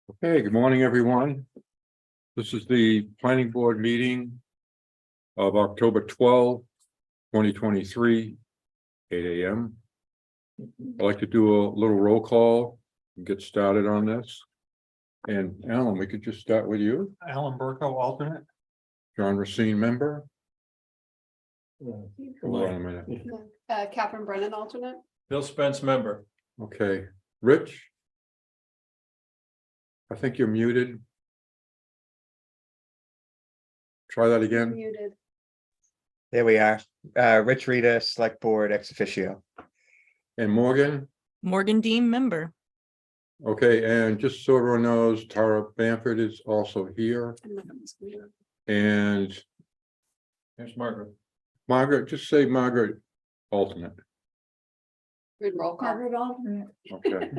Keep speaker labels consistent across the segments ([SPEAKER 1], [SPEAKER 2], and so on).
[SPEAKER 1] Okay, good morning, everyone. This is the planning board meeting of October 12, 2023, 8 a.m. I'd like to do a little roll call and get started on this. And Alan, we could just start with you.
[SPEAKER 2] Alan Burko, alternate.
[SPEAKER 1] John Racine, member. Hold on a minute.
[SPEAKER 3] Catherine Brennan, alternate.
[SPEAKER 2] Bill Spence, member.
[SPEAKER 1] Okay, Rich. I think you're muted. Try that again.
[SPEAKER 3] Muted.
[SPEAKER 4] There we are. Rich Rita, Select Board ex officio.
[SPEAKER 1] And Morgan.
[SPEAKER 5] Morgan Dean, member.
[SPEAKER 1] Okay, and just so everyone knows, Tara Bamford is also here.
[SPEAKER 3] I'm not on this computer.
[SPEAKER 1] And
[SPEAKER 2] There's Margaret.
[SPEAKER 1] Margaret, just say Margaret alternate.
[SPEAKER 3] Good roll call.
[SPEAKER 1] Okay.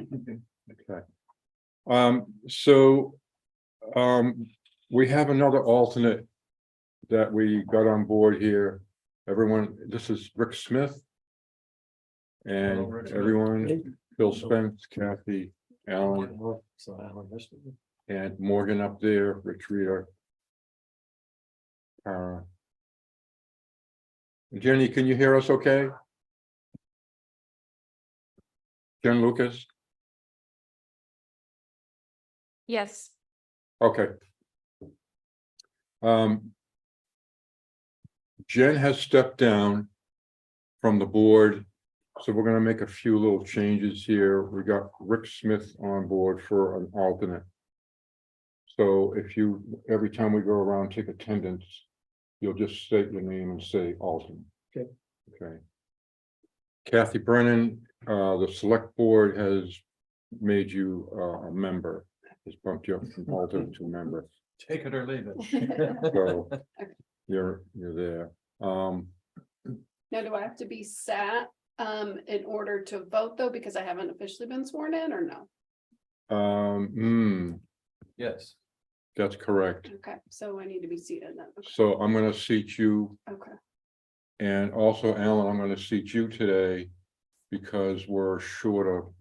[SPEAKER 1] Okay. So we have another alternate that we got on board here. Everyone, this is Rick Smith. And
[SPEAKER 2] Hello, Rick Smith.
[SPEAKER 1] everyone, Bill Spence, Kathy, Alan,
[SPEAKER 2] So Alan missed it.
[SPEAKER 1] and Morgan up there, Rich Rita. Jenny, can you hear us okay? Jen Lucas?
[SPEAKER 5] Yes.
[SPEAKER 1] Okay. Jen has stepped down from the board, so we're gonna make a few little changes here. We got Rick Smith on board for an alternate. So if you, every time we go around, take attendance, you'll just state your name and say alternate.
[SPEAKER 2] Okay.
[SPEAKER 1] Okay. Kathy Brennan, the select board has made you a member, has bumped you up from alternate to member,
[SPEAKER 2] Take it or leave it.
[SPEAKER 1] so you're there.
[SPEAKER 3] Now, do I have to be sat in order to vote though, because I haven't officially been sworn in or no?
[SPEAKER 2] Yes.
[SPEAKER 1] That's correct.
[SPEAKER 3] Okay, so I need to be seated then. Okay.
[SPEAKER 1] So I'm gonna seat you,
[SPEAKER 3] Okay.
[SPEAKER 1] and also Alan, I'm gonna seat you today because we're short of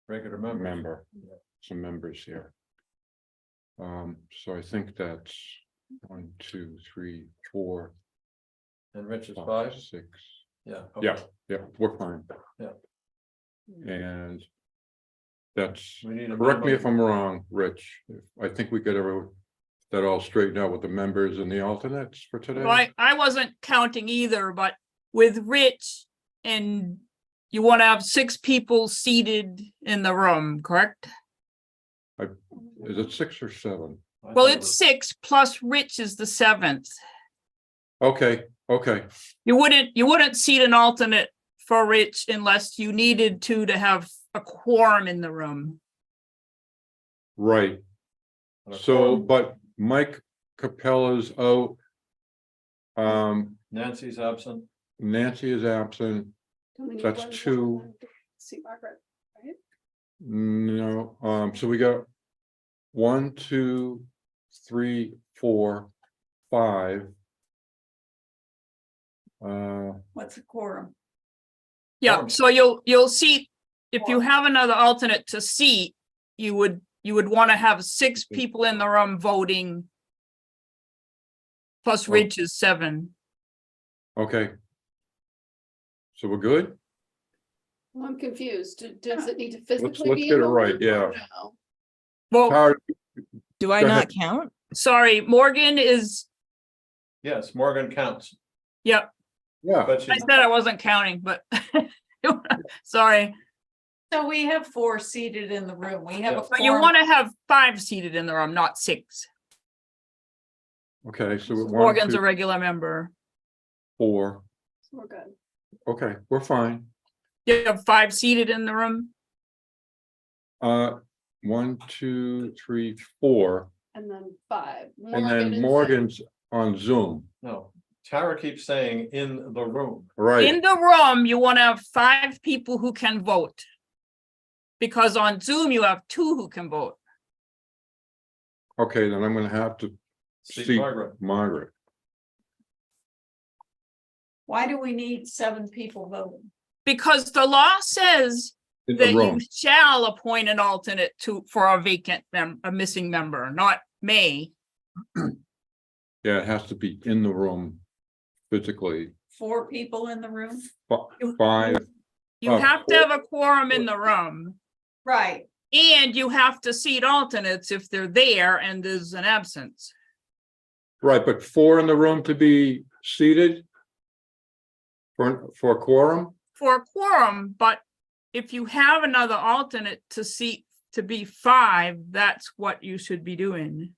[SPEAKER 2] Regular
[SPEAKER 1] a
[SPEAKER 2] member.
[SPEAKER 1] member, some members here. So I think that's 1, 2, 3, 4,
[SPEAKER 2] And Rich is
[SPEAKER 1] 5,
[SPEAKER 2] five.
[SPEAKER 1] 6.
[SPEAKER 2] Yeah.
[SPEAKER 1] Yeah, we're fine.
[SPEAKER 2] Yeah.
[SPEAKER 1] And that's,
[SPEAKER 2] We need a
[SPEAKER 1] correct me if I'm
[SPEAKER 2] minimum.
[SPEAKER 1] wrong, Rich. I think we got that all straightened out with the members and the alternates for today.
[SPEAKER 5] Well, I wasn't counting either, but with Rich and you want to have 6 people seated in the room, correct?
[SPEAKER 1] Is it 6 or 7?
[SPEAKER 2] I
[SPEAKER 5] Well,
[SPEAKER 2] thought it
[SPEAKER 5] it's
[SPEAKER 2] was-
[SPEAKER 5] 6 plus Rich is the 7th.
[SPEAKER 1] Okay.
[SPEAKER 5] You wouldn't seat an alternate for Rich unless you needed to have a quorum in the room.
[SPEAKER 1] Right.
[SPEAKER 2] on a
[SPEAKER 1] So,
[SPEAKER 2] quorum.
[SPEAKER 1] but Mike Capella's out.
[SPEAKER 2] Nancy's absent.
[SPEAKER 1] Nancy is absent.
[SPEAKER 3] Don't we need
[SPEAKER 1] That's
[SPEAKER 3] one to
[SPEAKER 1] 2.
[SPEAKER 3] See Margaret, right?
[SPEAKER 1] No, so we got 1, 2, 3, 4, 5.
[SPEAKER 3] What's a quorum?
[SPEAKER 5] Yeah,
[SPEAKER 2] Quorum.
[SPEAKER 5] so you'll seat, if you have another alternate to seat, you would want to have 6 people in the room voting. Plus
[SPEAKER 1] Oh.
[SPEAKER 5] Rich is 7.
[SPEAKER 1] Okay. So we're good?
[SPEAKER 3] Well, I'm confused. Does it need to physically
[SPEAKER 1] let's
[SPEAKER 3] be?
[SPEAKER 1] get
[SPEAKER 3] in
[SPEAKER 1] it
[SPEAKER 3] the
[SPEAKER 1] right,
[SPEAKER 3] room
[SPEAKER 1] yeah.
[SPEAKER 3] or no?
[SPEAKER 5] Well,
[SPEAKER 1] Tara,
[SPEAKER 6] Do I
[SPEAKER 1] Go
[SPEAKER 6] not
[SPEAKER 1] ahead.
[SPEAKER 6] count?
[SPEAKER 5] sorry, Morgan is,
[SPEAKER 2] Yes, Morgan counts,
[SPEAKER 5] yep,
[SPEAKER 1] yeah,
[SPEAKER 2] but
[SPEAKER 5] I
[SPEAKER 2] she's,
[SPEAKER 5] said I wasn't counting, but sorry.
[SPEAKER 7] So we have 4 seated in the room. We have a
[SPEAKER 5] But you
[SPEAKER 7] quorum.
[SPEAKER 5] want to have 5 seated in the room, not 6.
[SPEAKER 1] okay, so 1,
[SPEAKER 5] Morgan's
[SPEAKER 1] 2,
[SPEAKER 5] a regular member.
[SPEAKER 1] 4.
[SPEAKER 3] We're good.
[SPEAKER 1] Okay, we're fine.
[SPEAKER 5] You have 5 seated in the room?
[SPEAKER 1] 1, 2, 3, 4,
[SPEAKER 3] And then 5.
[SPEAKER 1] and then
[SPEAKER 3] is
[SPEAKER 1] Morgan's on Zoom,
[SPEAKER 2] no, Tara keeps saying in the room.
[SPEAKER 5] In
[SPEAKER 1] right?
[SPEAKER 5] the room, you want to have 5 people who can vote. Because on Zoom, you have 2 who can vote.
[SPEAKER 1] Okay, then I'm gonna have to
[SPEAKER 2] See
[SPEAKER 1] seat
[SPEAKER 2] Margaret.
[SPEAKER 1] Margaret.
[SPEAKER 7] Why do we need 7 people voting?
[SPEAKER 5] Because the law says
[SPEAKER 1] In the
[SPEAKER 5] that you
[SPEAKER 1] room.
[SPEAKER 5] shall appoint an alternate for a a missing member, not may.
[SPEAKER 1] Yeah, it has to be in the room physically.
[SPEAKER 7] 4 people in the room.
[SPEAKER 1] Five,
[SPEAKER 5] You
[SPEAKER 1] Oh.
[SPEAKER 5] have to have a quorum in the room.
[SPEAKER 7] Right.
[SPEAKER 5] And you have to seat alternates if they're there and there's an absence.
[SPEAKER 1] right, but 4 in the room to be seated? For a quorum?
[SPEAKER 5] For a quorum, but if you have another alternate to seat to be 5, that's what you should be doing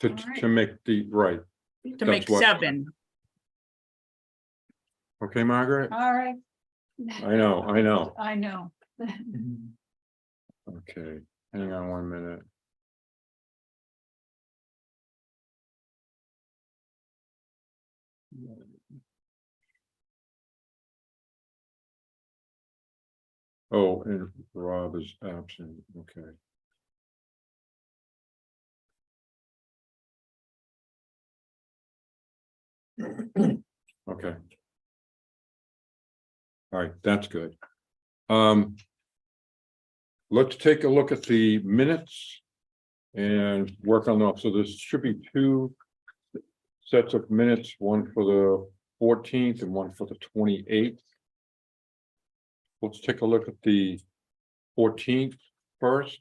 [SPEAKER 1] To,
[SPEAKER 7] Alright.
[SPEAKER 1] to make the, right,
[SPEAKER 5] to
[SPEAKER 1] That's
[SPEAKER 5] make
[SPEAKER 1] what-
[SPEAKER 5] 7.
[SPEAKER 1] okay, Margaret?
[SPEAKER 7] All right.
[SPEAKER 1] I know, I know,
[SPEAKER 7] I know.
[SPEAKER 1] okay, hang on 1 minute. Oh, and Rob is absent, okay. Okay. All right, that's good. Let's take a look at the minutes. And work on those, so there should be 2 sets of minutes, one for the 14th and one for the 28th. Let's take a look at the 14th first.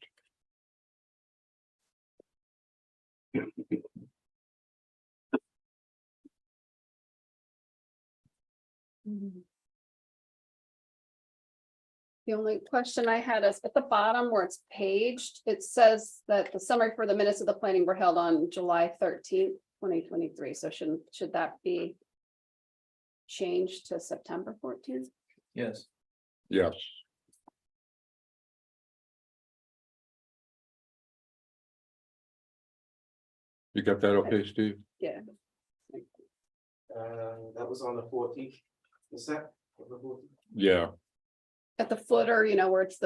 [SPEAKER 3] The only question I had is at the bottom where it's paged, it says that the summary for the minutes of the planning were held on July 13th, 2023. So should that be changed to September 14th?
[SPEAKER 2] Yes,
[SPEAKER 1] Yes. You got that okay, Steve?
[SPEAKER 3] Yeah.
[SPEAKER 6] That was on the 14th. Is that?
[SPEAKER 1] Yeah,
[SPEAKER 3] At the footer, where it's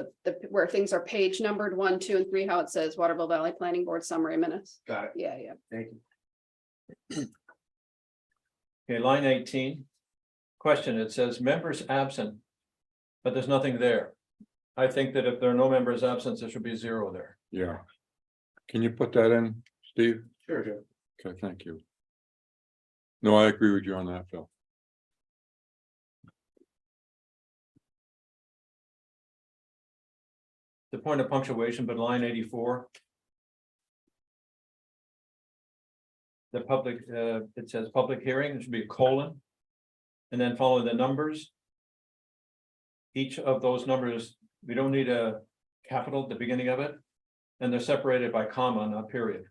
[SPEAKER 3] where things are page numbered 1, 2, and 3, how it says Waterville Valley Planning Board summary minutes.
[SPEAKER 6] Got it.
[SPEAKER 3] Yeah.
[SPEAKER 6] Thank you.
[SPEAKER 2] okay, line 18. Question, it says members absent. But there's nothing there. I think that if there are no members absent, there should be 0 there.
[SPEAKER 1] yeah. Can you put that in, Steve?
[SPEAKER 6] Sure, sure.
[SPEAKER 1] Okay, thank you. No, I agree with you on that, Phil.
[SPEAKER 2] The point of punctuation, but line 84. The public, it says public hearing, it should be a colon. And then follow the numbers. Each of those numbers, we don't need a capital at the beginning of it. And they're separated by comma, not period. Is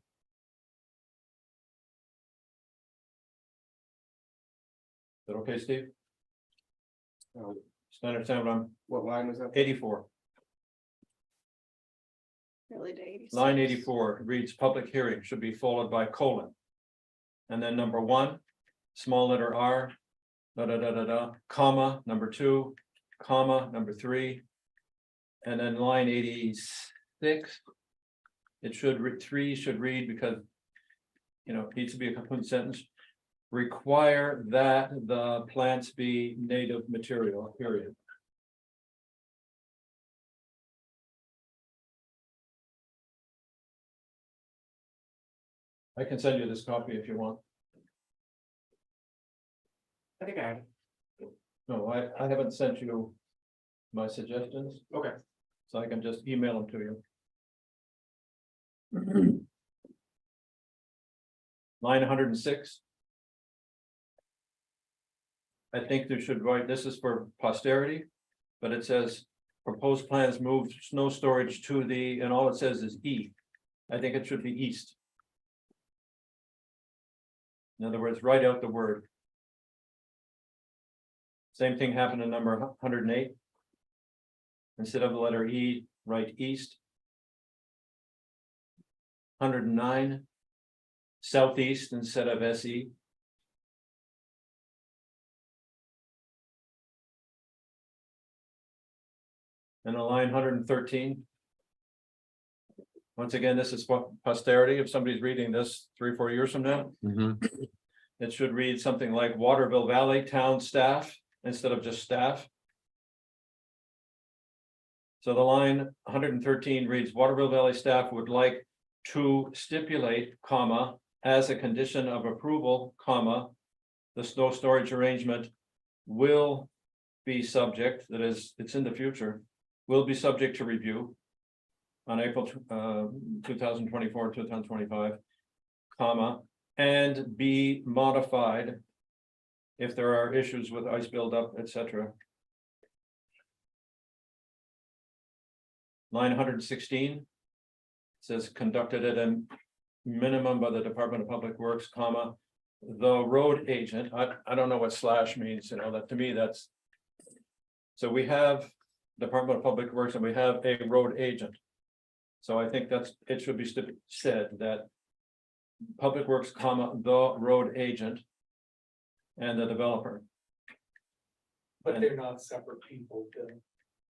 [SPEAKER 2] that okay, Steve? Just understand what I'm,
[SPEAKER 6] What line was that?
[SPEAKER 2] 84.
[SPEAKER 3] Really to 86.
[SPEAKER 2] Line 84 reads public hearing should be followed by colon. And then number 1, small letter R, comma, number 2, comma, number 3. And then line 86. It should read 3 should read because. It needs to be a complete sentence. Require that the plants be native material, period. I can send you this copy if you want.
[SPEAKER 6] I think I have it.
[SPEAKER 2] No, I haven't sent you my suggestions,
[SPEAKER 6] Okay.
[SPEAKER 2] so I can just email them to you. Line 106. I think there should write, this is for posterity, but it says proposed plans move snow storage to the, and all it says is E. I think it should be east. In other words, write out the word. Same thing happened in number 108. Instead of the letter E, write east. 109. Southeast instead of SE. And a line 113. Once again, this is what posterity, if somebody's reading this 3 or 4 years from now,
[SPEAKER 1] Mhm.
[SPEAKER 2] it should read something like Waterville Valley Town Staff instead of just staff. So the line 113 reads, Waterville Valley staff would like to stipulate, comma, as a condition of approval, comma, the snow storage arrangement will be subject, that is, it's in the future, will be subject to review on April 2024, 2025, comma, and be modified if there are issues with ice buildup, etc. Line 116 says conducted at a minimum by the Department of Public Works, comma, the road agent. I don't know what slash means, you know, that to me, that's. So we have Department of Public Works and we have a road agent. So I think it should be said that Public Works, comma, the road agent and the developer.
[SPEAKER 6] But they're not separate people.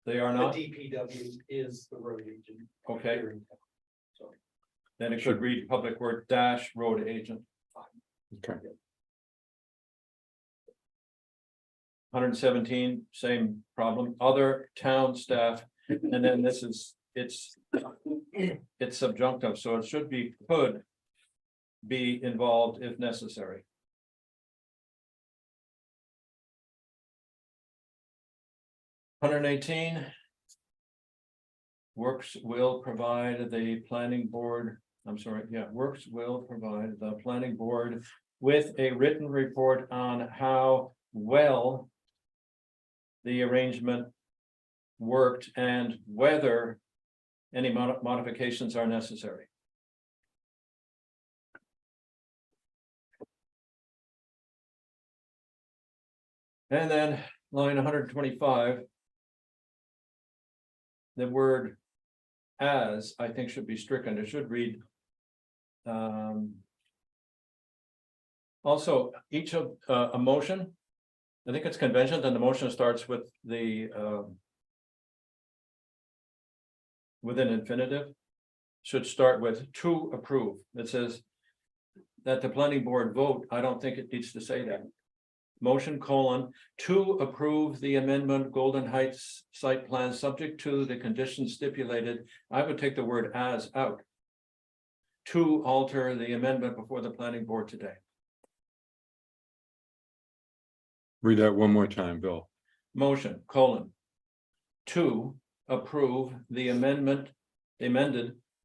[SPEAKER 2] They are
[SPEAKER 6] The
[SPEAKER 2] not,
[SPEAKER 6] DPW is the road agent.
[SPEAKER 2] okay,
[SPEAKER 6] here in town. So,
[SPEAKER 2] then it should read Public Work dash road agent.
[SPEAKER 1] Okay,
[SPEAKER 2] 117, same problem, other town staff, and then this is, it's subjunctive, so it should be could be involved if necessary. $118. Works will provide the planning board, Works will provide the planning board with a written report on how well the arrangement worked and whether any modifications are necessary. And then line 125. The word as, I think, should be stricken. It should read. Also, each of a motion, I think it's convention, then the motion starts with the with an infinitive. Should start with to approve. It says that the planning board vote. I don't think it needs to say that. Motion colon to approve the amendment Golden Heights site plan subject to the conditions stipulated. I would take the word as out. To alter the amendment before the planning board today.
[SPEAKER 1] read that one more time, Bill.
[SPEAKER 2] Motion colon to approve the amended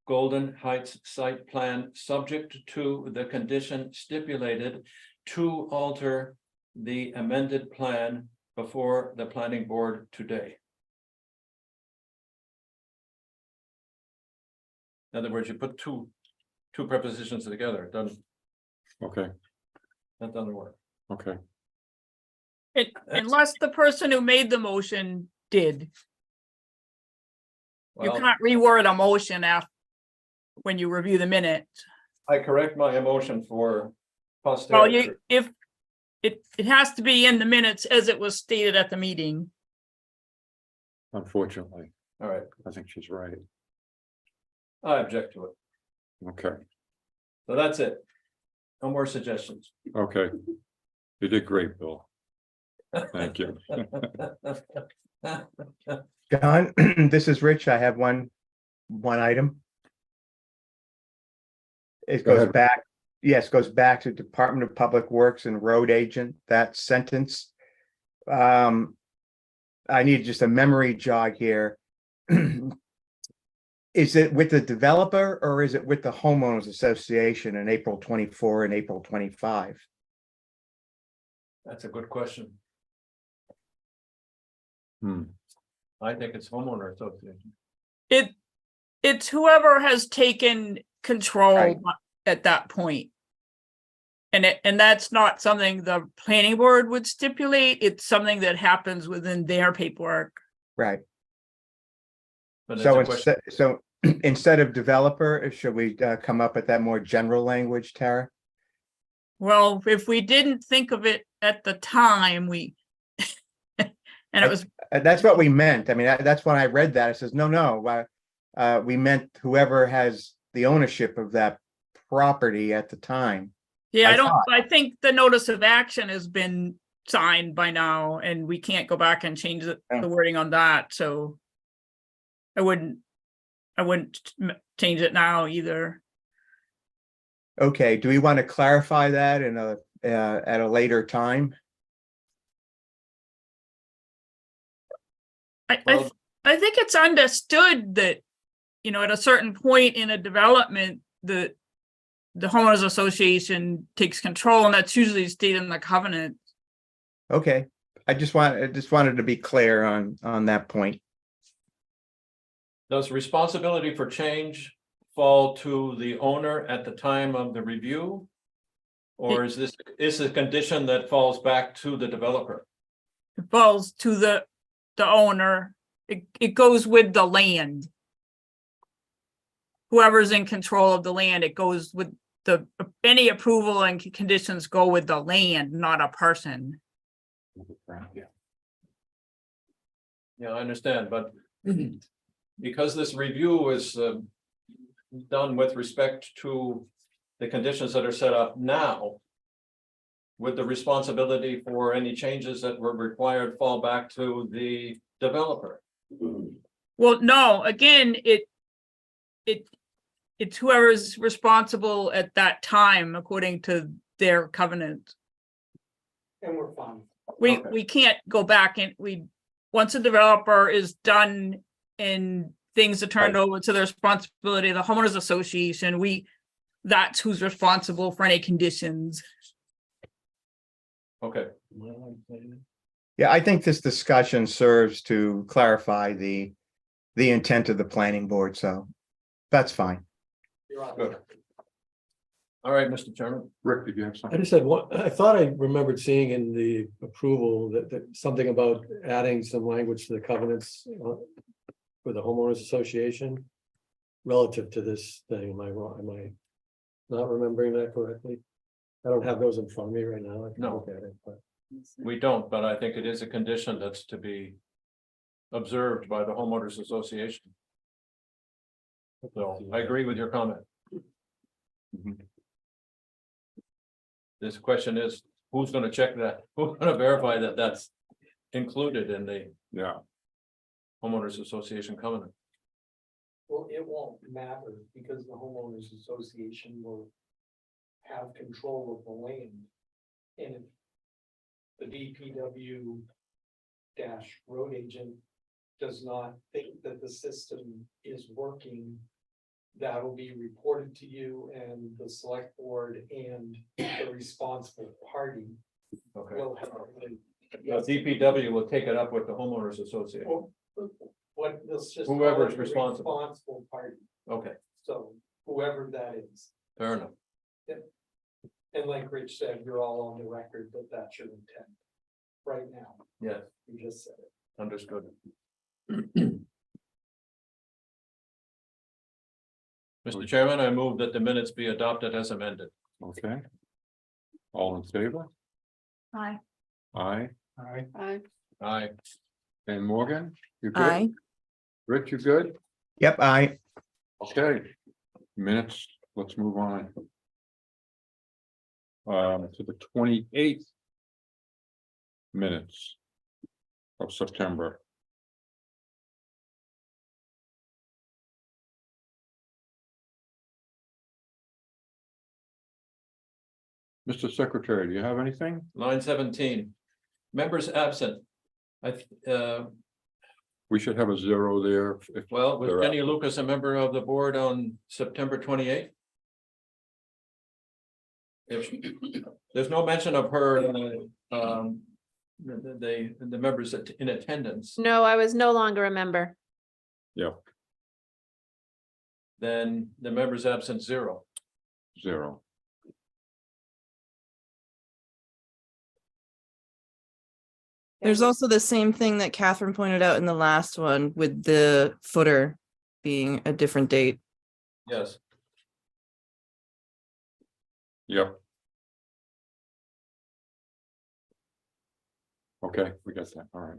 [SPEAKER 2] Golden Heights site plan subject to the condition stipulated to alter the amended plan before the planning board today. In other words, you put two prepositions together,
[SPEAKER 1] Okay,
[SPEAKER 2] that doesn't work.
[SPEAKER 1] okay,
[SPEAKER 5] Unless the person who made the motion did. You
[SPEAKER 2] Well,
[SPEAKER 5] can't reword a motion when you review the minute.
[SPEAKER 2] I correct my emotion for
[SPEAKER 5] Well,
[SPEAKER 2] posterity.
[SPEAKER 5] if it has to be in the minutes as it was stated at the meeting.
[SPEAKER 1] unfortunately,
[SPEAKER 2] All right,
[SPEAKER 1] I think she's right.
[SPEAKER 2] I object to it.
[SPEAKER 1] Okay,
[SPEAKER 2] So that's it. No more suggestions.
[SPEAKER 1] okay. You did great, Bill. Thank you.
[SPEAKER 4] John, this is Rich. I have one item. It
[SPEAKER 1] Go
[SPEAKER 4] goes
[SPEAKER 1] ahead.
[SPEAKER 4] back, yes, goes back to Department of Public Works and road agent, that sentence. I need just a memory jog here. Is it with the developer or is it with the homeowners association in April 24 and April 25?
[SPEAKER 2] That's a good question.
[SPEAKER 1] Hmm,
[SPEAKER 2] I think it's homeowner association.
[SPEAKER 5] It's whoever has taken control
[SPEAKER 4] Right.
[SPEAKER 5] at that point. And that's not something the planning board would stipulate. It's something that happens within their paperwork.
[SPEAKER 4] Right.
[SPEAKER 2] But it's
[SPEAKER 4] So
[SPEAKER 2] a question.
[SPEAKER 4] instead of developer, should we come up with that more general language, Tara?
[SPEAKER 5] Well, if we didn't think of it at the time, and it was,
[SPEAKER 4] That's what we meant. I mean, that's when I read that. It says, no, we meant whoever has the ownership of that property at the time.
[SPEAKER 5] yeah,
[SPEAKER 4] I
[SPEAKER 5] I think the notice of action has been signed by now and we can't go back and change the
[SPEAKER 4] Yeah.
[SPEAKER 5] wording on that, so. I wouldn't change it now either.
[SPEAKER 4] Okay, do we want to clarify that in at a later time?
[SPEAKER 2] Well-
[SPEAKER 5] I think it's understood that, you know, at a certain point in a development, the homeowners association takes control, and that's usually stated in the covenant.
[SPEAKER 4] Okay, I just wanted to be clear on that point.
[SPEAKER 2] Does responsibility for change fall to the owner at the time of the review? Or is this a condition that falls back to the developer?
[SPEAKER 5] It falls to the owner. It goes with the land. Whoever's in control of the land, it goes with any approval and conditions go with the land, not a person.
[SPEAKER 2] Yeah, I understand, but because this review is done with respect to the conditions that are set up now, would the responsibility for any changes that were required fall back to the developer?
[SPEAKER 5] Well, no, again, it's whoever's responsible at that time, according to their covenant.
[SPEAKER 6] And we're fine.
[SPEAKER 5] We
[SPEAKER 2] Okay.
[SPEAKER 5] can't go back and once a developer is done and things are turned over to the responsibility of the homeowners association, that's who's responsible for any conditions.
[SPEAKER 2] Okay.
[SPEAKER 4] Yeah, I think this discussion serves to clarify the intent of the planning board, so that's fine.
[SPEAKER 6] You're on.
[SPEAKER 2] Good. All right, Mr. Chairman.
[SPEAKER 1] Rick, did you have
[SPEAKER 8] I
[SPEAKER 1] something?
[SPEAKER 8] just had one, I thought I remembered seeing in the approval that something about adding some language to the covenants for the homeowners association relative to this thing. Am I wrong? Am I not remembering that correctly? I don't have those in front of me right now. I can
[SPEAKER 2] No.
[SPEAKER 8] look at it, but
[SPEAKER 2] We don't, but I think it is a condition that's to be observed by the homeowners association. So I agree with your comment.
[SPEAKER 1] Mhm.
[SPEAKER 2] This question is, who's gonna check that? Who's gonna verify that that's included in the
[SPEAKER 1] Yeah,
[SPEAKER 2] homeowners association covenant?
[SPEAKER 6] Well, it won't matter because the homeowners association will have control of the land. And if the DPW road agent does not think that the system is working, that'll be reported to you and the select board and the responsible party
[SPEAKER 2] Okay.
[SPEAKER 6] will have.
[SPEAKER 2] DPW will take it up with the homeowners association.
[SPEAKER 6] What, let's just. call
[SPEAKER 2] Whoever's
[SPEAKER 6] it the
[SPEAKER 2] responsible.
[SPEAKER 6] Responsible party,
[SPEAKER 2] Okay,
[SPEAKER 6] so whoever that is.
[SPEAKER 2] fair enough.
[SPEAKER 6] And like Rich said, you're all on the record that that's your intent. Right now,
[SPEAKER 2] Yes,
[SPEAKER 6] you just said it.
[SPEAKER 2] understood. Mr. Chairman, I move that the minutes be adopted as amended.
[SPEAKER 1] okay. All in favor?
[SPEAKER 7] Aye.
[SPEAKER 1] Aye.
[SPEAKER 2] Aye.
[SPEAKER 1] And Morgan, you good? Rich, you good?
[SPEAKER 4] Yep,
[SPEAKER 1] Okay. Minutes, let's move on. To the 28th. Minutes. Of September. Mr. Secretary, do you have anything?
[SPEAKER 2] Line 17. Members absent.
[SPEAKER 1] We should have a 0 there. if
[SPEAKER 2] Well, was
[SPEAKER 1] they're
[SPEAKER 2] Jenny
[SPEAKER 1] out.
[SPEAKER 2] Lucas a member of the board on September 28th? If there's no mention of her, the members in attendance,
[SPEAKER 9] No, I was no longer a member.
[SPEAKER 1] Yeah,
[SPEAKER 2] then the members absent 0.
[SPEAKER 1] 0.
[SPEAKER 10] There's also the same thing that Catherine pointed out in the last one with the footer being a different date.
[SPEAKER 2] Yes,
[SPEAKER 1] Yep. Okay, we got that, all right.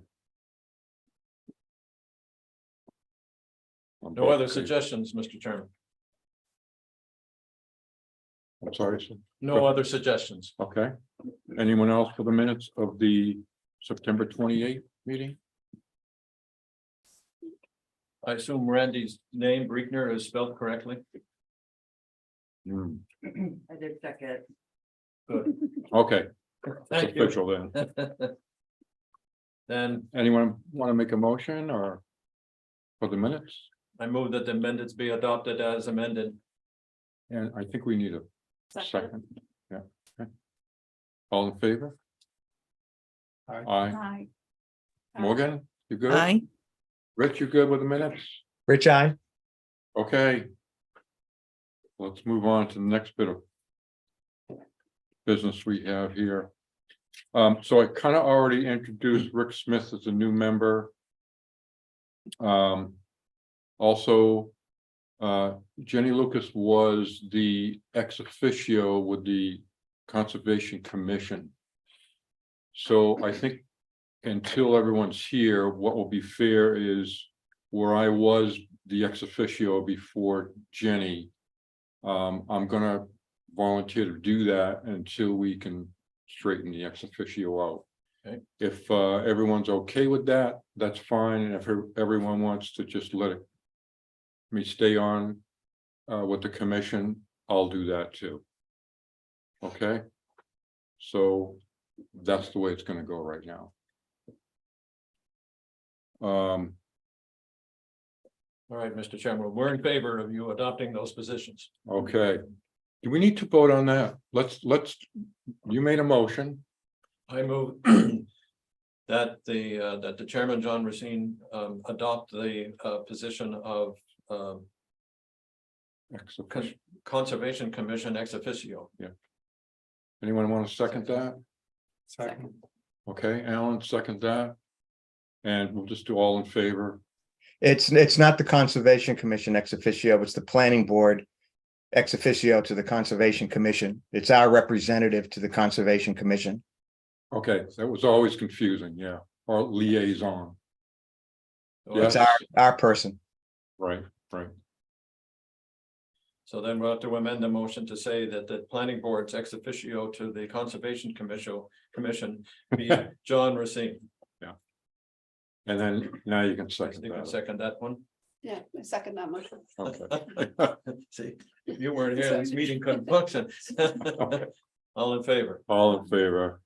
[SPEAKER 2] no other suggestions, Mr. Chairman.
[SPEAKER 1] I'm sorry, sir.
[SPEAKER 2] No other suggestions.
[SPEAKER 1] Okay. Anyone else for the minutes of the September 28th meeting?
[SPEAKER 2] I assume Randy's name, Brickner, is spelled correctly.
[SPEAKER 1] Hmm,
[SPEAKER 7] I did check it.
[SPEAKER 2] Good.
[SPEAKER 1] okay, it's
[SPEAKER 2] Thank you.
[SPEAKER 1] official then.
[SPEAKER 2] Then
[SPEAKER 1] Anyone want to make a motion or for the minutes?
[SPEAKER 2] I move that the minutes be adopted as amended.
[SPEAKER 1] And I think we need a
[SPEAKER 3] Second.
[SPEAKER 1] second. Yeah. Okay. All in favor?
[SPEAKER 6] Aye.
[SPEAKER 1] Aye.
[SPEAKER 3] Aye.
[SPEAKER 1] Morgan, you good?
[SPEAKER 10] Aye.
[SPEAKER 1] Rich, you good with the minutes?
[SPEAKER 4] Rich, I.
[SPEAKER 1] Okay. Let's move on to the next bit of business we have here. So I kind of already introduced Rick Smith as a new member. Also, Jenny Lucas was the ex officio with the Conservation Commission. So I think until everyone's here, what will be fair is where I was the ex officio before Jenny. I'm gonna volunteer to do that until we can straighten the ex officio out.
[SPEAKER 2] Okay.
[SPEAKER 1] If everyone's okay with that, that's fine, and if everyone wants to just let me stay on with the commission, I'll do that too. Okay? So that's the way it's gonna go right now.
[SPEAKER 2] All right, Mr. Chairman, we're in favor of you adopting those positions.
[SPEAKER 1] Okay. Do we need to vote on that? Let's, you made a motion.
[SPEAKER 2] I move that the chairman, John Racine, adopt the position of
[SPEAKER 1] Ex officio.
[SPEAKER 2] Conservation Commission ex officio.
[SPEAKER 1] Anyone want to second that?
[SPEAKER 6] Second.
[SPEAKER 1] Okay, Alan, second that. And we'll just do all in favor.
[SPEAKER 4] It's not the Conservation Commission ex officio, it's the Planning Board ex officio to the Conservation Commission. It's our representative to the Conservation Commission.
[SPEAKER 1] Okay, that was always confusing, yeah, or liaison,
[SPEAKER 4] It's
[SPEAKER 1] Yes.
[SPEAKER 4] our person.
[SPEAKER 1] right, right.
[SPEAKER 2] So then we'll have to amend the motion to say that the planning board's ex officio to the Conservation Commission be John Racine.
[SPEAKER 1] And then now you can
[SPEAKER 2] You
[SPEAKER 1] second
[SPEAKER 2] can
[SPEAKER 1] that.
[SPEAKER 2] second that one.
[SPEAKER 3] Yeah, I second that motion.
[SPEAKER 1] Okay.
[SPEAKER 2] See, if you weren't here, this meeting couldn't function. All in favor?
[SPEAKER 1] All in favor.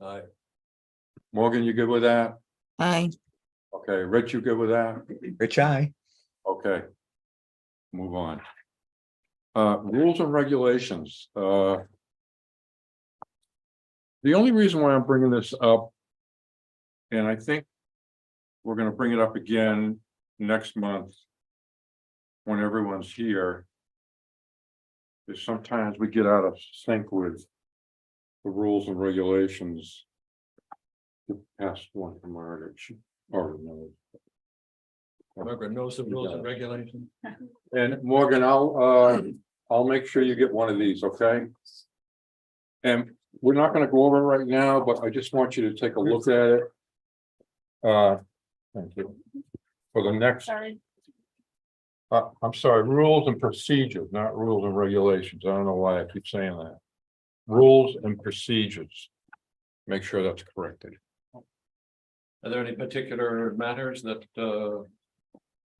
[SPEAKER 2] Aye.
[SPEAKER 1] Morgan, you good with that?
[SPEAKER 10] Aye.
[SPEAKER 1] Okay, Rich, you good with that?
[SPEAKER 4] Rich, I.
[SPEAKER 1] Okay. Move on. Rules and regulations, the only reason why I'm bringing this up. And I think. We're gonna bring it up again next month. When everyone's here. Is sometimes we get out of sync with. The rules and regulations. The past one from Margaret, she already knows.
[SPEAKER 2] Margaret knows the rules and regulations.
[SPEAKER 1] And Morgan, I'll make sure you get one of these, okay? And we're not gonna go over it right now, but I just want you to take a look at it. Thank you. For the next,
[SPEAKER 3] Sorry.
[SPEAKER 1] I'm sorry, rules and procedures, not rules and regulations. I don't know why I keep saying that. Rules and procedures. Make sure that's corrected.
[SPEAKER 2] Are there any particular matters that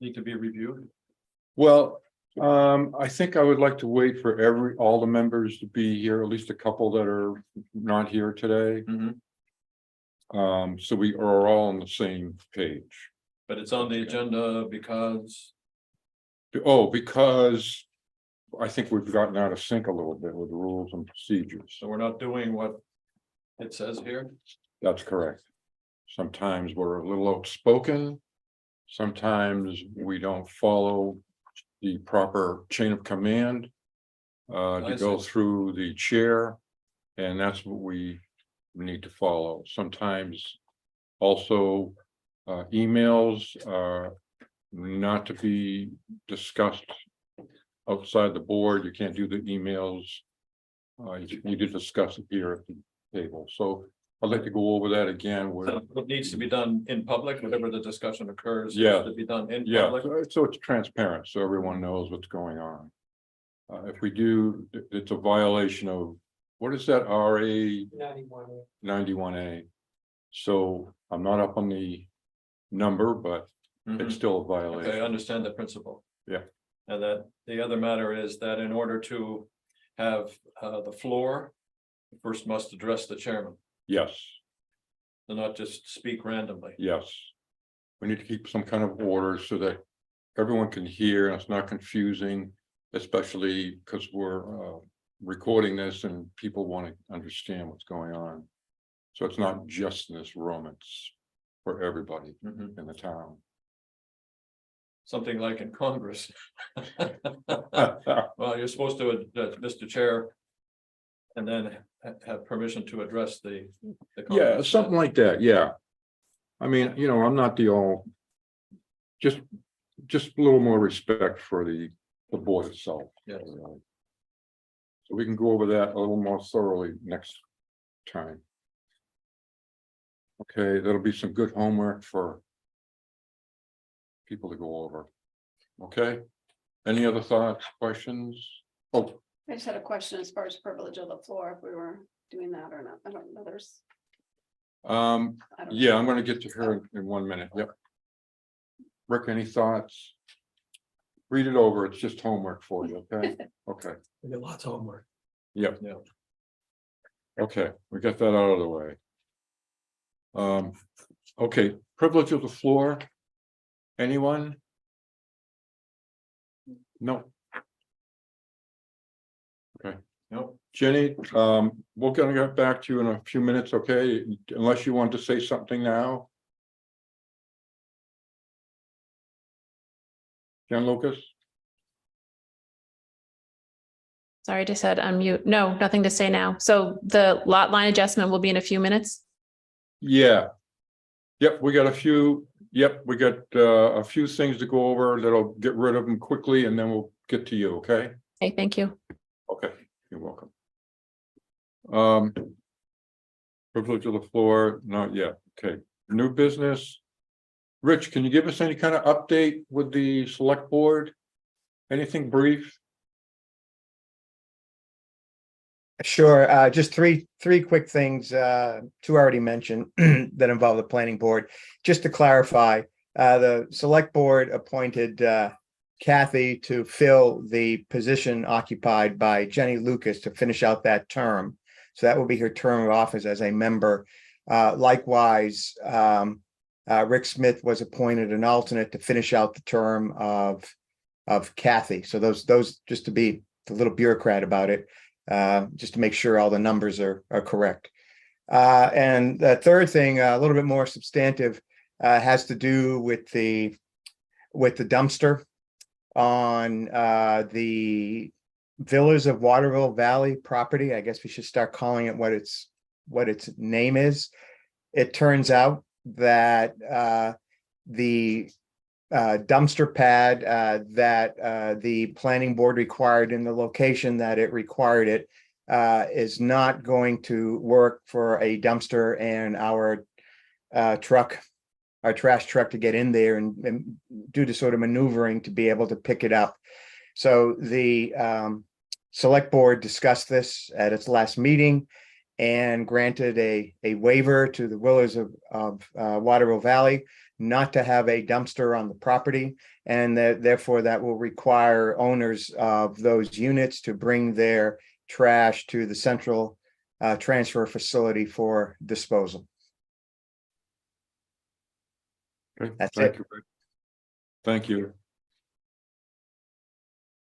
[SPEAKER 2] need to be reviewed?
[SPEAKER 1] Well, I think I would like to wait for all the members to be here, at least a couple that are not here today. So we are all on the same page.
[SPEAKER 2] But it's on the agenda because,
[SPEAKER 1] Oh, because I think we've gotten out of sync a little bit with the rules and procedures.
[SPEAKER 2] so we're not doing what it says here.
[SPEAKER 1] That's correct. Sometimes we're a little outspoken. Sometimes we don't follow the proper chain of command.
[SPEAKER 2] I
[SPEAKER 1] To go
[SPEAKER 2] see.
[SPEAKER 1] through the chair. And that's what we need to follow. Sometimes also emails are not to be discussed outside the board. You can't do the emails. You need to discuss it here at the table. So I'd like to go over that again with,
[SPEAKER 2] What needs to be done in public, whatever the discussion occurs. has
[SPEAKER 1] Yeah.
[SPEAKER 2] To be done in
[SPEAKER 1] yeah,
[SPEAKER 2] public.
[SPEAKER 1] so it's transparent, so everyone knows what's going on. If we do, it's a violation of, what is that, RA 91A? So I'm not up on the number, but
[SPEAKER 2] Mhm.
[SPEAKER 1] it's still a
[SPEAKER 2] Okay, I
[SPEAKER 1] violation.
[SPEAKER 2] understand the principle.
[SPEAKER 1] Yeah.
[SPEAKER 2] And that the other matter is that in order to have the floor, you first must address the chairman,
[SPEAKER 1] Yes,
[SPEAKER 2] and not just speak randomly.
[SPEAKER 1] yes. We need to keep some kind of order so that everyone can hear and it's not confusing, especially because we're recording this and people want to understand what's going on. So it's not just in this room, it's for everybody
[SPEAKER 2] Mhm.
[SPEAKER 1] in the town.
[SPEAKER 2] Something like in Congress. Well, you're supposed to, Mr. Chair. And then have permission to address the.
[SPEAKER 1] Yeah,
[SPEAKER 2] comments.
[SPEAKER 1] something like that, yeah. I mean, you know, I'm not the all. Just a little more respect for the board itself.
[SPEAKER 2] Yes.
[SPEAKER 1] So we can go over that a little more thoroughly next time. Okay, that'll be some good homework for people to go over. Okay, any other thoughts, questions? Oh,
[SPEAKER 3] I just had a question as far as privilege of the floor, if we were doing that or not. I don't know, there's. I don't know.
[SPEAKER 1] yeah, I'm gonna get to her in 1 minute, yep. Rick, any thoughts? Read it over, it's just homework for you, okay? Okay,
[SPEAKER 8] We got lots of homework.
[SPEAKER 1] yep.
[SPEAKER 2] Yeah.
[SPEAKER 1] Okay, we got that out of the way. Okay, privilege of the floor. Anyone? No. Okay,
[SPEAKER 2] Nope.
[SPEAKER 1] Jenny, we're gonna get back to you in a few minutes, okay? Unless you want to say something now. Jen Lucas?
[SPEAKER 9] Sorry, just had unmute. No, nothing to say now. So the lot line adjustment will be in a few minutes.
[SPEAKER 1] Yeah. Yep, we got a few, we got a few things to go over that'll get rid of them quickly and then we'll get to you, okay?
[SPEAKER 9] Okay, thank you.
[SPEAKER 1] Okay, you're welcome. Privilege of the floor, not yet, okay, new business. Rich, can you give us any kind of update with the select board? Anything brief?
[SPEAKER 4] Sure, just three quick things, two already mentioned that involve the planning board. Just to clarify, the select board appointed Kathy to fill the position occupied by Jenny Lucas to finish out that term. So that will be her term of office as a member. Likewise, Rick Smith was appointed an alternate to finish out the term of Kathy. So those, just to be a little bureaucrat about it, just to make sure all the numbers are correct. And the third thing, a little bit more substantive, has to do with the dumpster on the Villas of Waterville Valley property. I guess we should start calling it what its name is. It turns out that the dumpster pad that the planning board required in the location that it required it is not going to work for a dumpster and our trash truck to get in there and do the sort of maneuvering to be able to pick it up. So the select board discussed this at its last meeting and granted a waiver to the Willers of Waterville Valley not to have a dumpster on the property, and that therefore that will require owners of those units to bring their trash to the central transfer facility for disposal.
[SPEAKER 1] Okay,
[SPEAKER 4] That's
[SPEAKER 1] thank
[SPEAKER 4] it.
[SPEAKER 1] you. Rick. Thank you.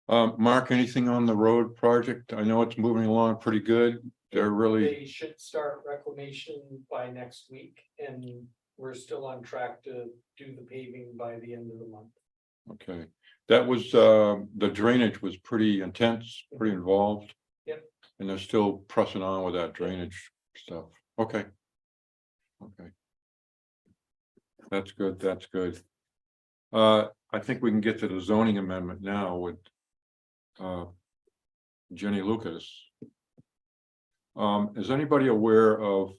[SPEAKER 1] Mark, anything on the road project? I know it's moving along pretty good. They're really,
[SPEAKER 6] They should start reclamation by next week, and we're still on track to do the paving by the end of the month.
[SPEAKER 1] okay. That was, the drainage was pretty intense, pretty involved.
[SPEAKER 6] Yep.
[SPEAKER 1] And they're still pressing on with that drainage stuff. Okay. Okay. That's good, that's good. I think we can get to the zoning amendment now with Jenny Lucas. Is anybody aware of,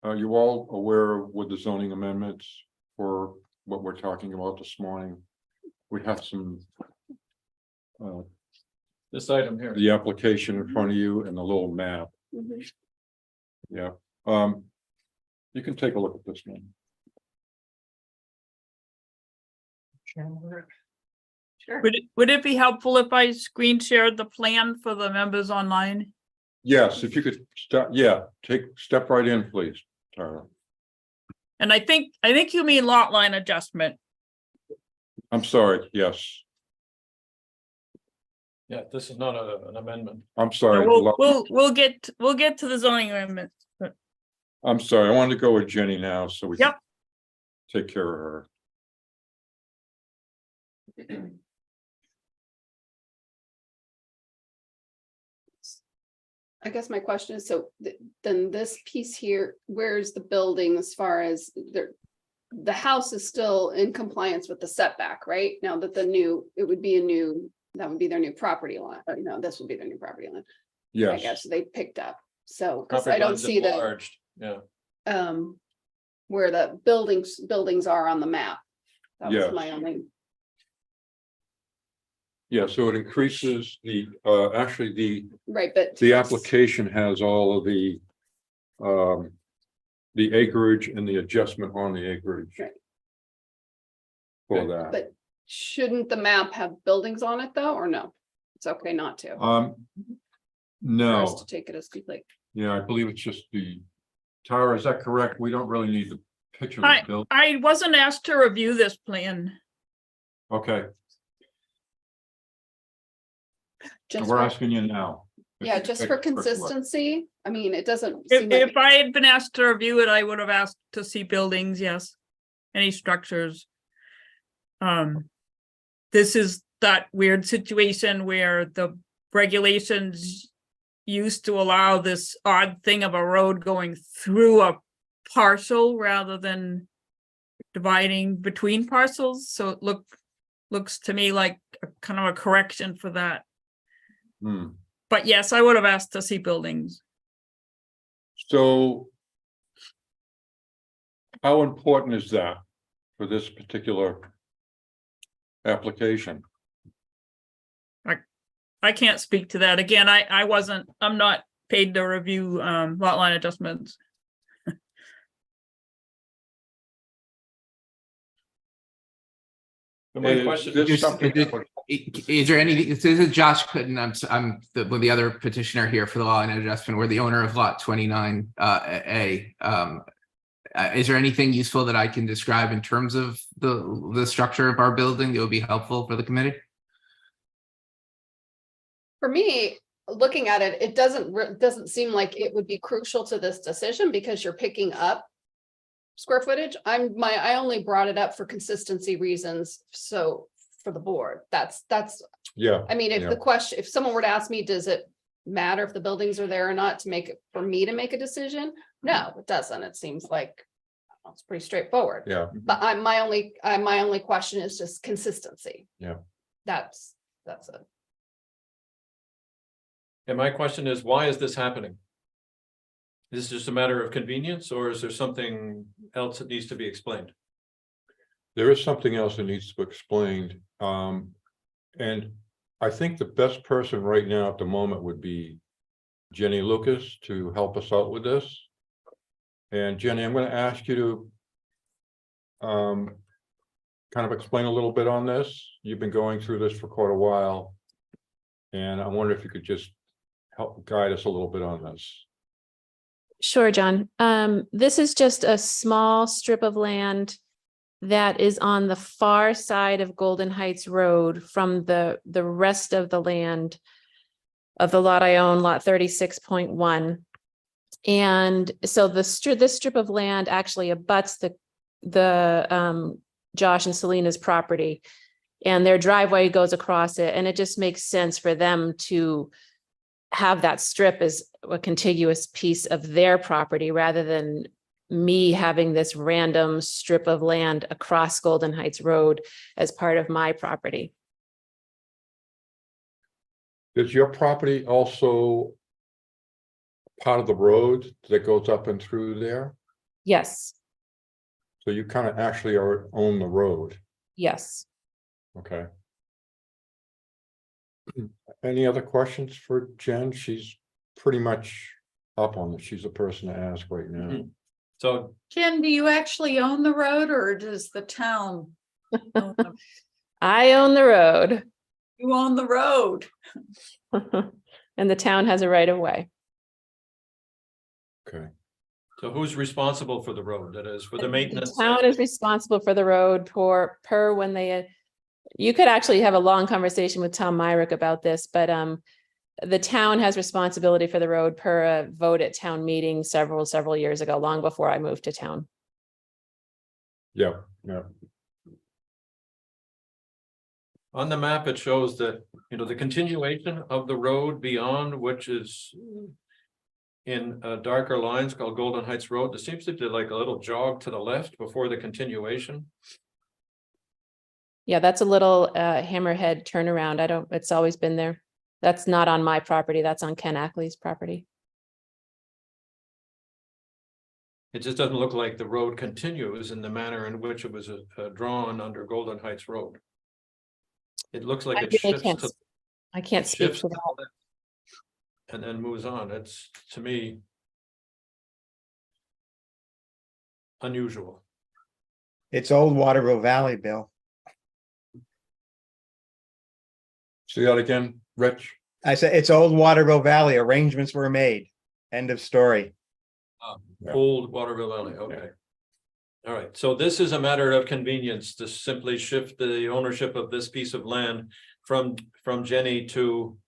[SPEAKER 1] are you all aware with the zoning amendments for what we're talking about this morning? We have some,
[SPEAKER 2] This item here.
[SPEAKER 1] the application in front of you and the little map.
[SPEAKER 3] Mhm.
[SPEAKER 1] Yeah, you can take a look at this one.
[SPEAKER 7] Sure.
[SPEAKER 5] Would it be helpful if I screen shared the plan for the members online?
[SPEAKER 1] Yes, if you could start, yeah, step right in, please, Tara.
[SPEAKER 5] And I think you mean lot line adjustment.
[SPEAKER 1] I'm sorry, yes,
[SPEAKER 2] Yeah, this is not an amendment.
[SPEAKER 1] I'm sorry.
[SPEAKER 5] We'll get to the zoning amendment.
[SPEAKER 1] I'm sorry, I wanted to go with Jenny now, so we can
[SPEAKER 5] Yep.
[SPEAKER 1] take care of her.
[SPEAKER 3] I guess my question is, so then this piece here, where's the building as far as the house is still in compliance with the setback, right? Now that it would be that would be their new property line, or no, this would be their new property line. I
[SPEAKER 1] Yes,
[SPEAKER 3] guess they picked up, so, 'cause
[SPEAKER 2] Property
[SPEAKER 3] I don't
[SPEAKER 2] line's
[SPEAKER 3] see the,
[SPEAKER 2] enlarged, yeah.
[SPEAKER 3] where the buildings are on the map. That was
[SPEAKER 1] Yes.
[SPEAKER 3] my only,
[SPEAKER 1] yeah, so it increases actually
[SPEAKER 3] right, but.
[SPEAKER 1] the application has all of the acreage and the adjustment on the acreage.
[SPEAKER 3] Right.
[SPEAKER 1] For
[SPEAKER 2] Okay.
[SPEAKER 1] that.
[SPEAKER 3] But shouldn't the map have buildings on it though, or no? It's okay not to. For us
[SPEAKER 1] No,
[SPEAKER 3] to take it as complete.
[SPEAKER 1] yeah, I believe it's just Tara, is that correct? We don't really need the picture of the building.
[SPEAKER 5] I wasn't asked to review this plan.
[SPEAKER 1] Okay, so
[SPEAKER 3] Just
[SPEAKER 1] we're
[SPEAKER 3] for-
[SPEAKER 1] asking you now.
[SPEAKER 3] Yeah, just for consistency. I mean, it doesn't
[SPEAKER 5] If,
[SPEAKER 3] seem like,
[SPEAKER 5] if I had been asked to review it, I would have asked to see buildings, yes. Any structures. This is that weird situation where the regulations used to allow this odd thing of a road going through a parcel rather than dividing between parcels, so it looks to me like a kind of a correction for that.
[SPEAKER 1] Hmm.
[SPEAKER 5] But yes, I would have asked to see buildings.
[SPEAKER 1] So how important is that for this particular application?
[SPEAKER 5] I can't speak to that. Again, I'm not paid to review lot line adjustments.
[SPEAKER 2] So my question,
[SPEAKER 1] This something that would-
[SPEAKER 11] Is there any, this is Josh Clinton, I'm the other petitioner here for the law and adjustment. We're the owner of lot 29 A. Is there anything useful that I can describe in terms of the structure of our building that would be helpful for the committee?
[SPEAKER 3] for me, looking at it, it doesn't seem like it would be crucial to this decision because you're picking up square footage. I only brought it up for consistency reasons. So for the board, that's,
[SPEAKER 1] Yeah,
[SPEAKER 3] I mean, if
[SPEAKER 1] Yeah.
[SPEAKER 3] the question, if someone were to ask me, does it matter if the buildings are there or not to make it, for me to make a decision? No, it doesn't. It seems like it's pretty straightforward.
[SPEAKER 1] yeah,
[SPEAKER 3] But my only question is just consistency.
[SPEAKER 1] Yeah.
[SPEAKER 3] That's it.
[SPEAKER 2] and my question is, why is this happening? Is this just a matter of convenience, or is there something else that needs to be explained?
[SPEAKER 1] there is something else that needs to be explained. And I think the best person right now at the moment would be Jenny Lucas to help us out with this. And Jenny, I'm going to ask you to kind of explain a little bit on this. You've been going through this for quite a while. And I wonder if you could just help guide us a little bit on this.
[SPEAKER 9] Sure, John. This is just a small strip of land that is on the far side of Golden Heights Road from the rest of the land of the lot I own, lot 36.1. And so this strip of land actually abuts the Josh and Selena's property, and their driveway goes across it, and it just makes sense for them to have that strip as a contiguous piece of their property rather than me having this random strip of land across Golden Heights Road as part of my property.
[SPEAKER 1] Is your property also part of the road that goes up and through there?
[SPEAKER 9] Yes,
[SPEAKER 1] So you kind of actually own the road,
[SPEAKER 9] yes.
[SPEAKER 1] okay? Any other questions for Jen? She's pretty much up on it. She's the person to ask right now.
[SPEAKER 2] So
[SPEAKER 7] Jen, do you actually own the road or does the town? own the-
[SPEAKER 9] I own the road
[SPEAKER 7] You own the road.
[SPEAKER 9] and the town has a right of way.
[SPEAKER 1] Okay,
[SPEAKER 2] So who's responsible for the road? That is for the
[SPEAKER 9] The
[SPEAKER 2] maintenance?
[SPEAKER 9] town is responsible for the road per when they, you could actually have a long conversation with Tom Myrick about this, but the town has responsibility for the road per a vote at town meeting several years ago, long before I moved to town.
[SPEAKER 1] yeah, yeah,
[SPEAKER 2] On the map, it shows that, the continuation of the road beyond, which is in darker lines called Golden Heights Road. There seems to be like a little jog to the left before the continuation.
[SPEAKER 9] Yeah, that's a little hammerhead turnaround. It's always been there. That's not on my property. That's on Ken Ackley's property.
[SPEAKER 2] It just doesn't look like the road continues in the manner in which it was drawn under Golden Heights Road. It looks like
[SPEAKER 9] I
[SPEAKER 2] it
[SPEAKER 9] really
[SPEAKER 2] shifts to.
[SPEAKER 9] I can't speak
[SPEAKER 2] shifts
[SPEAKER 9] for
[SPEAKER 2] to
[SPEAKER 9] that.
[SPEAKER 2] the left and then moves on. It's, to me, unusual.
[SPEAKER 4] It's old Waterville Valley, Bill.
[SPEAKER 1] see that again, Rich?
[SPEAKER 4] I said, it's old Waterville Valley. Arrangements were made. End of story.
[SPEAKER 1] Yeah.
[SPEAKER 2] Old Waterville Valley, okay. All right, so this is a matter of convenience to simply shift the ownership of this piece of land from Jenny to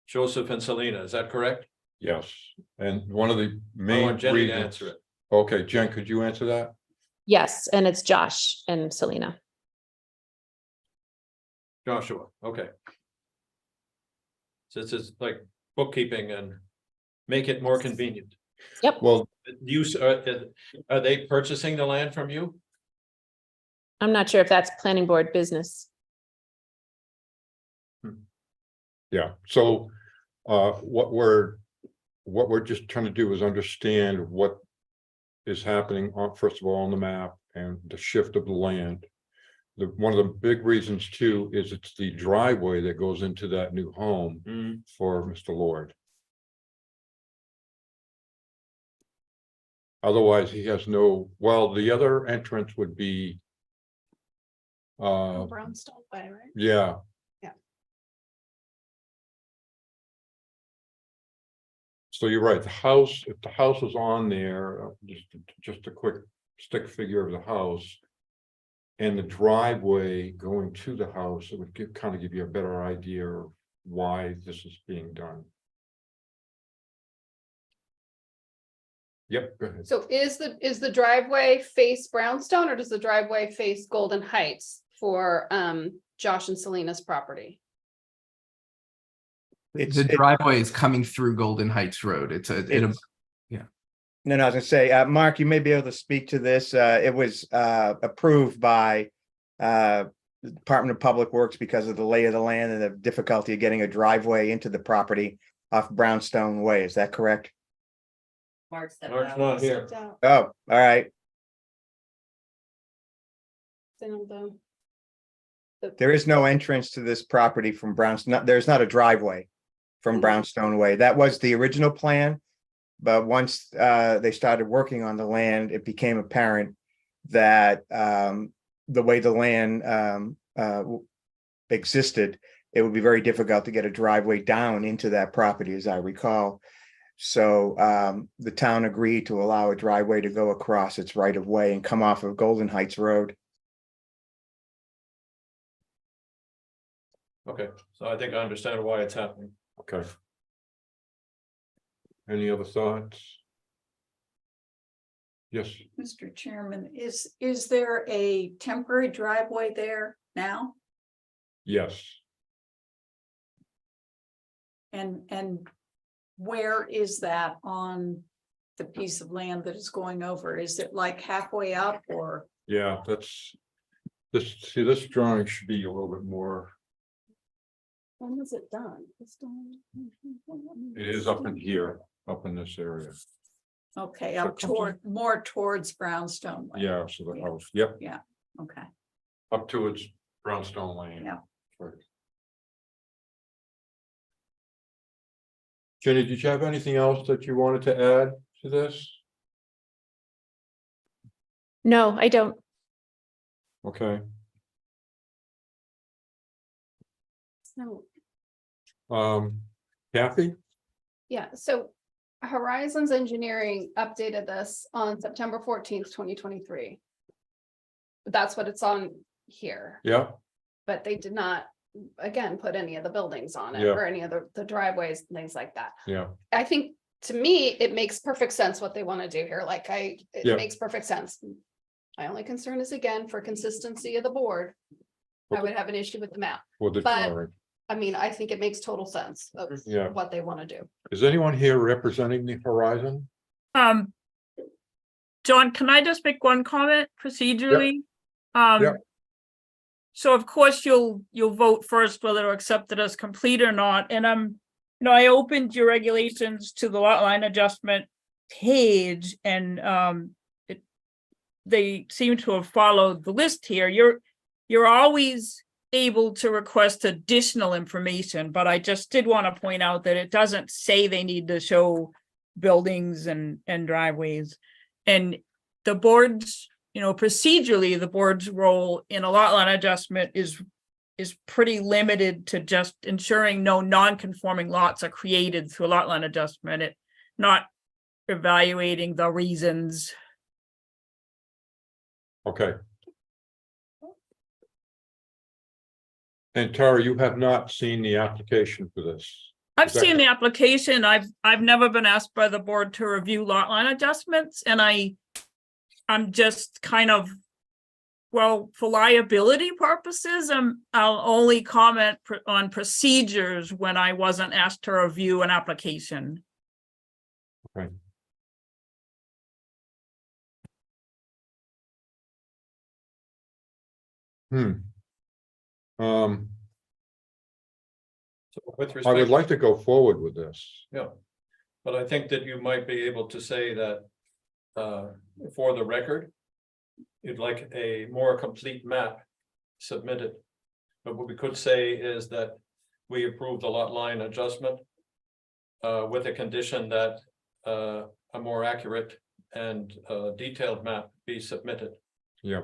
[SPEAKER 2] Joseph and Selena, is that correct?
[SPEAKER 1] Yes, and one of the
[SPEAKER 2] I
[SPEAKER 1] main
[SPEAKER 2] want Jenny to
[SPEAKER 1] reasons.
[SPEAKER 2] answer it.
[SPEAKER 1] Okay, Jen, could you answer that?
[SPEAKER 9] Yes, and it's Josh and Selena.
[SPEAKER 2] Joshua, okay. So this is like bookkeeping and make it more convenient.
[SPEAKER 1] Well,
[SPEAKER 2] Are they purchasing the land from you?
[SPEAKER 9] I'm not sure if that's planning board business.
[SPEAKER 1] yeah, so what we're just trying to do is understand what is happening on, first of all, on the map and the shift of the land. One of the big reasons too is it's the driveway that goes into that new home for Mr. Lord. Otherwise, he has no, well, the other entrance would be.
[SPEAKER 3] Brownstone Way, right?
[SPEAKER 1] Yeah.
[SPEAKER 3] Yeah.
[SPEAKER 1] So you're right, the house, if the house is on there, just a quick stick figure of the house. And the driveway going to the house, it would kind of give you a better idea of why this is being done. Yep, go ahead.
[SPEAKER 3] So is the driveway face Brownstone or does the driveway face Golden Heights for Josh and Selena's property?
[SPEAKER 4] It's,
[SPEAKER 11] The driveway is coming through Golden Heights Road.
[SPEAKER 4] no, I was gonna say, Mark, you may be able to speak to this. It was approved by the Department of Public Works because of the lay of the land and the difficulty of getting a driveway into the property off Brownstone Way. Is that correct?
[SPEAKER 7] Mark's
[SPEAKER 2] Mark's not here.
[SPEAKER 4] Oh, all right. There is no entrance to this property from Brownstone. There's not a driveway from Brownstone Way. That was the original plan. But once they started working on the land, it became apparent that the way the land existed, it would be very difficult to get a driveway down into that property, as I recall. So the town agreed to allow a driveway to go across its right of way and come off of Golden Heights Road.
[SPEAKER 2] Okay, so I think I understand why it's happening.
[SPEAKER 1] Okay. Any other thoughts? Yes,
[SPEAKER 7] Mr. Chairman, is there a temporary driveway there now?
[SPEAKER 1] yes,
[SPEAKER 7] And where is that on the piece of land that is going over? Is it like halfway up or?
[SPEAKER 1] yeah, this drawing should be a little bit more,
[SPEAKER 3] When was it done?
[SPEAKER 1] it is up in here, up in this area.
[SPEAKER 7] Okay,
[SPEAKER 1] So
[SPEAKER 7] up toward, more towards Brownstone Way.
[SPEAKER 1] Yeah, so the house, yep,
[SPEAKER 7] Okay,
[SPEAKER 1] up to its Brownstone Lane.
[SPEAKER 7] Yeah.
[SPEAKER 1] Right. Jenny, did you have anything else that you wanted to add to this?
[SPEAKER 9] No, I don't.
[SPEAKER 1] Okay.
[SPEAKER 3] So,
[SPEAKER 1] Kathy?
[SPEAKER 3] yeah, so Horizons Engineering updated this on September 14th, 2023. That's what it's on here,
[SPEAKER 1] Yeah,
[SPEAKER 3] but they did not, again, put any of the buildings on it
[SPEAKER 1] Yeah.
[SPEAKER 3] or any of the driveways and things like that.
[SPEAKER 1] yeah,
[SPEAKER 3] I think, to me, it makes perfect sense what they want to do here, like
[SPEAKER 1] Yeah.
[SPEAKER 3] it makes perfect sense. My only concern is, again, for consistency of the board, I would have an issue with the map.
[SPEAKER 1] for the
[SPEAKER 3] But-
[SPEAKER 1] drawing.
[SPEAKER 3] I mean, I think it makes total sense of
[SPEAKER 1] Yeah.
[SPEAKER 3] what they want to do.
[SPEAKER 1] Is anyone here representing the Horizon?
[SPEAKER 5] John, can I just make one comment procedurally?
[SPEAKER 1] Yep.
[SPEAKER 5] So of course you'll vote first whether to accept it as complete or not, and I opened your regulations to the lot line adjustment page and they seem to have followed the list here. You're always able to request additional information, but I just did want to point out that it doesn't say they need to show buildings and driveways. And the board's, procedurally, the board's role in a lot line adjustment is pretty limited to just ensuring no non-conforming lots are created through a lot line adjustment, not evaluating the reasons.
[SPEAKER 1] Okay. And Tara, you have not seen the application for this?
[SPEAKER 5] I've
[SPEAKER 1] Is that-
[SPEAKER 5] seen the application. I've never been asked by the board to review lot line adjustments, and I'm just kind of, well, for liability purposes, I'll only comment on procedures when I wasn't asked to review an application.
[SPEAKER 1] Right. Um,
[SPEAKER 2] So with
[SPEAKER 1] I would
[SPEAKER 2] respect,
[SPEAKER 1] like to go forward with this.
[SPEAKER 2] yeah, but I think that you might be able to say that, for the record, you'd like a more complete map submitted. But what we could say is that we approve the lot line adjustment with a condition that a more accurate and detailed map be submitted.
[SPEAKER 1] Yeah.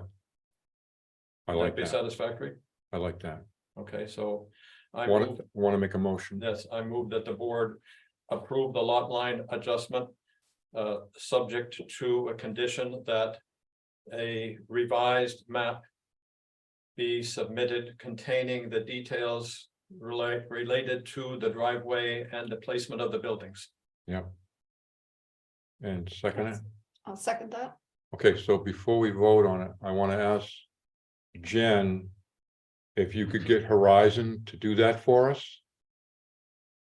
[SPEAKER 1] I
[SPEAKER 2] Would
[SPEAKER 1] like
[SPEAKER 2] that be
[SPEAKER 1] that.
[SPEAKER 2] satisfactory?
[SPEAKER 1] I like that.
[SPEAKER 2] Okay, so I
[SPEAKER 1] Want
[SPEAKER 2] move,
[SPEAKER 1] to make a motion?
[SPEAKER 2] yes, I move that the board approve the lot line adjustment subject to a condition that a revised map be submitted containing the details related to the driveway and the placement of the buildings.
[SPEAKER 1] Yeah. And second it?
[SPEAKER 3] I'll second that.
[SPEAKER 1] Okay, so before we vote on it, I want to ask Jen if you could get Horizon to do that for us.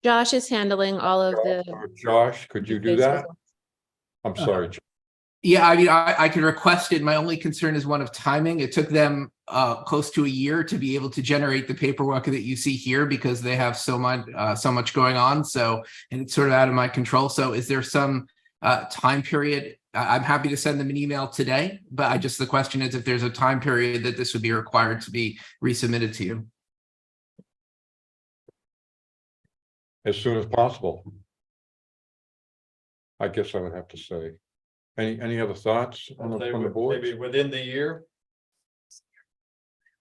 [SPEAKER 9] Josh is handling all of the.
[SPEAKER 1] Josh, could you do that? I'm sorry. Jo-
[SPEAKER 11] Yeah, I mean, I can request it. My only concern is one of timing. It took them close to a year to be able to generate the paperwork that you see here because they have so much going on. So, and it's sort of out of my control. So is there some time period? I'm happy to send them an email today, but the question is if there's a time period that this would be required to be resubmitted to you.
[SPEAKER 1] As soon as possible. I guess I would have to say. Any other thoughts on
[SPEAKER 2] Say
[SPEAKER 1] from the board?
[SPEAKER 2] maybe within the year.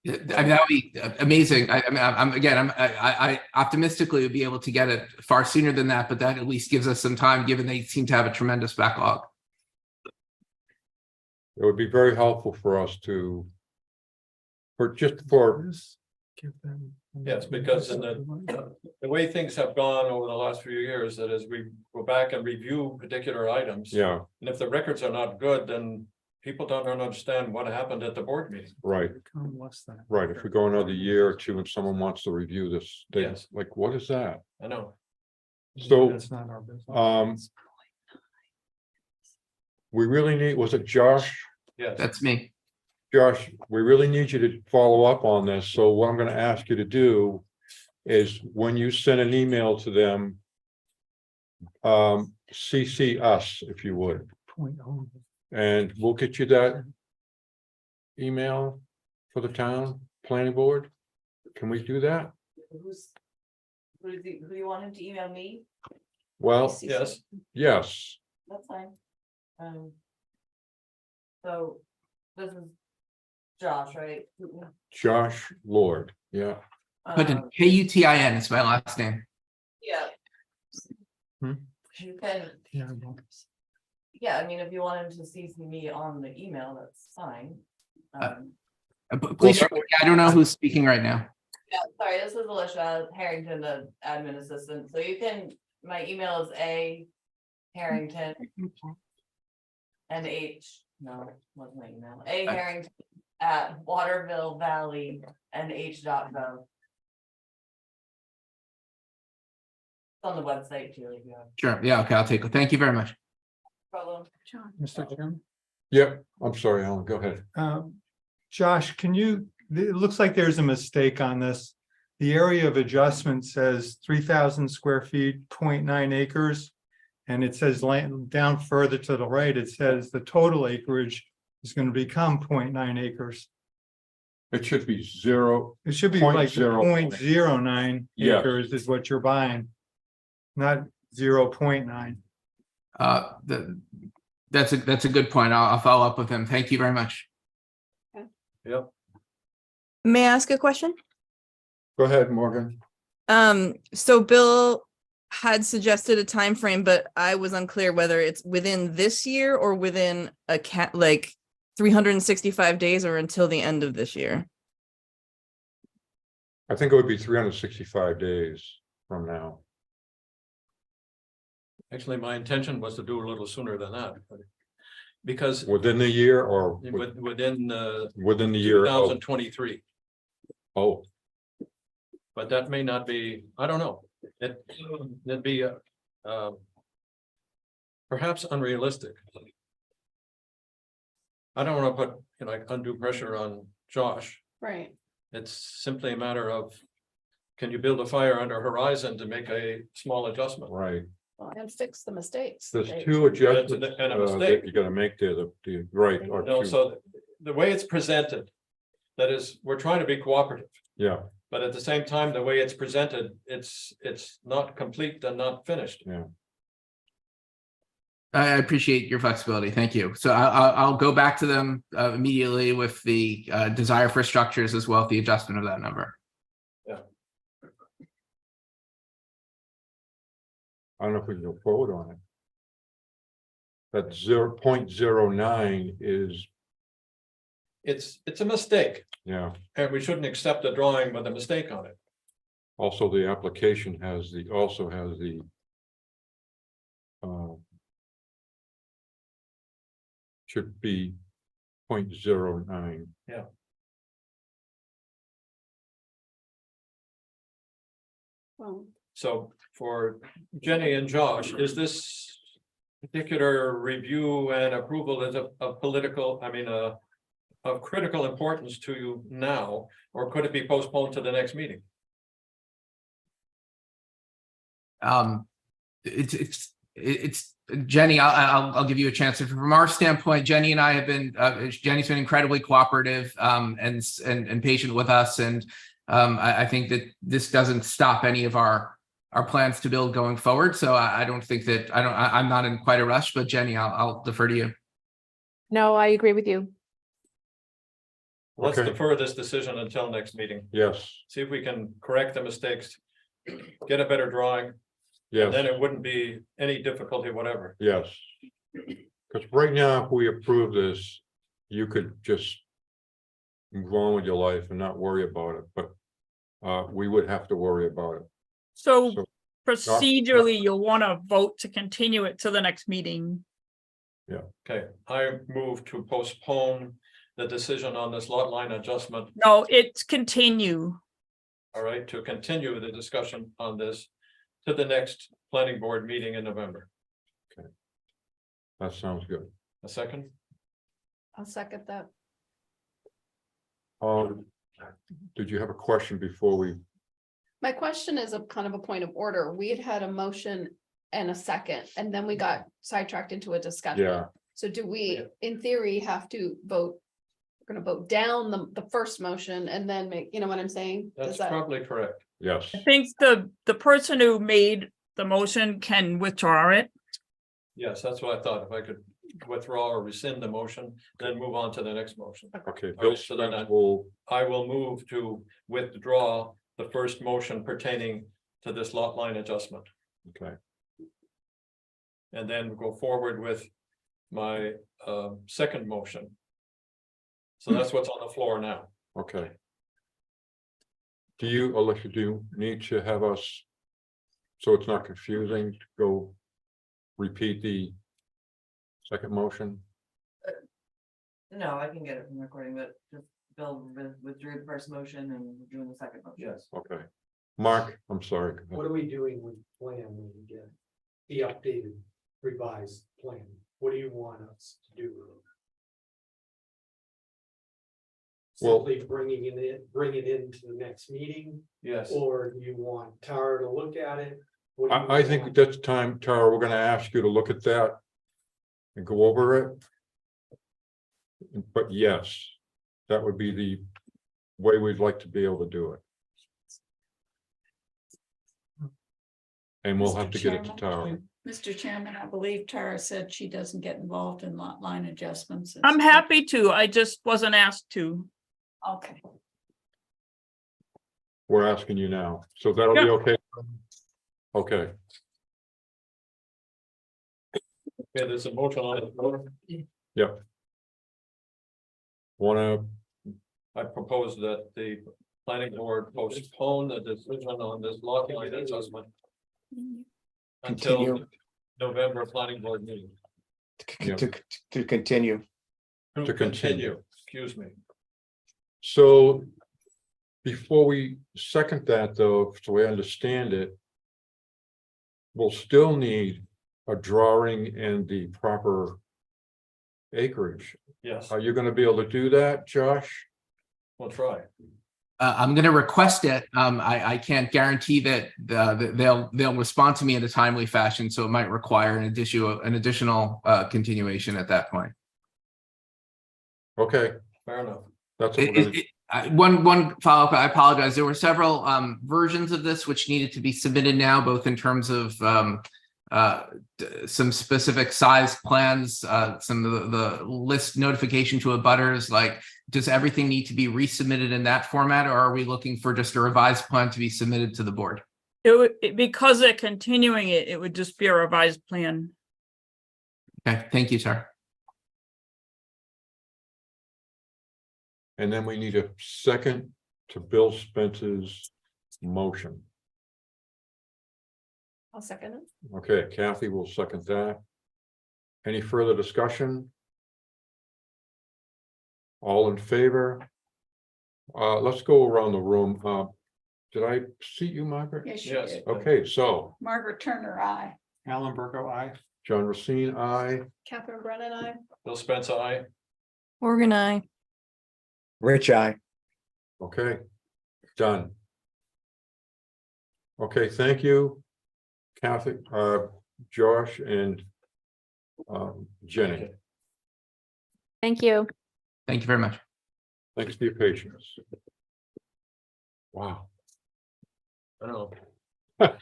[SPEAKER 11] I mean, that would be amazing. I optimistically would be able to get it far sooner than that, but that at least gives us some time, given they seem to have a tremendous backlog.
[SPEAKER 1] It would be very helpful for us to.
[SPEAKER 2] Yes, because in the way things have gone over the last few years, that as we go back and review particular items.
[SPEAKER 1] Yeah,
[SPEAKER 2] And if the records are not good, then people don't understand what happened at the board meeting.
[SPEAKER 1] right, right. If we go another year or two and someone wants to review this, they
[SPEAKER 2] Yes.
[SPEAKER 1] like, what is that?
[SPEAKER 2] I know.
[SPEAKER 1] So,
[SPEAKER 6] That's not our business.
[SPEAKER 1] we really need, was it Josh?
[SPEAKER 2] Yes.
[SPEAKER 11] That's me.
[SPEAKER 1] Josh, we really need you to follow up on this. So what I'm gonna ask you to do is when you send an email to them. CC us if you would, and we'll get you that. Email for the town planning board. Can we do that?
[SPEAKER 10] Who do you want him to email me?
[SPEAKER 1] Well,
[SPEAKER 2] Yes,
[SPEAKER 1] yes,
[SPEAKER 10] That's fine. So this is Josh, right?
[SPEAKER 1] Josh Lord, yeah.
[SPEAKER 11] But Kutin is my last name.
[SPEAKER 10] Yeah.
[SPEAKER 1] Hmm?
[SPEAKER 10] You can, yeah, I mean, if you wanted to CC me on the email, that's fine.
[SPEAKER 11] Please, I don't know who's speaking right now.
[SPEAKER 10] Yeah, sorry, this is Alicia Harrington, the admin assistant. So you can, my email is A Harrington and H, no, what's my email? A Harrington at Waterville Valley and H.gov. It's on the website too, if you have
[SPEAKER 11] Sure. Yeah. Okay. I'll take it. Thank you very much.
[SPEAKER 10] a problem.
[SPEAKER 12] Mr. Chairman.
[SPEAKER 1] Yep, I'm sorry, Alan, go ahead.
[SPEAKER 12] Josh, can you, it looks like there's a mistake on this. The area of adjustment says 3,000 square feet, 0.9 acres. And it says land down further to the right, it says the total acreage is going to become 0.9 acres.
[SPEAKER 1] It should be 0.
[SPEAKER 12] It should be
[SPEAKER 1] Point
[SPEAKER 12] like
[SPEAKER 1] zero.
[SPEAKER 12] 0.09
[SPEAKER 1] Yeah.
[SPEAKER 12] acres is what you're buying. Not 0.9.
[SPEAKER 11] That's a good point. I'll follow up with him. Thank you very much.
[SPEAKER 2] Yep.
[SPEAKER 10] May I ask a question?
[SPEAKER 1] Go ahead, Morgan.
[SPEAKER 10] So Bill had suggested a time frame, but I was unclear whether it's within this year or within like 365 days or until the end of this year.
[SPEAKER 1] I think it would be 365 days from now.
[SPEAKER 2] Actually, my intention was to do a little sooner than that. Because
[SPEAKER 1] Within the year or
[SPEAKER 2] within
[SPEAKER 1] within the year?
[SPEAKER 2] two
[SPEAKER 1] of-
[SPEAKER 2] thousand twenty-three,
[SPEAKER 1] Oh,
[SPEAKER 2] but that may not be, I don't know. It'd be perhaps unrealistic. I don't want to put, like undue pressure on Josh.
[SPEAKER 3] Right.
[SPEAKER 2] It's simply a matter of, can you build a fire under horizon to make a small adjustment?
[SPEAKER 1] right.
[SPEAKER 3] Well, and fix the mistakes.
[SPEAKER 1] There's
[SPEAKER 3] They-
[SPEAKER 1] 2 adjustments
[SPEAKER 2] and a
[SPEAKER 1] that
[SPEAKER 2] mistake.
[SPEAKER 1] you gotta make there, the right, or
[SPEAKER 2] No,
[SPEAKER 1] 2.
[SPEAKER 2] so the way it's presented, that is, we're trying to be cooperative.
[SPEAKER 1] Yeah,
[SPEAKER 2] But at the same time, the way it's presented, it's not complete and not finished.
[SPEAKER 11] I appreciate your flexibility. Thank you. So I'll go back to them immediately with the desire for structures as well as the adjustment of that number.
[SPEAKER 1] I don't know if we can go forward on it. That 0.09 is,
[SPEAKER 2] It's a mistake,
[SPEAKER 1] yeah,
[SPEAKER 2] and we shouldn't accept a drawing with a mistake on it.
[SPEAKER 1] also the application has the, should be 0.09.
[SPEAKER 3] Well,
[SPEAKER 2] So for Jenny and Josh, is this particular review and approval is of political, of critical importance to you now, or could it be postponed to the next meeting?
[SPEAKER 11] It's Jenny, I'll give you a chance. From our standpoint, Jenny and I have been, Jenny's been incredibly cooperative and patient with us. And I think that this doesn't stop any of our plans to build going forward. So I don't think that, I'm not in quite a rush, but Jenny, I'll defer to you.
[SPEAKER 9] No, I agree with you.
[SPEAKER 2] Let's
[SPEAKER 1] Okay.
[SPEAKER 2] defer this decision until next meeting.
[SPEAKER 1] Yes,
[SPEAKER 2] See if we can correct the mistakes, get a better drawing,
[SPEAKER 1] yes.
[SPEAKER 2] then it wouldn't be any difficulty, whatever.
[SPEAKER 1] Yes. Because right now, if we approve this, you could just move on with your life and not worry about it, but we would have to worry about it.
[SPEAKER 5] So
[SPEAKER 1] So-
[SPEAKER 5] procedurally, you'll want to vote to continue it to the next meeting.
[SPEAKER 2] Okay, I move to postpone the decision on this lot line adjustment,
[SPEAKER 5] No, it's continue.
[SPEAKER 2] all right, to continue the discussion on this to the next planning board meeting in November.
[SPEAKER 1] That sounds good.
[SPEAKER 2] A second?
[SPEAKER 3] I'll second that.
[SPEAKER 1] Did you have a question before we?
[SPEAKER 3] My question is a kind of a point of order. We had a motion and a second, and then we got sidetracked into a discussion.
[SPEAKER 1] Yeah.
[SPEAKER 3] So do we, in theory, have to vote? We're gonna vote down the first motion and then make, you know what I'm saying? Does
[SPEAKER 2] That's
[SPEAKER 3] that-
[SPEAKER 2] probably correct.
[SPEAKER 1] Yes,
[SPEAKER 5] I think the person who made the motion can withdraw it.
[SPEAKER 2] Yes, that's what I thought. If I could withdraw or rescind the motion, then move on to the next motion.
[SPEAKER 1] okay.
[SPEAKER 2] All
[SPEAKER 1] Bill
[SPEAKER 2] right, so then
[SPEAKER 1] Spence will,
[SPEAKER 2] I will move to withdraw the first motion pertaining to this lot line adjustment.
[SPEAKER 1] Okay,
[SPEAKER 2] And then go forward with my second motion. So that's what's on the floor now.
[SPEAKER 1] okay. Do you, Alicia, do you need to have us, so it's not confusing, to go repeat the second motion?
[SPEAKER 10] No, I can get it from the recording, but just Bill withdrew the first motion and we're doing the second motion.
[SPEAKER 2] Yes.
[SPEAKER 1] Okay. Mark, I'm sorry.
[SPEAKER 6] What are we doing with the plan when we get the updated revised plan? What do you want us to do?
[SPEAKER 1] Well-
[SPEAKER 6] Simply bring it into the next meeting,
[SPEAKER 2] Yes.
[SPEAKER 6] or do you want Tara to look at it? What do you
[SPEAKER 1] I think
[SPEAKER 6] want?
[SPEAKER 1] that's time, Tara, we're gonna ask you to look at that and go over it. But yes, that would be the way we'd like to be able to do it. And we'll have to get it to Tara.
[SPEAKER 7] Mr. Chairman, I believe Tara said she doesn't get involved in lot line adjustments.
[SPEAKER 5] I'm happy to, I just wasn't asked to.
[SPEAKER 7] Okay,
[SPEAKER 1] We're asking you now, so that'll be
[SPEAKER 5] Yeah.
[SPEAKER 1] okay? Okay,
[SPEAKER 2] Okay, there's a motion on the floor.
[SPEAKER 1] wanna,
[SPEAKER 2] I propose that the planning board postpone the decision on this lot line adjustment until
[SPEAKER 4] Continue.
[SPEAKER 2] November planning board meeting.
[SPEAKER 4] To continue.
[SPEAKER 1] To continue.
[SPEAKER 2] Excuse me.
[SPEAKER 1] so. Before we second that, though, so I understand it. We'll still need a drawing and the proper acreage.
[SPEAKER 2] Yes,
[SPEAKER 1] Are you gonna be able to do that, Josh?
[SPEAKER 2] we'll try.
[SPEAKER 11] I'm going to request it. I can't guarantee that they'll respond to me in a timely fashion, so it might require an additional continuation at that point.
[SPEAKER 1] Okay,
[SPEAKER 2] Fair enough.
[SPEAKER 1] that's what we're gonna,
[SPEAKER 11] One follow-up, I apologize. There were several versions of this which needed to be submitted now, both in terms of some specific size plans, some of the list notification to abutters, like, does everything need to be resubmitted in that format, or are we looking for just a revised plan to be submitted to the board?
[SPEAKER 5] Because they're continuing it, it would just be a revised plan.
[SPEAKER 11] Okay, thank you, sir.
[SPEAKER 1] and then we need a second to Bill Spence's motion.
[SPEAKER 3] I'll second it.
[SPEAKER 1] Okay, Kathy will second that. Any further discussion? All in favor? Let's go around the room. Did I see you, Margaret?
[SPEAKER 7] yes, you
[SPEAKER 2] Yes.
[SPEAKER 7] did.
[SPEAKER 1] Okay, so
[SPEAKER 7] Margaret Turner, I.
[SPEAKER 12] Alan Bergo, I.
[SPEAKER 1] John Racine, aye.
[SPEAKER 3] Catherine Brennan, I.
[SPEAKER 2] Bill Spencer, aye.
[SPEAKER 9] Morgan, I.
[SPEAKER 4] Rich, I.
[SPEAKER 1] Okay, done. Okay, thank you, Kathy, Josh, and Jenny.
[SPEAKER 9] Thank you.
[SPEAKER 11] Thank you very much.
[SPEAKER 1] Thanks for your patience. Wow.
[SPEAKER 2] I know. But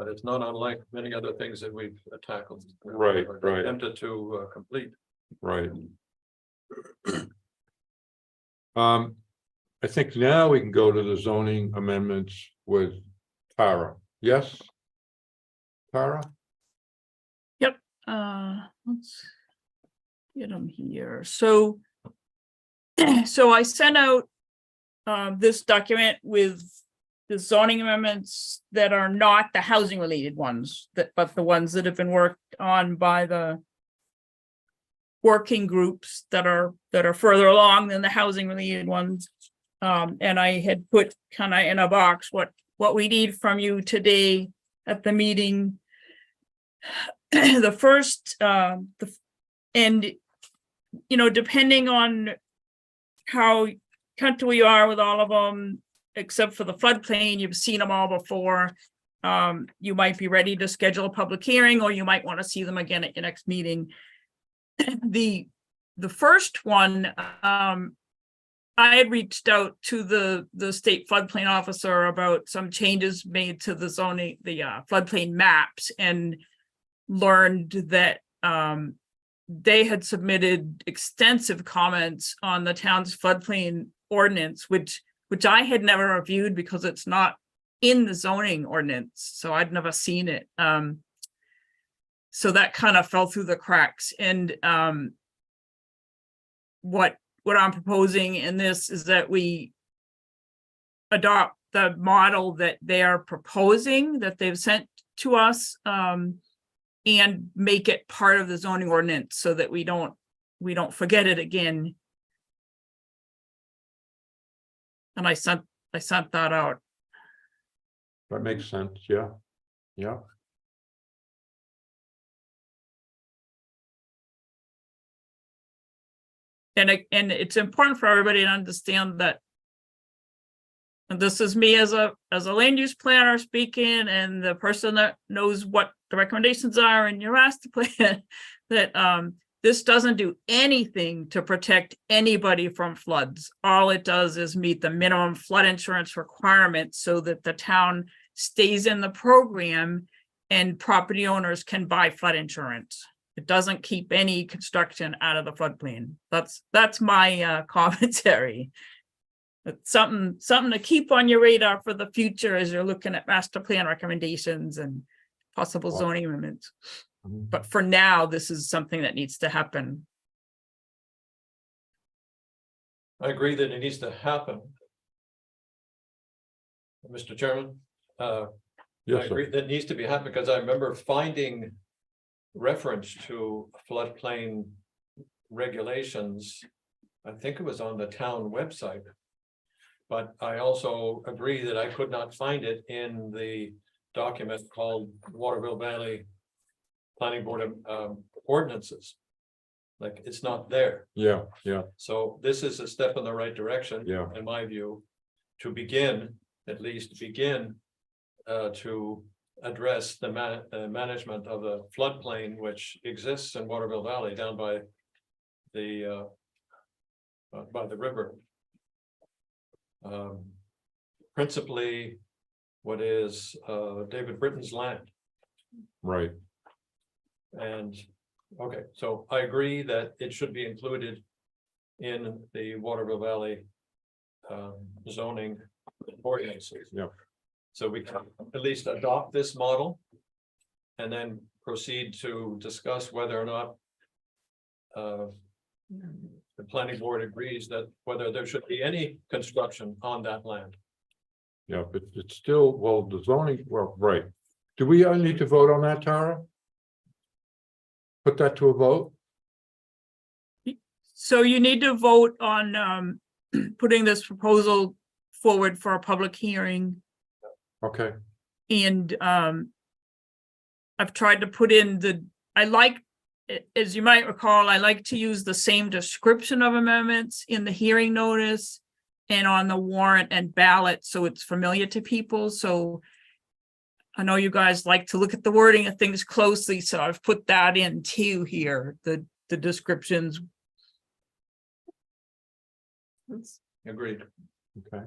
[SPEAKER 2] it's not unlike many other things that we've tackled.
[SPEAKER 1] Right, right.
[SPEAKER 2] Attempted to complete.
[SPEAKER 1] Right. I think now we can go to the zoning amendments with Tara. Yes? Tara?
[SPEAKER 5] Let's get them here. So I sent out this document with the zoning amendments that are not the housing related ones, but the ones that have been worked on by the working groups that are further along than the housing related ones. And I had put kind of in a box what we need from you today at the meeting. The first, and you know, depending on how comfortable you are with all of them, except for the floodplain, you've seen them all before. You might be ready to schedule a public hearing, or you might want to see them again at your next meeting. The first one, I had reached out to the state floodplain officer about some changes made to the zoning, the floodplain maps, and learned that they had submitted extensive comments on the town's floodplain ordinance, which which I had never reviewed because it's not in the zoning ordinance, so I'd never seen it. So that kind of fell through the cracks, and what I'm proposing in this is that we adopt the model that they are proposing, that they've sent to us, and make it part of the zoning ordinance so that we don't forget it again. And I sent that out.
[SPEAKER 1] That makes sense, yeah, yeah.
[SPEAKER 5] And it's important for everybody to understand that. And this is me as a land use planner speaking, and the person that knows what the recommendations are in your master plan, that this doesn't do anything to protect anybody from floods. All it does is meet the minimum flood insurance requirements so that the town stays in the program and property owners can buy flood insurance. It doesn't keep any construction out of the floodplain. That's my commentary. It's something to keep on your radar for the future as you're looking at master plan recommendations and possible zoning amendments. But for now, this is something that needs to happen.
[SPEAKER 2] I agree that it needs to happen. Mr. Chairman, I
[SPEAKER 1] Yes,
[SPEAKER 2] agree
[SPEAKER 1] sir.
[SPEAKER 2] that needs to be happening, because I remember finding reference to floodplain regulations. I think it was on the town website. But I also agree that I could not find it in the document called Waterville Valley Planning Board ordinances. Like, it's not there.
[SPEAKER 1] Yeah, yeah,
[SPEAKER 2] So this is a step in the right direction.
[SPEAKER 1] Yeah.
[SPEAKER 2] In my view, to begin, at least begin to address the management of the floodplain which exists in Waterville Valley down by the river. Principally what is David Britton's land.
[SPEAKER 1] right.
[SPEAKER 2] And, okay, so I agree that it should be included in the Waterville Valley zoning ordinances.
[SPEAKER 1] Yeah.
[SPEAKER 2] So we can at least adopt this model and then proceed to discuss whether or not the planning board agrees that whether there should be any construction on that land.
[SPEAKER 1] Yeah, but it's still, well, the zoning, well, right. Do we need to vote on that, Tara? Put that to a vote?
[SPEAKER 5] So you need to vote on putting this proposal forward for a public hearing.
[SPEAKER 1] Okay,
[SPEAKER 5] And I've tried to put in as you might recall, I like to use the same description of amendments in the hearing notice and on the warrant and ballot, so it's familiar to people. So I know you guys like to look at the wording of things closely, so I've put that in too here, the descriptions.
[SPEAKER 2] Agreed.
[SPEAKER 1] okay.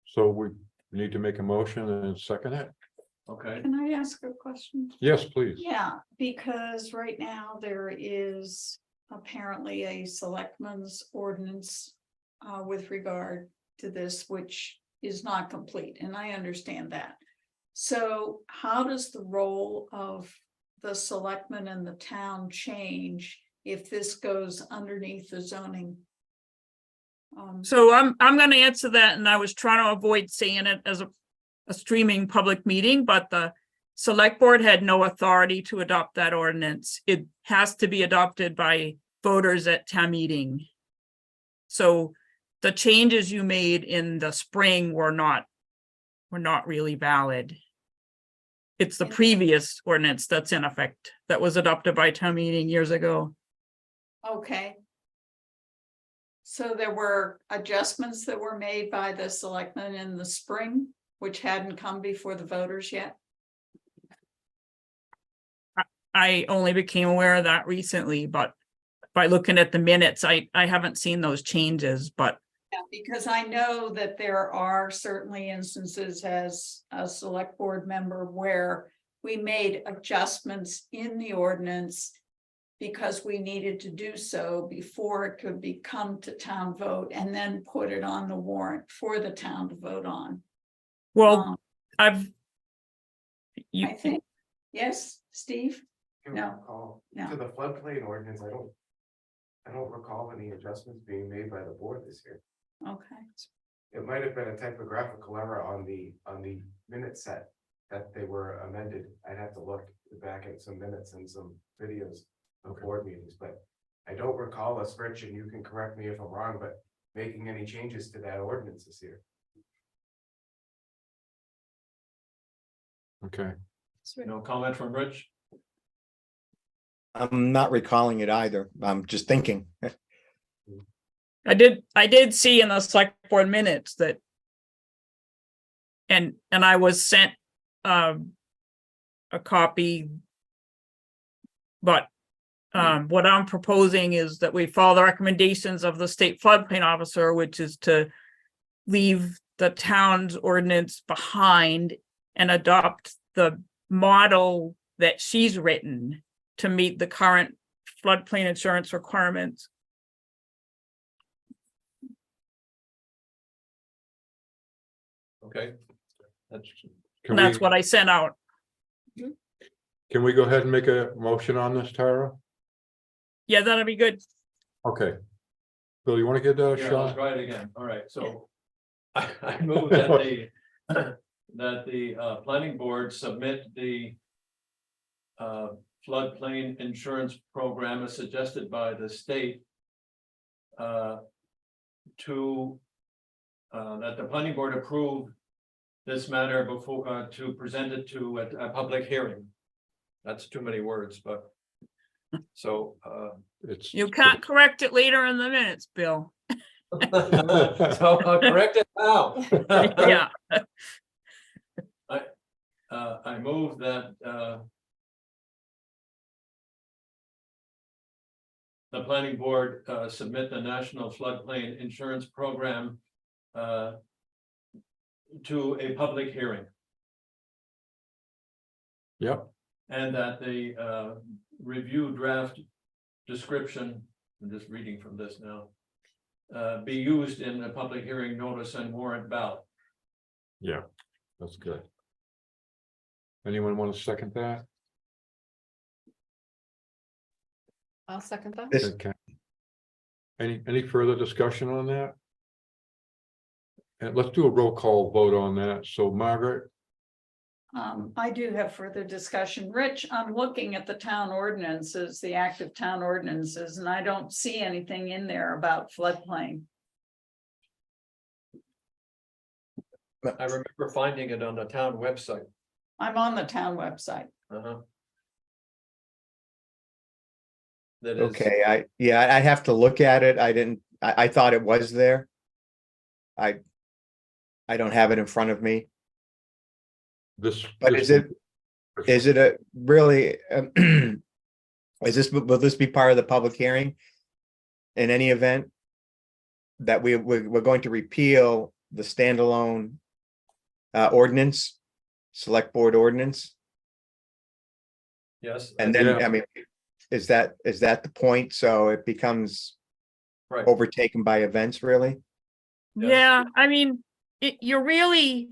[SPEAKER 1] So we need to make a motion and second it?
[SPEAKER 2] Okay.
[SPEAKER 7] Can I ask a question?
[SPEAKER 1] Yes, please.
[SPEAKER 7] Yeah, because right now there is apparently a selectman's ordinance with regard to this, which is not complete, and I understand that. So how does the role of the selectmen and the town change if this goes underneath the zoning?
[SPEAKER 5] So I'm gonna answer that, and I was trying to avoid saying it as a streaming public meeting, but the select board had no authority to adopt that ordinance. It has to be adopted by voters at town meeting. So the changes you made in the spring were not really valid. It's the previous ordinance that's in effect, that was adopted by town meeting years ago.
[SPEAKER 7] Okay. So there were adjustments that were made by the selectmen in the spring, which hadn't come before the voters yet?
[SPEAKER 5] I only became aware of that recently, but by looking at the minutes, I haven't seen those changes, but
[SPEAKER 7] Yeah, because I know that there are certainly instances as a select board member where we made adjustments in the ordinance because we needed to do so before it could become to town vote and then put it on the warrant for the town to vote on.
[SPEAKER 5] Well,
[SPEAKER 7] Um,
[SPEAKER 5] I've. You,
[SPEAKER 7] I think, yes, Steve?
[SPEAKER 13] Do
[SPEAKER 7] No,
[SPEAKER 13] recall-
[SPEAKER 7] no.
[SPEAKER 13] To the floodplain ordinance, I don't recall any adjustments being made by the board this year.
[SPEAKER 7] Okay,
[SPEAKER 13] It might have been a typographical error on the minute set that they were amended. I'd have to look back at some minutes and some videos of board meetings, but I don't recall us, Rich, and you can correct me if I'm wrong, but making any changes to that ordinance this year.
[SPEAKER 1] Okay,
[SPEAKER 2] No comment from Rich?
[SPEAKER 4] I'm not recalling it either. I'm just thinking.
[SPEAKER 5] I did see in the select board minutes that. And I was sent a copy. But what I'm proposing is that we follow the recommendations of the state floodplain officer, which is to leave the town's ordinance behind and adopt the model that she's written to meet the current floodplain insurance requirements.
[SPEAKER 2] Okay. That's,
[SPEAKER 5] And that's what I sent out.
[SPEAKER 1] can we go ahead and make a motion on this, Tara?
[SPEAKER 5] Yeah, that'd be good.
[SPEAKER 1] Okay. Bill, you want to get a
[SPEAKER 2] yeah, let's
[SPEAKER 1] shot?
[SPEAKER 2] try it again. All right, so. I move that the planning board submit the floodplain insurance program as suggested by the state to that the planning board approve this matter before to present it to a public hearing. That's too many words, but so
[SPEAKER 1] It's.
[SPEAKER 5] You can't correct it later in the minutes, Bill.
[SPEAKER 2] so I'll correct it now.
[SPEAKER 5] Yeah,
[SPEAKER 2] I move that the planning board submit the National Floodplain Insurance Program to a public hearing,
[SPEAKER 1] Yep,
[SPEAKER 2] and that the review draft description, I'm just reading from this now, be used in the public hearing notice and warrant ballot.
[SPEAKER 1] yeah, that's good. Anyone want to second that?
[SPEAKER 3] I'll second that.
[SPEAKER 4] This,
[SPEAKER 1] Okay. Any further discussion on that? And let's do a roll call vote on that. So Margaret,
[SPEAKER 7] I do have further discussion. Rich, I'm looking at the town ordinances, the active town ordinances, and I don't see anything in there about floodplain.
[SPEAKER 2] I remember finding it on the town website.
[SPEAKER 7] I'm on the town website.
[SPEAKER 2] That is.
[SPEAKER 4] okay, I have to look at it. I thought it was there. I don't have it in front of me,
[SPEAKER 1] this.
[SPEAKER 4] but
[SPEAKER 1] this-
[SPEAKER 4] is it a really, will this be part of the public hearing? In any event? That we're going to repeal the standalone ordinance, select board ordinance,
[SPEAKER 2] Yes.
[SPEAKER 4] and then,
[SPEAKER 1] Yeah.
[SPEAKER 4] I mean, is that the point? So it becomes
[SPEAKER 2] Right.
[SPEAKER 4] overtaken by events, really?
[SPEAKER 2] Yes.
[SPEAKER 5] yeah, I mean, you're really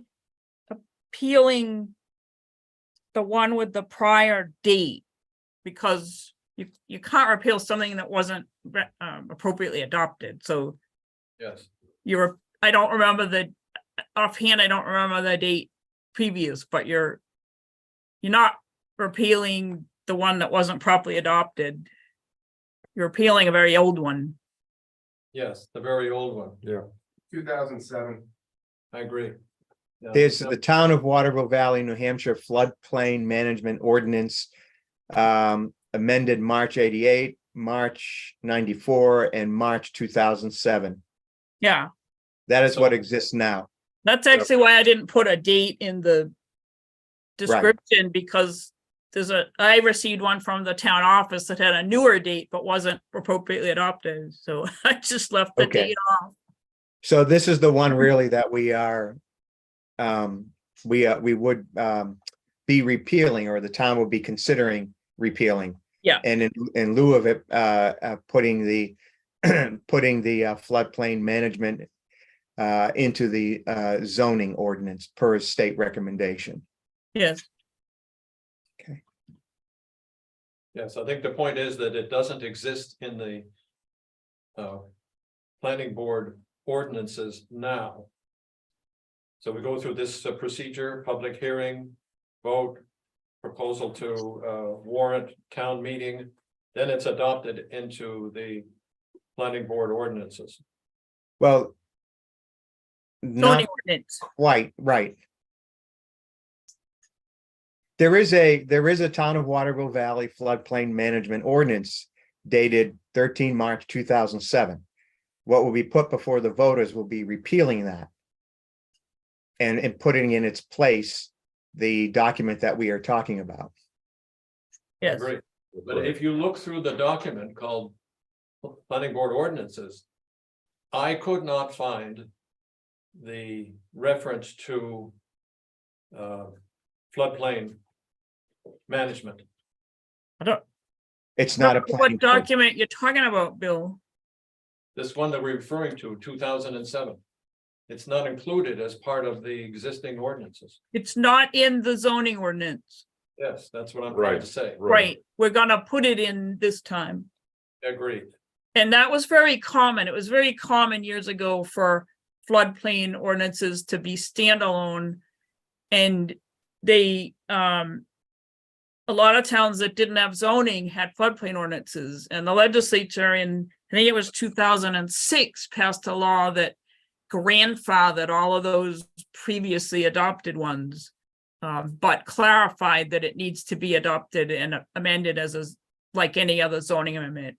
[SPEAKER 5] appealing the one with the prior date, because you can't repeal something that wasn't appropriately adopted, so
[SPEAKER 2] Yes.
[SPEAKER 5] I don't remember offhand, I don't remember the date previous, but you're not repealing the one that wasn't properly adopted. You're repealing a very old one.
[SPEAKER 2] Yes, the very old one.
[SPEAKER 1] Yeah,
[SPEAKER 13] 2007.
[SPEAKER 2] I agree. Yeah.
[SPEAKER 4] There's the Town of Waterville Valley, New Hampshire floodplain management ordinance. Amended March 88, March 94, and March 2007.
[SPEAKER 5] Yeah,
[SPEAKER 4] That is what
[SPEAKER 2] So-
[SPEAKER 4] exists now.
[SPEAKER 5] that's actually why I didn't put a date in the description, because I received one from the town office that had a newer date but wasn't appropriately adopted, so I just left the
[SPEAKER 4] Okay.
[SPEAKER 5] date off.
[SPEAKER 4] So this is the one really that we are, we would be repealing, or the town will be considering repealing.
[SPEAKER 5] Yeah.
[SPEAKER 4] And in lieu of it, putting the, putting the floodplain management into the zoning ordinance per state recommendation.
[SPEAKER 5] Yes,
[SPEAKER 2] Yes, I think the point is that it doesn't exist in the planning board ordinances now. So we go through this procedure, public hearing, vote, proposal to warrant town meeting, then it's adopted into the planning board ordinances.
[SPEAKER 4] Well,
[SPEAKER 5] zoning
[SPEAKER 4] not
[SPEAKER 5] ordinance.
[SPEAKER 4] quite right. There is a Town of Waterville Valley floodplain management ordinance dated 13 March 2007. What will be put before the voters will be repealing that and putting in its place the document that we are talking about.
[SPEAKER 5] Yes,
[SPEAKER 2] Great. But if you look through the document called planning board ordinances, I could not find the reference to floodplain management.
[SPEAKER 4] It's not a
[SPEAKER 5] what
[SPEAKER 4] planning board.
[SPEAKER 5] document you're talking about, Bill?
[SPEAKER 2] This one that we're referring to, 2007. It's not included as part of the existing ordinances.
[SPEAKER 5] It's not in the zoning ordinance.
[SPEAKER 2] Yes, that's what I'm trying
[SPEAKER 1] Right.
[SPEAKER 2] to say.
[SPEAKER 5] Right, we're gonna put it in this time.
[SPEAKER 2] Agreed.
[SPEAKER 5] And that was very common. It was very common years ago for floodplain ordinances to be standalone. And they, a lot of towns that didn't have zoning had floodplain ordinances, and the legislature in, I think it was 2006, passed a law that grandfathered all of those previously adopted ones. But clarified that it needs to be adopted and amended as like any other zoning amendment.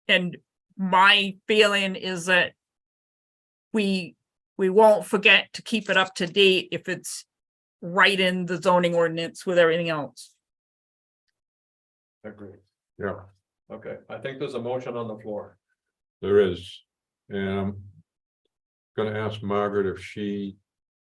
[SPEAKER 5] And my feeling is that we won't forget to keep it up to date if it's right in the zoning ordinance with everything else.
[SPEAKER 2] Agreed.
[SPEAKER 1] Yeah,
[SPEAKER 2] Okay, I think there's a motion on the floor.
[SPEAKER 1] there is. And I'm gonna ask Margaret if she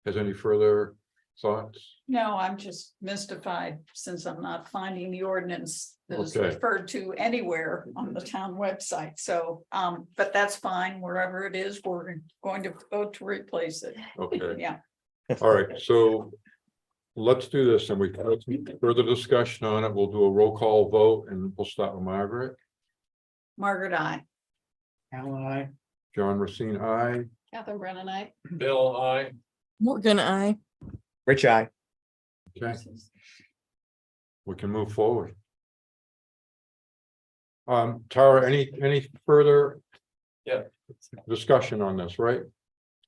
[SPEAKER 1] has any further thoughts.
[SPEAKER 7] No, I'm just mystified since I'm not finding the ordinance that is
[SPEAKER 1] Okay.
[SPEAKER 7] referred to anywhere on the town website. So, but that's fine, wherever it is, we're going to vote to replace it.
[SPEAKER 1] Okay,
[SPEAKER 7] Yeah,
[SPEAKER 1] all right, so let's do this and we can have further discussion on it. We'll do a roll call vote and we'll start with Margaret.
[SPEAKER 7] Margaret, I.
[SPEAKER 8] Alan, I.
[SPEAKER 1] John Racine, aye.
[SPEAKER 3] Catherine Brennan, I.
[SPEAKER 2] Bill, I.
[SPEAKER 5] Morgan, I.
[SPEAKER 4] Rich, I.
[SPEAKER 1] Okay, we can move forward. Tara, any further?
[SPEAKER 2] Yeah.
[SPEAKER 1] Discussion on this, right?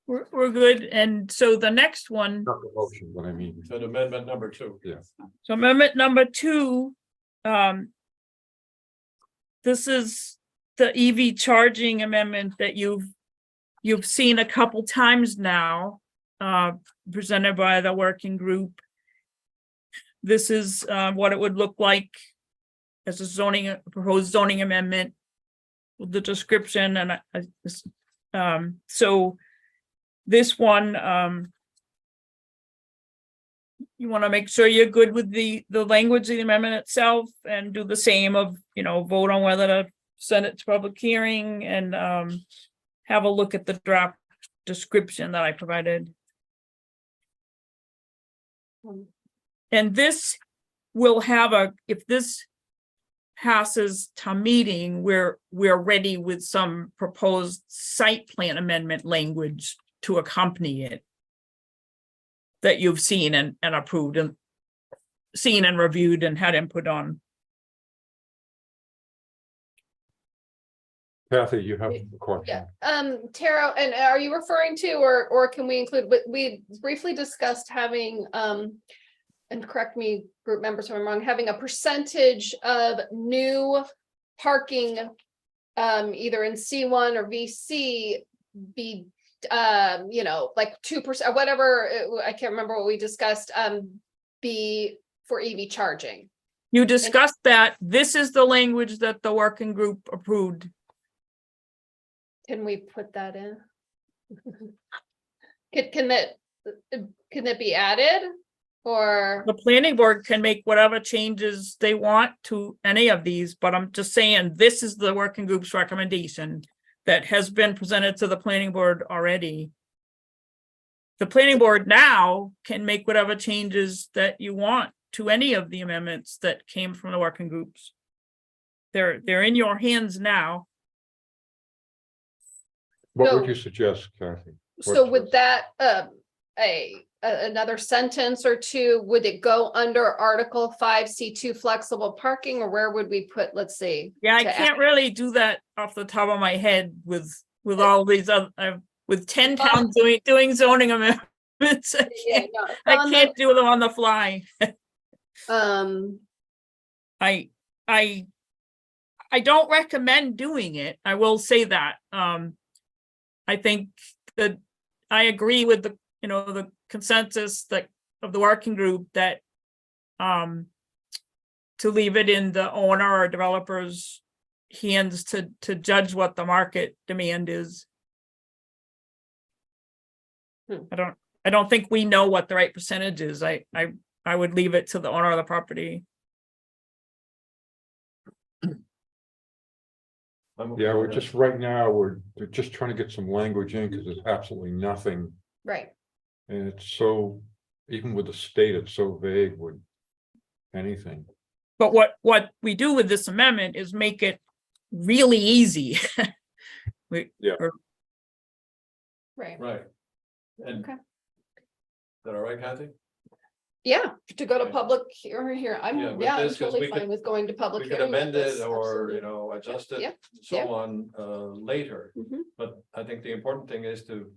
[SPEAKER 5] We're good. And so the next one,
[SPEAKER 1] Not the motion, but I mean,
[SPEAKER 2] So amendment number 2.
[SPEAKER 5] so amendment number 2, this is the EV charging amendment that you've seen a couple times now, presented by the working group. This is what it would look like as a proposed zoning amendment with the description and so this one, you want to make sure you're good with the language of the amendment itself and do the same of, vote on whether to send it to public hearing and have a look at the draft description that I provided. And this will have if this passes town meeting, we're ready with some proposed site plan amendment language to accompany it that you've seen and approved and seen and reviewed and had input on.
[SPEAKER 1] Kathy, you have a question.
[SPEAKER 3] Tara, and are you referring to, or can we include, but we briefly discussed having, and correct me, group members if I'm wrong, having a percentage of new parking, either in C1 or VC be, like 2% or whatever, I can't remember what we discussed, be for EV charging.
[SPEAKER 5] You discussed that. This is the language that the working group approved.
[SPEAKER 3] Can we put that in? Can that be added? Or,
[SPEAKER 5] The planning board can make whatever changes they want to any of these, but I'm just saying, this is the working group's recommendation that has been presented to the planning board already. The planning board now can make whatever changes that you want to any of the amendments that came from the working groups. They're in your hands now.
[SPEAKER 1] What
[SPEAKER 3] So-
[SPEAKER 1] would you suggest, Kathy?
[SPEAKER 3] so
[SPEAKER 1] What's-
[SPEAKER 3] would that, another sentence or two, would it go under Article 5C2 flexible parking, or where would we put, let's see?
[SPEAKER 5] Yeah, I
[SPEAKER 3] to
[SPEAKER 5] can't really do that off the top of my head with all these other, with 10 towns doing zoning amendments. I
[SPEAKER 3] Yeah,
[SPEAKER 5] can't-
[SPEAKER 3] no,
[SPEAKER 5] I
[SPEAKER 3] on
[SPEAKER 5] can't do them on the fly.
[SPEAKER 3] the-
[SPEAKER 5] I don't recommend doing it. I will say that. I think that I agree with the, the consensus that of the working group that to leave it in the owner or developer's hands to judge what the market demand is. I don't think we know what the right percentage is. I would leave it to the owner of the property.
[SPEAKER 1] Yeah, we're just, right now, we're just trying to get some language in because there's absolutely nothing.
[SPEAKER 3] right,
[SPEAKER 1] And it's so, even with the state, it's so vague with anything.
[SPEAKER 5] But what we do with this amendment is make it really easy.
[SPEAKER 3] right.
[SPEAKER 2] Right. And.
[SPEAKER 3] Okay.
[SPEAKER 2] Is that all right, Kathy?
[SPEAKER 3] Yeah, to go to
[SPEAKER 2] Okay.
[SPEAKER 3] public here,
[SPEAKER 2] Yeah,
[SPEAKER 3] I'm,
[SPEAKER 2] with
[SPEAKER 3] I'm
[SPEAKER 2] this, 'cause
[SPEAKER 3] totally
[SPEAKER 2] we could-
[SPEAKER 3] fine with going to public
[SPEAKER 2] We could
[SPEAKER 3] hearing. with
[SPEAKER 2] amend it
[SPEAKER 3] this,
[SPEAKER 2] or,
[SPEAKER 3] absolutely.
[SPEAKER 2] adjust it,
[SPEAKER 3] Yeah,
[SPEAKER 2] and so
[SPEAKER 3] yeah.
[SPEAKER 2] on, later.
[SPEAKER 3] Mhm,
[SPEAKER 2] But I think the important thing is to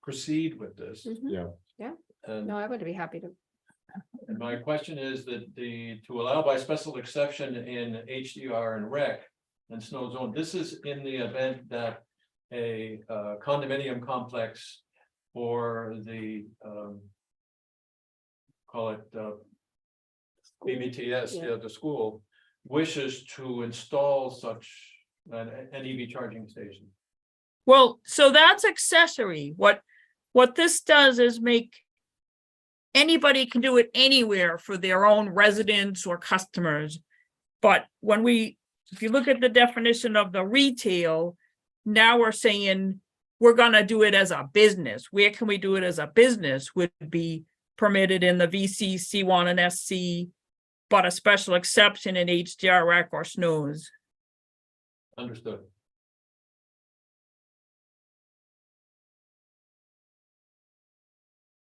[SPEAKER 2] proceed with this.
[SPEAKER 3] mhm.
[SPEAKER 1] Yeah.
[SPEAKER 2] And
[SPEAKER 3] No, I would be happy to.
[SPEAKER 2] and my question is that to allow by special exception in HDR and rec and snow zone, this is in the event that a condominium complex or the, call it, BBTS,
[SPEAKER 3] Yeah.
[SPEAKER 2] the school wishes to install such an EV charging station.
[SPEAKER 5] Well, so that's accessory. What this does is make anybody can do it anywhere for their own residents or customers. But if you look at the definition of the retail, now we're saying we're gonna do it as a business. Where can we do it as a business would be permitted in the VC, C1 and SC, but a special exception in HDR, rec or snows.
[SPEAKER 2] Understood.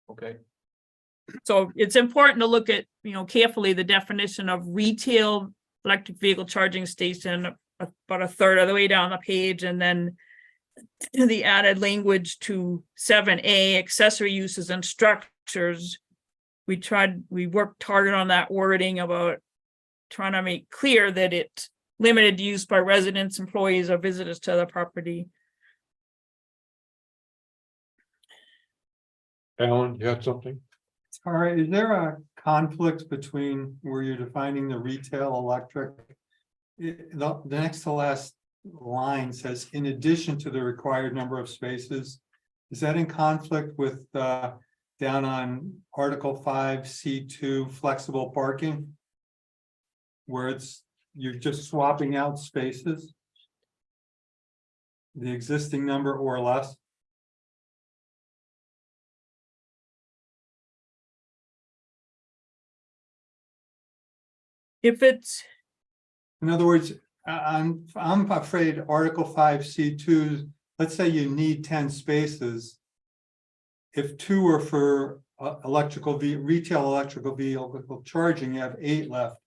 [SPEAKER 2] Okay,
[SPEAKER 5] So it's important to look at, carefully the definition of retail electric vehicle charging station, about a third of the way down the page, and then the added language to 7A, accessory uses and structures. We worked hard on that wording about trying to make clear that it limited use by residents, employees, or visitors to the property.
[SPEAKER 1] Alan, you had something?
[SPEAKER 12] All right, is there a conflict between where you're defining the retail electric? The next to last line says, in addition to the required number of spaces. Is that in conflict with down on Article 5C2 flexible parking? Where you're just swapping out spaces? The existing number or less?
[SPEAKER 5] If it's,
[SPEAKER 12] In other words, I'm afraid Article 5C2, let's say you need 10 spaces. If 2 are for retail electrical vehicle charging, you have 8 left.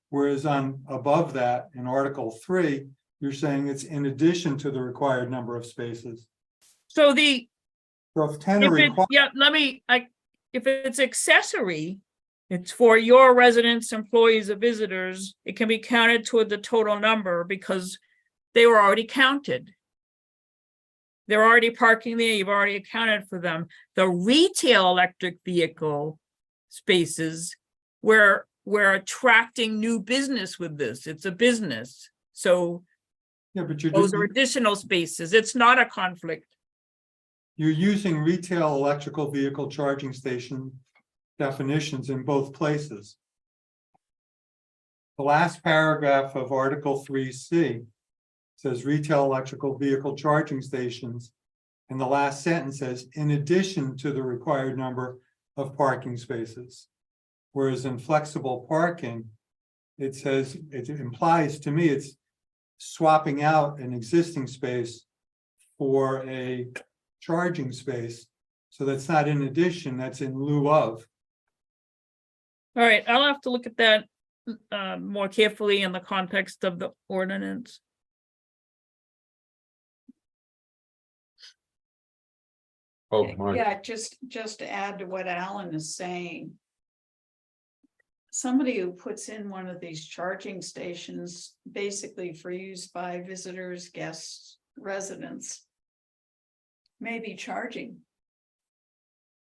[SPEAKER 12] Whereas on above that in Article 3, you're saying it's in addition to the required number of spaces.
[SPEAKER 5] so
[SPEAKER 12] So if 10 are
[SPEAKER 5] if it,
[SPEAKER 12] required,
[SPEAKER 5] yeah, if it's accessory, it's for your residents, employees, or visitors, it can be counted toward the total number because they were already counted. They're already parking there, you've already accounted for them. The retail electric vehicle spaces, we're attracting new business with this. It's a business. So
[SPEAKER 12] yeah, but you're
[SPEAKER 5] those are additional spaces. It's not a conflict.
[SPEAKER 12] using retail electrical vehicle charging station definitions in both places. The last paragraph of Article 3C says retail electrical vehicle charging stations. And the last sentence says, in addition to the required number of parking spaces. Whereas in flexible parking, it says, it implies to me, it's swapping out an existing space for a charging space. So that's not in addition, that's in lieu of.
[SPEAKER 5] All right, I'll have to look at that more carefully in the context of the ordinance.
[SPEAKER 1] Oh, my,
[SPEAKER 7] Yeah, just to add to what Alan is saying. Somebody who puts in one of these charging stations, basically for use by visitors, guests, residents. May be charging.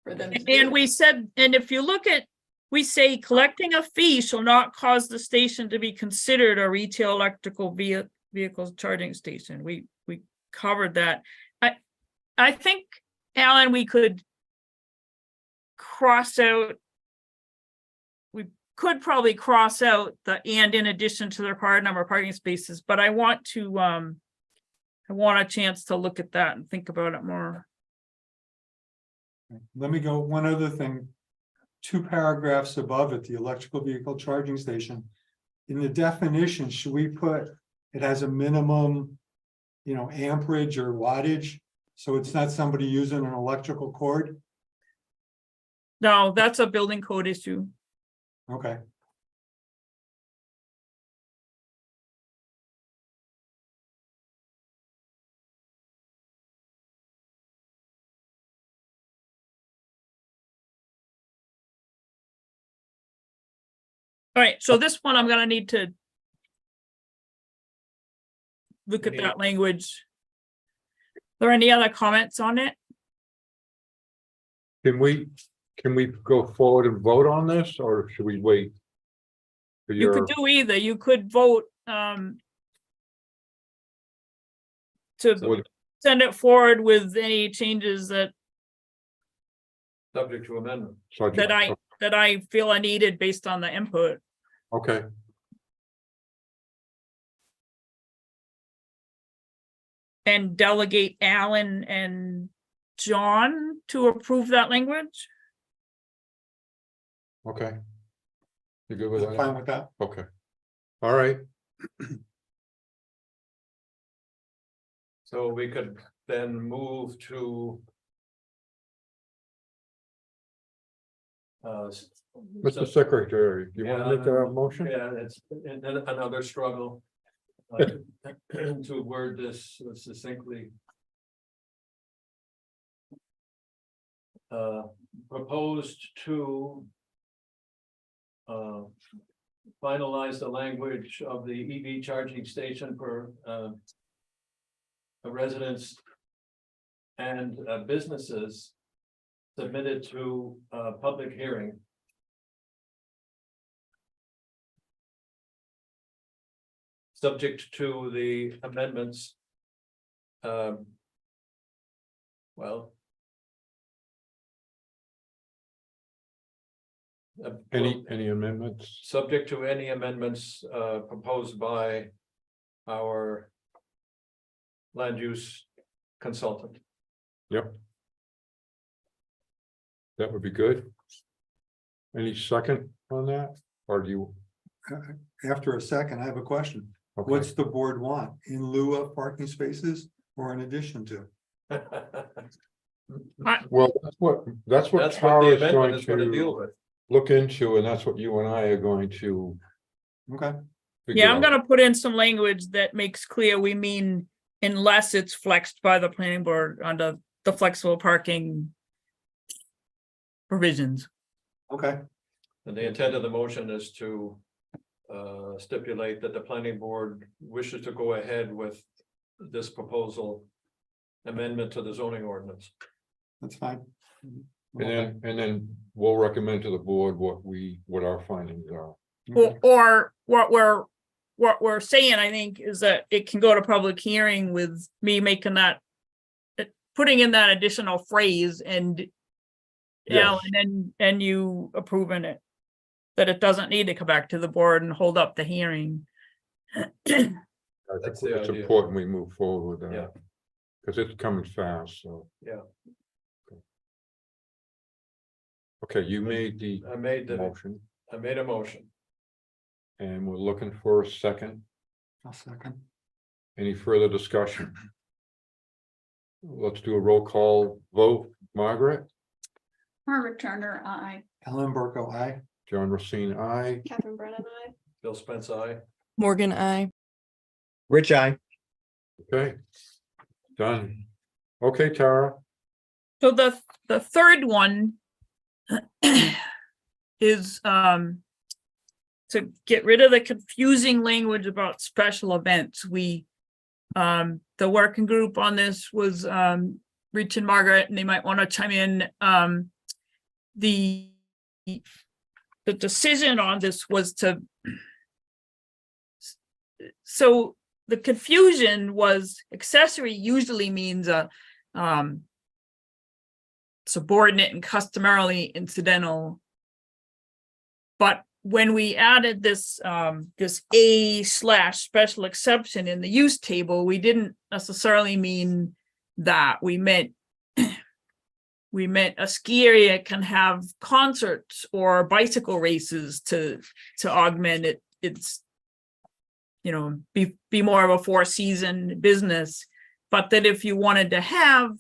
[SPEAKER 7] For them. to do
[SPEAKER 5] And
[SPEAKER 7] it.
[SPEAKER 5] we said, and if you look at, we say collecting a fee shall not cause the station to be considered a retail electrical vehicles charging station. We covered that. I think, Alan, we could cross out. We could probably cross out the and in addition to the required number of parking spaces, but I want to I want a chance to look at that and think about it more.
[SPEAKER 12] Let me go one other thing. 2 paragraphs above it, the electrical vehicle charging station. In the definition, should we put, it has a minimum, amperage or wattage? So it's not somebody using an electrical cord?
[SPEAKER 5] No, that's a building code issue.
[SPEAKER 12] Okay.
[SPEAKER 5] All right, so this one I'm gonna need to look at
[SPEAKER 2] Yeah.
[SPEAKER 5] that language. Are there any other comments on it?
[SPEAKER 1] can we go forward and vote on this, or should we wait? For
[SPEAKER 5] You could
[SPEAKER 1] your-
[SPEAKER 5] do either. You could vote to
[SPEAKER 1] Would-
[SPEAKER 5] send it forward with any changes that
[SPEAKER 2] Subject to amendment.
[SPEAKER 1] subject-
[SPEAKER 5] that I feel I needed based on the input.
[SPEAKER 1] Okay,
[SPEAKER 5] And delegate Alan and John to approve that language.
[SPEAKER 1] okay. You good with
[SPEAKER 12] Fine
[SPEAKER 1] that?
[SPEAKER 12] with that?
[SPEAKER 1] Okay. All right,
[SPEAKER 2] So we could then move to.
[SPEAKER 1] Mr. Secretary, do you want to make a motion?
[SPEAKER 2] Yeah, it's another struggle. To word this succinctly. Proposed to. Finalize the language of the EV charging station for residents. And businesses. Submitted to public hearing. Subject to the amendments. Well.
[SPEAKER 1] Any amendments?
[SPEAKER 2] Subject to any amendments proposed by our land use consultant.
[SPEAKER 1] Yep. That would be good. Any second on that, or do you?
[SPEAKER 12] After a second, I have a question.
[SPEAKER 1] Okay.
[SPEAKER 12] What's the board want? In lieu of parking spaces or in addition to?
[SPEAKER 1] Well, that's what
[SPEAKER 2] That's what the
[SPEAKER 1] Tara's
[SPEAKER 2] amendment
[SPEAKER 1] going
[SPEAKER 2] is gonna deal
[SPEAKER 1] to
[SPEAKER 2] with.
[SPEAKER 1] look into, and that's what you and I are going to.
[SPEAKER 12] Okay,
[SPEAKER 1] figure
[SPEAKER 5] Yeah, I'm
[SPEAKER 1] out.
[SPEAKER 5] gonna put in some language that makes clear we mean unless it's flexed by the planning board under the flexible parking provisions.
[SPEAKER 12] okay,
[SPEAKER 2] And the intent of the motion is to stipulate that the planning board wishes to go ahead with this proposal amendment to the zoning ordinance.
[SPEAKER 12] that's fine.
[SPEAKER 1] And then we'll recommend to the board what our findings are.
[SPEAKER 5] Or what we're saying, I think, is that it can go to public hearing with me making that, putting in that additional phrase and Yeah,
[SPEAKER 1] Yes.
[SPEAKER 5] and you approving it. That it doesn't need to come back to the board and hold up the hearing.
[SPEAKER 1] I think
[SPEAKER 2] That's the
[SPEAKER 1] it's
[SPEAKER 2] idea.
[SPEAKER 1] important we move forward with
[SPEAKER 2] Yeah.
[SPEAKER 1] that. Because it's coming fast, so.
[SPEAKER 2] Yeah.
[SPEAKER 1] Okay, you made the
[SPEAKER 2] I made
[SPEAKER 1] motion
[SPEAKER 2] I made a motion.
[SPEAKER 1] and we're looking for a second.
[SPEAKER 12] I'll second.
[SPEAKER 1] Any further discussion? Let's do a roll call vote. Margaret,
[SPEAKER 7] Margaret Turner, I.
[SPEAKER 12] Ellen Burko, aye.
[SPEAKER 1] John Racine, aye.
[SPEAKER 3] Catherine Brennan, I.
[SPEAKER 2] Bill Spence, aye.
[SPEAKER 9] Morgan, I.
[SPEAKER 4] Rich, I.
[SPEAKER 1] Okay. Done. Okay, Tara.
[SPEAKER 5] So the third one is to get rid of the confusing language about special events. We the working group on this was Rich and Margaret, and they might want to chime in. The decision on this was to, so the confusion was accessory usually means a subordinate and customarily incidental. But when we added this this A/special exception in the use table, we didn't necessarily mean that. We meant a ski area can have concerts or bicycle races to augment its be more of a four-season business. But that if you wanted to have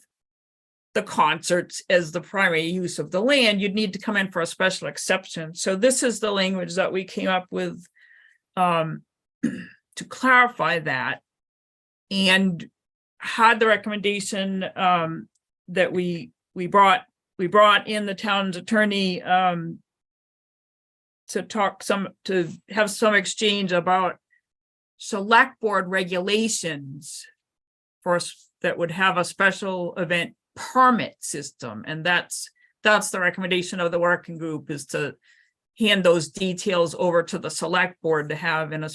[SPEAKER 5] the concerts as the primary use of the land, you'd need to come in for a special exception. So this is the language that we came up with to clarify that, and had the recommendation that we brought in the town's attorney to have some exchange about select board regulations that would have a special event permit system. And that's the recommendation of the working group, is to hand those details over to the select board to have in a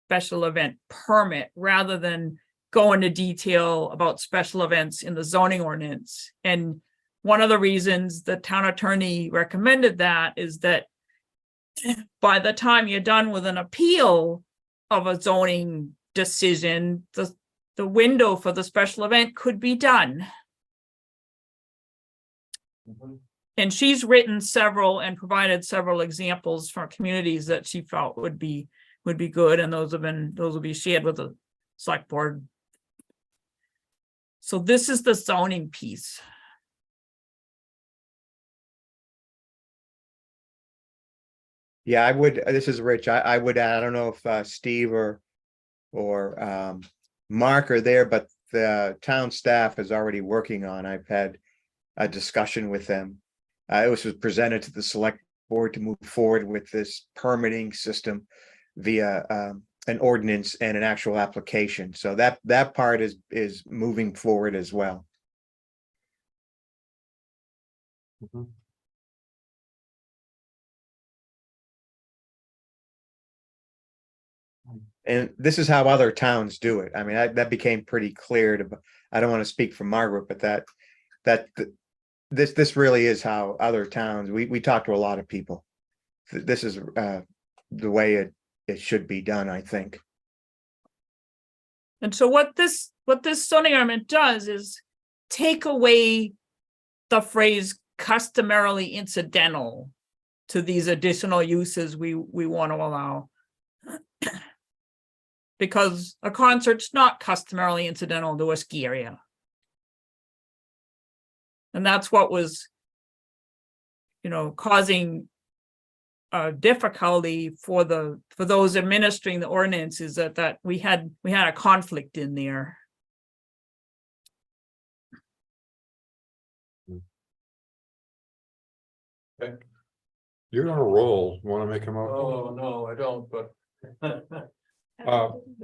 [SPEAKER 5] special event permit, rather than go into detail about special events in the zoning ordinance. And one of the reasons the town attorney recommended that is that by the time you're done with an appeal of a zoning decision, the window for the special event could be done. And she's written several and provided several examples from communities that she felt would be good, and those will be shared with the select board. So this is the zoning piece.
[SPEAKER 4] Yeah, I would, this is Rich, I would add, I don't know if Steve or Mark are there, but the town staff is already working on, I've had a discussion with them. It was presented to the select board to move forward with this permitting system via an ordinance and an actual application. So that part is moving forward as well.
[SPEAKER 1] Mhm.
[SPEAKER 4] And this is how other towns do it. I mean, that became pretty clear to, I don't want to speak for Margaret, but this really is how other towns, we talk to a lot of people. This is the way it should be done, I think.
[SPEAKER 5] And so what this zoning amendment does is take away the phrase customarily incidental to these additional uses we want to allow. Because a concert's not customarily incidental to a ski area. And that's what was, causing difficulty for those administering the ordinances, that we had a conflict in there.
[SPEAKER 2] Okay.
[SPEAKER 1] You're on a roll. Want to make a motion?
[SPEAKER 2] Oh, no, I don't, but.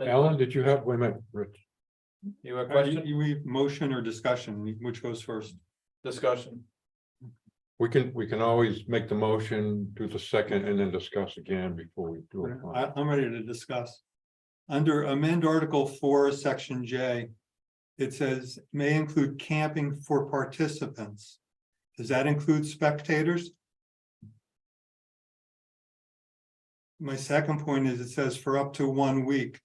[SPEAKER 1] Alan, did you have, wait a minute, Rich?
[SPEAKER 2] You have a question?
[SPEAKER 12] You motion or discussion, which goes first?
[SPEAKER 2] Discussion.
[SPEAKER 1] We can always make the motion, do the second, and then discuss again before we do it.
[SPEAKER 12] I'm ready to discuss. Under amend Article 4, Section J, it says may include camping for participants. Does that include spectators? My second point is it says for up to 1 week.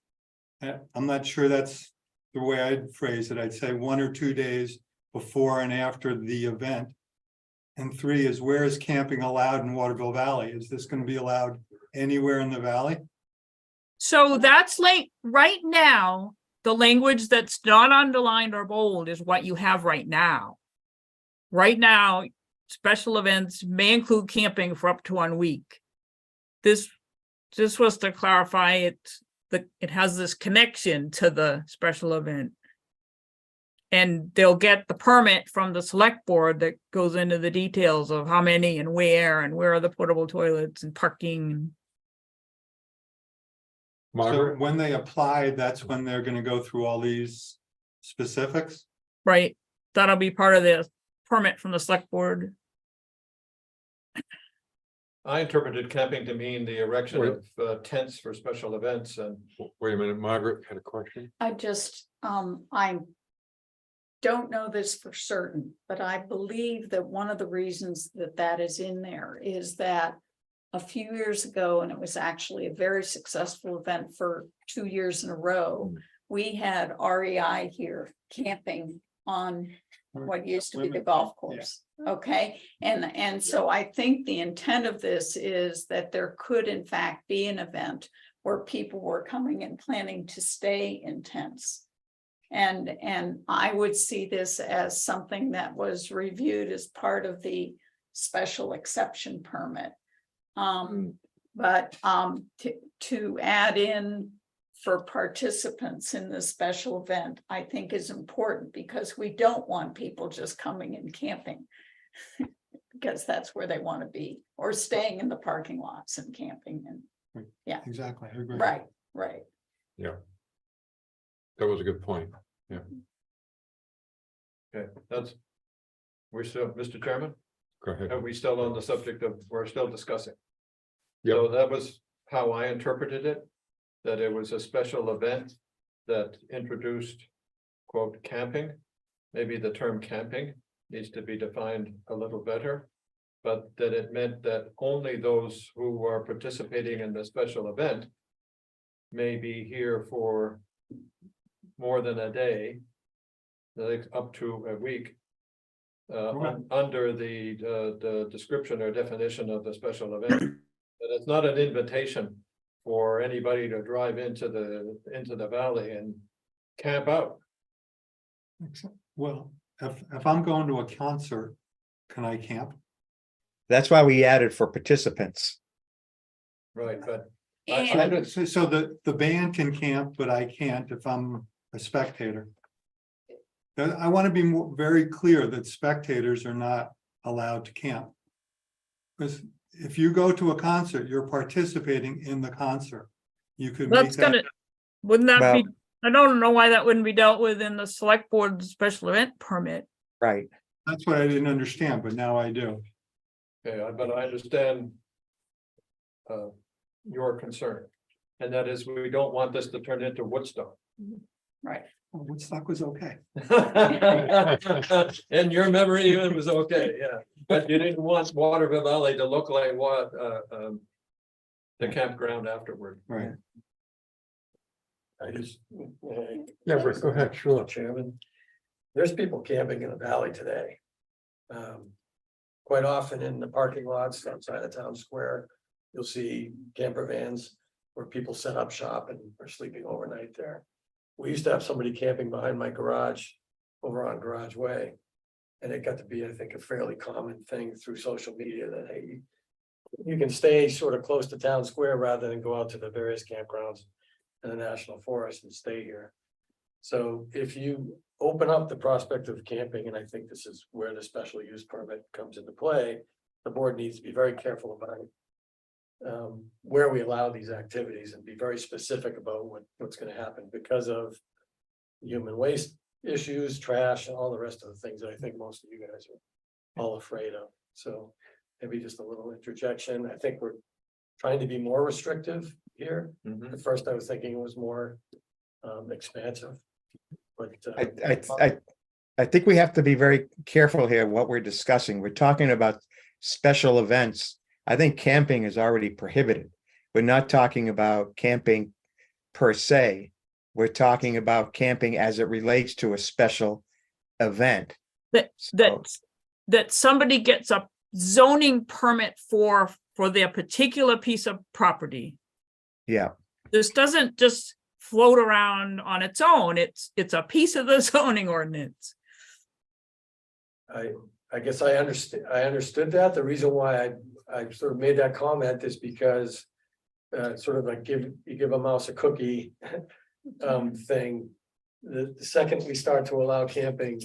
[SPEAKER 12] I'm not sure that's the way I'd phrase it. I'd say 1 or 2 days before and after the event. And 3 is, where is camping allowed in Waterville Valley? Is this going to be allowed anywhere in the valley?
[SPEAKER 5] So that's like, right now, the language that's not underlined or bold is what you have right now. Right now, special events may include camping for up to 1 week. This was to clarify it, that it has this connection to the special event. And they'll get the permit from the select board that goes into the details of how many and where are the portable toilets and parking.
[SPEAKER 12] So
[SPEAKER 1] Margaret,
[SPEAKER 12] when they apply, that's when they're going to go through all these specifics?
[SPEAKER 5] Right, that'll be part of the permit from the select board.
[SPEAKER 2] I interpreted camping to mean the erection
[SPEAKER 1] Wait.
[SPEAKER 2] of tents for special events and.
[SPEAKER 1] wait a minute, Margaret had a question.
[SPEAKER 7] I just, I don't know this for certain, but I believe that one of the reasons that that is in there is that a few years ago, and it was actually a very successful event for 2 years in a row, we had REI here camping on what used to be the golf course. Okay, and so I think the intent of this is that there could in fact be an event where people were coming and planning to stay in tents. And I would see this as something that was reviewed as part of the special exception permit. But to add in for participants in this special event, I think is important, because we don't want people just coming and camping. Because that's where they want to be, or staying in the parking lots and camping and, yeah,
[SPEAKER 12] Exactly, I agree.
[SPEAKER 7] right.
[SPEAKER 1] That was a good point.
[SPEAKER 2] Okay, we're still, Mr. Chairman,
[SPEAKER 1] Go ahead.
[SPEAKER 2] are we still on the subject of, we're still discussing?
[SPEAKER 1] Yep.
[SPEAKER 2] So that was how I interpreted it, that it was a special event that introduced, quote, camping. Maybe the term camping needs to be defined a little better, but that it meant that only those who are participating in the special event may be here for more than a day, like up to a week, under the description or definition of the special event. But it's not an invitation for anybody to drive into the valley and camp out.
[SPEAKER 12] Well, if I'm going to a concert, can I camp?
[SPEAKER 4] That's why we added for participants.
[SPEAKER 2] Right, but
[SPEAKER 7] And
[SPEAKER 12] So the band can camp, but I can't if I'm a spectator. I want to be very clear that spectators are not allowed to camp. Because if you go to a concert, you're participating in the concert. You could make
[SPEAKER 5] That's gonna,
[SPEAKER 12] that,
[SPEAKER 5] wouldn't that
[SPEAKER 4] Well-
[SPEAKER 5] be, I don't know why that wouldn't be dealt with in the select board special event permit.
[SPEAKER 4] Right.
[SPEAKER 12] that's what I didn't understand, but now I do.
[SPEAKER 2] okay, but I understand your concern, and that is we don't want this to turn into Woodstock.
[SPEAKER 7] right,
[SPEAKER 12] Woodstock was okay.
[SPEAKER 2] In your memory, it was okay, yeah, but you didn't want Waterville Valley to look like what, the campground afterward.
[SPEAKER 12] Right.
[SPEAKER 8] I just.
[SPEAKER 1] Yeah, Rick, go ahead, sure.
[SPEAKER 8] Chairman, there's people camping in the valley today. Quite often in the parking lots outside of town square, you'll see camper vans where people set up shop and are sleeping overnight there. We used to have somebody camping behind my garage over on Garage Way. And it got to be, I think, a fairly common thing through social media that, hey, you can stay sort of close to town square rather than go out to the various campgrounds in the national forest and stay here. So if you open up the prospect of camping, and I think this is where the special use permit comes into play, the board needs to be very careful about where we allow these activities and be very specific about what's going to happen because of human waste issues, trash, and all the rest of the things that I think most of you guys are all afraid of. So maybe just a little interjection. I think we're trying to be more restrictive here.
[SPEAKER 2] Mhm.
[SPEAKER 8] At first, I was thinking it was more expansive. But
[SPEAKER 4] I think we have to be very careful here what we're discussing. We're talking about special events. I think camping is already prohibited. We're not talking about camping per se. We're talking about camping as it relates to a special event.
[SPEAKER 5] That,
[SPEAKER 4] So,
[SPEAKER 5] that somebody gets a zoning permit for their particular piece of property.
[SPEAKER 4] yeah,
[SPEAKER 5] This doesn't just float around on its own. It's a piece of the zoning ordinance.
[SPEAKER 8] I guess I understood that. The reason why I sort of made that comment is because sort of like you give a mouse a cookie thing. The second we start to allow camping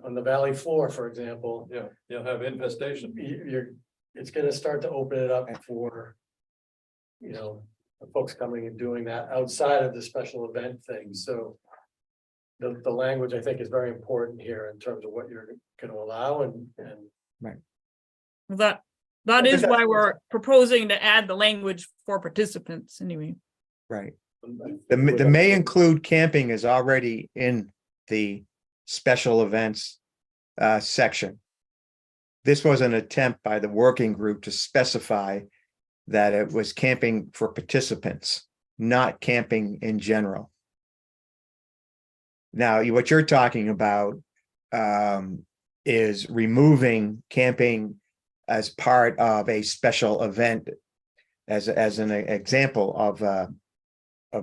[SPEAKER 8] on the valley floor, for example,
[SPEAKER 2] Yeah, you'll have infestation.
[SPEAKER 8] it's gonna start to open it up for, you know, folks coming and doing that outside of the special event thing. So the language, I think, is very important here in terms of what you're gonna allow and
[SPEAKER 5] That
[SPEAKER 4] think
[SPEAKER 5] is why
[SPEAKER 4] that's-
[SPEAKER 5] we're proposing to add the language for participants anyway.
[SPEAKER 4] right. The may include camping is already in the special events section. This was an attempt by the working group to specify that it was camping for participants, not camping in general. Now, what you're talking about is removing camping as part of a special event, as an example of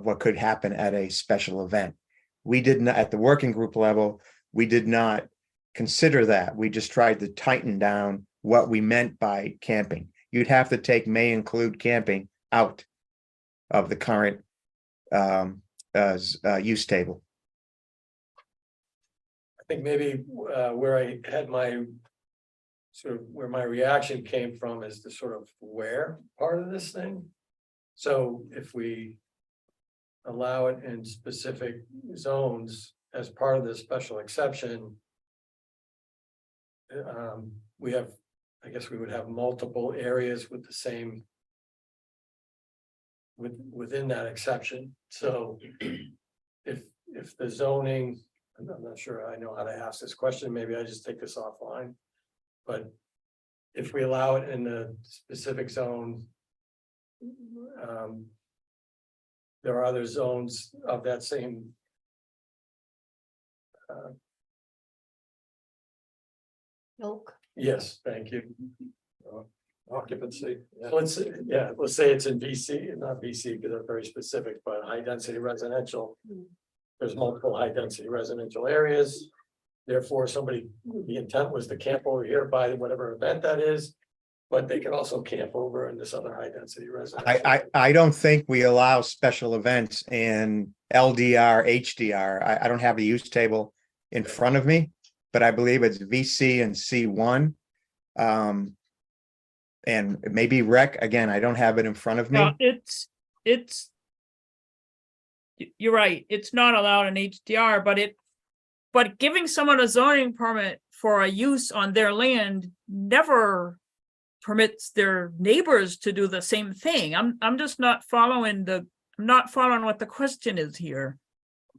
[SPEAKER 4] what could happen at a special event. We did not, at the working group level, we did not consider that. We just tried to tighten down what we meant by camping. You'd have to take may include camping out of the current use table.
[SPEAKER 8] I think maybe where I had my sort of where my reaction came from is the sort of where part of this thing. So if we allow it in specific zones as part of the special exception, we have, I guess we would have multiple areas with the same within that exception. So if the zoning, I'm not sure I know how to ask this question, maybe I just take this offline. But if we allow it in the specific zone, there are other zones of that same
[SPEAKER 3] Ilk.
[SPEAKER 8] yes, thank you.
[SPEAKER 2] Occupancy. yeah.
[SPEAKER 8] Let's say it's in BC, not BC because they're very specific, but high density residential. There's multiple high density residential areas. Therefore, the intent was to camp over here by whatever event that is. But they can also camp over in this other high density residential.
[SPEAKER 4] I don't think we allow special events in LDR, HDR. I don't have the use table in front of me, but I believe it's VC and C1. And maybe rec, again, I don't have it in front of me.
[SPEAKER 5] It's you're right, it's not allowed in HDR, but giving someone a zoning permit for a use on their land never permits their neighbors to do the same thing. I'm just not following what the question is here.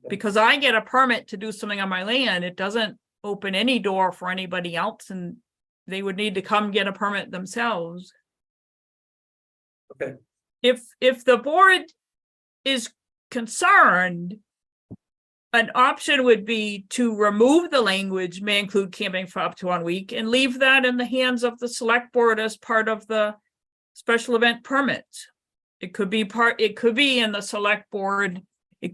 [SPEAKER 5] Because I get a permit to do something on my land, it doesn't open any door for anybody else, and they would need to come get a permit themselves.
[SPEAKER 8] Okay.
[SPEAKER 5] If the board is concerned, an option would be to remove the language may include camping for up to 1 week and leave that in the hands of the select board as part of the special event permit. It could be in the select board.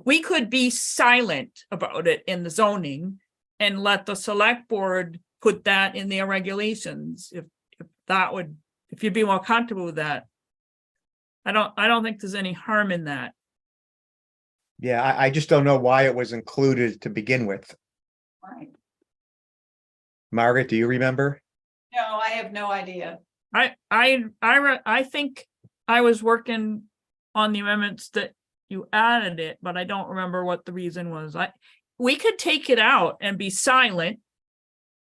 [SPEAKER 5] We could be silent about it in the zoning and let the select board put that in their regulations if you'd be more comfortable with that. I don't think there's any harm in that.
[SPEAKER 4] Yeah, I just don't know why it was included to begin with.
[SPEAKER 7] Right.
[SPEAKER 4] Margaret, do you remember?
[SPEAKER 7] No, I have no idea.
[SPEAKER 5] I think I was working on the amendments that you added it, but I don't remember what the reason was. We could take it out and be silent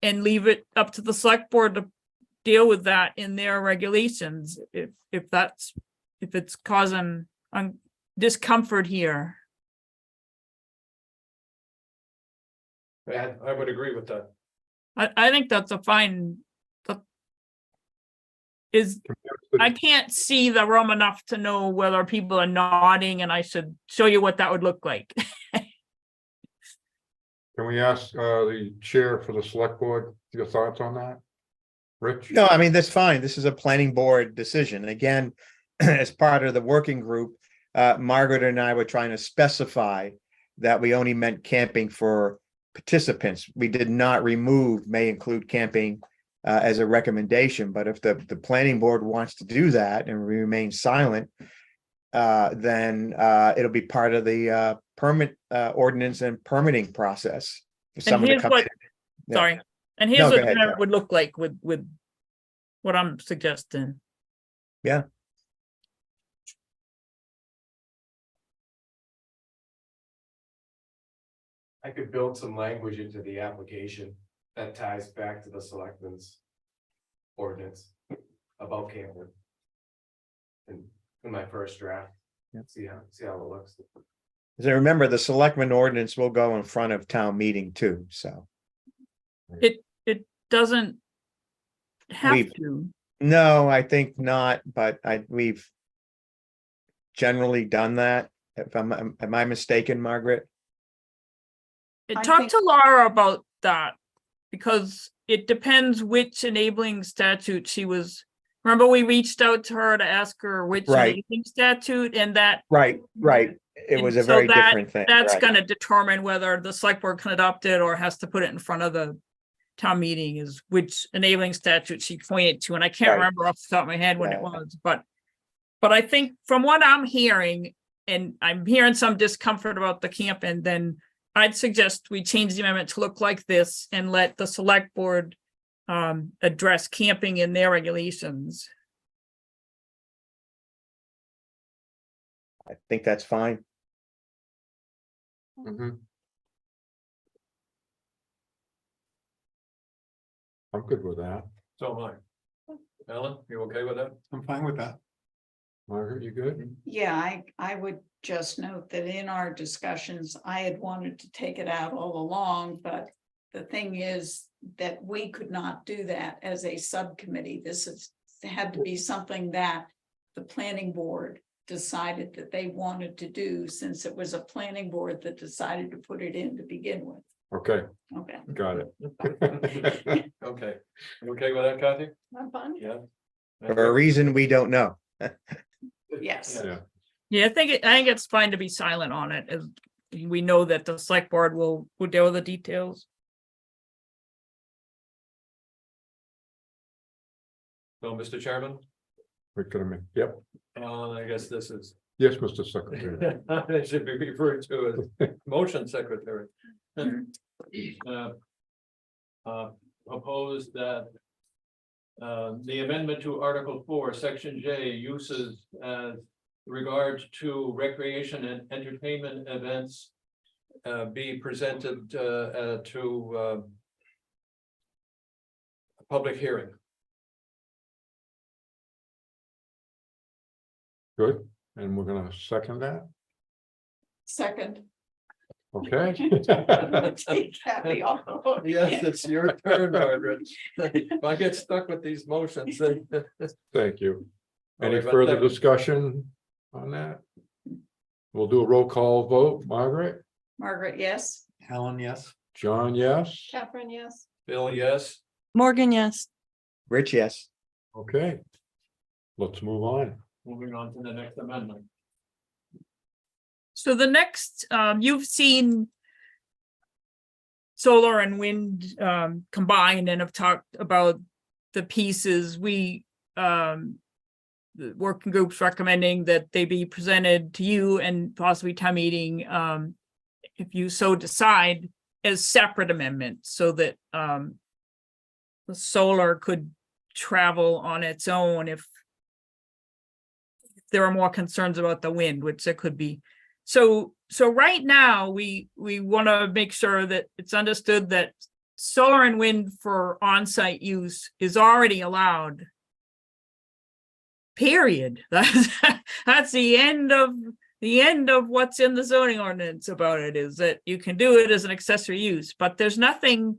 [SPEAKER 5] and leave it up to the select board to deal with that in their regulations if it's causing discomfort here.
[SPEAKER 2] I would agree with that.
[SPEAKER 5] I think that's a fine. I can't see the room enough to know whether people are nodding and I should show you what that would look like.
[SPEAKER 1] Can we ask the chair for the select board your thoughts on that? Rich?
[SPEAKER 4] No, I mean, that's fine. This is a planning board decision. Again, as part of the working group, Margaret and I were trying to specify that we only meant camping for participants. We did not remove may include camping as a recommendation, but if the planning board wants to do that and remain silent, then it'll be part of the permit ordinance and permitting process. For
[SPEAKER 5] And
[SPEAKER 4] someone to
[SPEAKER 5] here's
[SPEAKER 4] come
[SPEAKER 5] what,
[SPEAKER 4] in. Yeah.
[SPEAKER 5] sorry, and
[SPEAKER 4] No,
[SPEAKER 5] here's
[SPEAKER 4] go
[SPEAKER 5] what
[SPEAKER 4] ahead,
[SPEAKER 5] that
[SPEAKER 4] Carol.
[SPEAKER 5] would look like with what I'm suggesting.
[SPEAKER 4] Yeah.
[SPEAKER 13] I could build some language into the application that ties back to the selectmen's ordinance about camping. In my first draft, see how it looks.
[SPEAKER 4] So remember, the selectmen ordinance will go in front of town meeting too, so.
[SPEAKER 5] It doesn't have
[SPEAKER 4] We've-
[SPEAKER 5] to.
[SPEAKER 4] No, I think not, but we've generally done that. If am I mistaken, Margaret?
[SPEAKER 7] I
[SPEAKER 5] Talk
[SPEAKER 7] think-
[SPEAKER 5] to Laura about that, because it depends which enabling statute she was. Remember, we reached out to her to ask her which
[SPEAKER 4] Right.
[SPEAKER 5] enabling statute, and that
[SPEAKER 4] Right, right. It
[SPEAKER 5] And
[SPEAKER 4] was a
[SPEAKER 5] so
[SPEAKER 4] very
[SPEAKER 5] that-
[SPEAKER 4] different thing.
[SPEAKER 5] that's
[SPEAKER 4] right.
[SPEAKER 5] gonna determine whether the select board can adopt it or has to put it in front of the town meeting, is which enabling statute she pointed to, and I can't
[SPEAKER 4] Right.
[SPEAKER 5] remember off the top of my head when it
[SPEAKER 4] Yeah.
[SPEAKER 5] was, but I think from what I'm hearing, and I'm hearing some discomfort about the camp, and then I'd suggest we change the amendment to look like this and let the select board address camping in their regulations.
[SPEAKER 4] I think that's fine.
[SPEAKER 1] Mhm. I'm good with that.
[SPEAKER 2] So am I. Ellen, you okay with that?
[SPEAKER 12] I'm fine with that.
[SPEAKER 1] Margaret, you good?
[SPEAKER 7] Yeah, I would just note that in our discussions, I had wanted to take it out all along, but the thing is that we could not do that as a subcommittee. Had to be something that the planning board decided that they wanted to do, since it was a planning board that decided to put it in to begin with.
[SPEAKER 1] Okay,
[SPEAKER 7] Okay,
[SPEAKER 1] got it.
[SPEAKER 2] Okay, you okay with that, Kathy?
[SPEAKER 3] I'm fine.
[SPEAKER 2] Yeah.
[SPEAKER 4] For a reason we don't know.
[SPEAKER 7] yes.
[SPEAKER 1] Yeah,
[SPEAKER 5] Yeah, I think it's fine to be silent on it, as we know that the select board will deal with the details.
[SPEAKER 2] So, Mr. Chairman,
[SPEAKER 1] we're gonna make, yep,
[SPEAKER 2] I guess this is.
[SPEAKER 1] yes, Mr. Secretary.
[SPEAKER 2] It should be referred to as motion secretary. Proposed that the amendment to Article 4, Section J, uses as regards to recreation and entertainment events be presented to a public hearing.
[SPEAKER 1] Good, and we're gonna second that,
[SPEAKER 7] Second.
[SPEAKER 1] okay?
[SPEAKER 7] Take Kathy off the hook.
[SPEAKER 2] Yes, it's your turn, Margaret. If I get stuck with these motions, then.
[SPEAKER 1] Thank you. Any
[SPEAKER 2] Sorry about
[SPEAKER 1] further
[SPEAKER 2] that.
[SPEAKER 1] discussion on that? We'll do a roll call vote. Margaret,
[SPEAKER 7] Margaret, yes.
[SPEAKER 12] Helen, yes.
[SPEAKER 1] John, yes?
[SPEAKER 3] Catherine, yes.
[SPEAKER 2] Bill, yes.
[SPEAKER 5] Morgan, yes.
[SPEAKER 4] Rich, yes.
[SPEAKER 1] Okay. Let's move on.
[SPEAKER 2] Moving on to the next amendment.
[SPEAKER 5] So the next, you've seen solar and wind combined and have talked about the pieces. The working group's recommending that they be presented to you and possibly town meeting, if you so decide, as separate amendments, so that the solar could travel on its own if there are more concerns about the wind, which there could be. So right now, we want to make sure that it's understood that solar and wind for on-site use is already allowed. Period. That's the end of the end of what's in the zoning ordinance about it is that you can do it as an accessory use, but there's nothing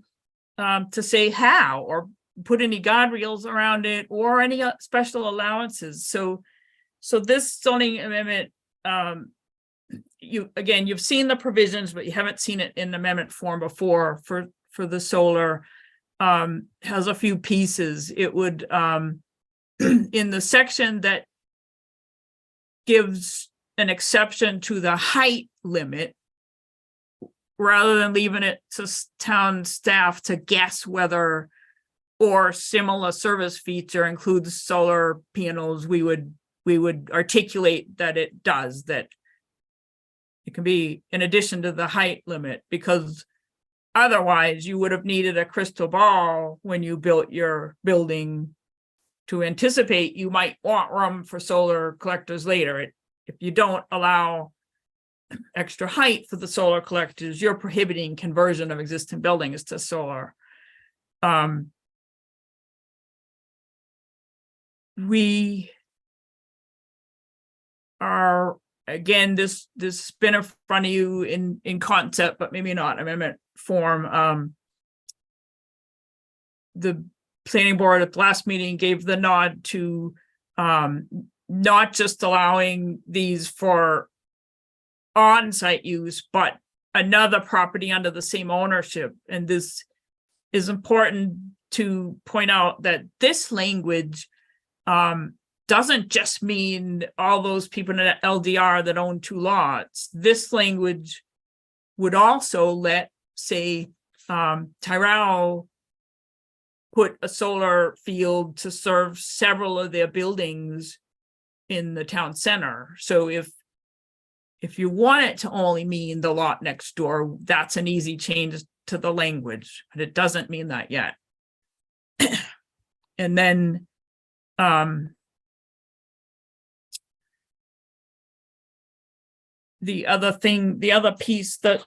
[SPEAKER 5] to say how or put any guardrails around it or any special allowances. So this zoning amendment, you've seen the provisions, but you haven't seen it in amendment form before for the solar, has a few pieces. It would, in the section that gives an exception to the height limit, rather than leaving it to town staff to guess whether or similar service feature includes solar panels, we would articulate that it does, that it can be in addition to the height limit, because otherwise you would have needed a crystal ball when you built your building to anticipate you might want room for solar collectors later. If you don't allow extra height for the solar collectors, you're prohibiting conversion of existing buildings to solar. We are, again, this has been in front of you in concept, but maybe not amendment form. The planning board at the last meeting gave the nod to not just allowing these for on-site use, but another property under the same ownership. And this is important to point out, that this language doesn't just mean all those people in LDR that own 2 lots. This language would also let, say, Tyrell put a solar field to serve several of their buildings in the town center. So if you want it to only mean the lot next door, that's an easy change to the language, but it doesn't mean that yet. And then the other piece that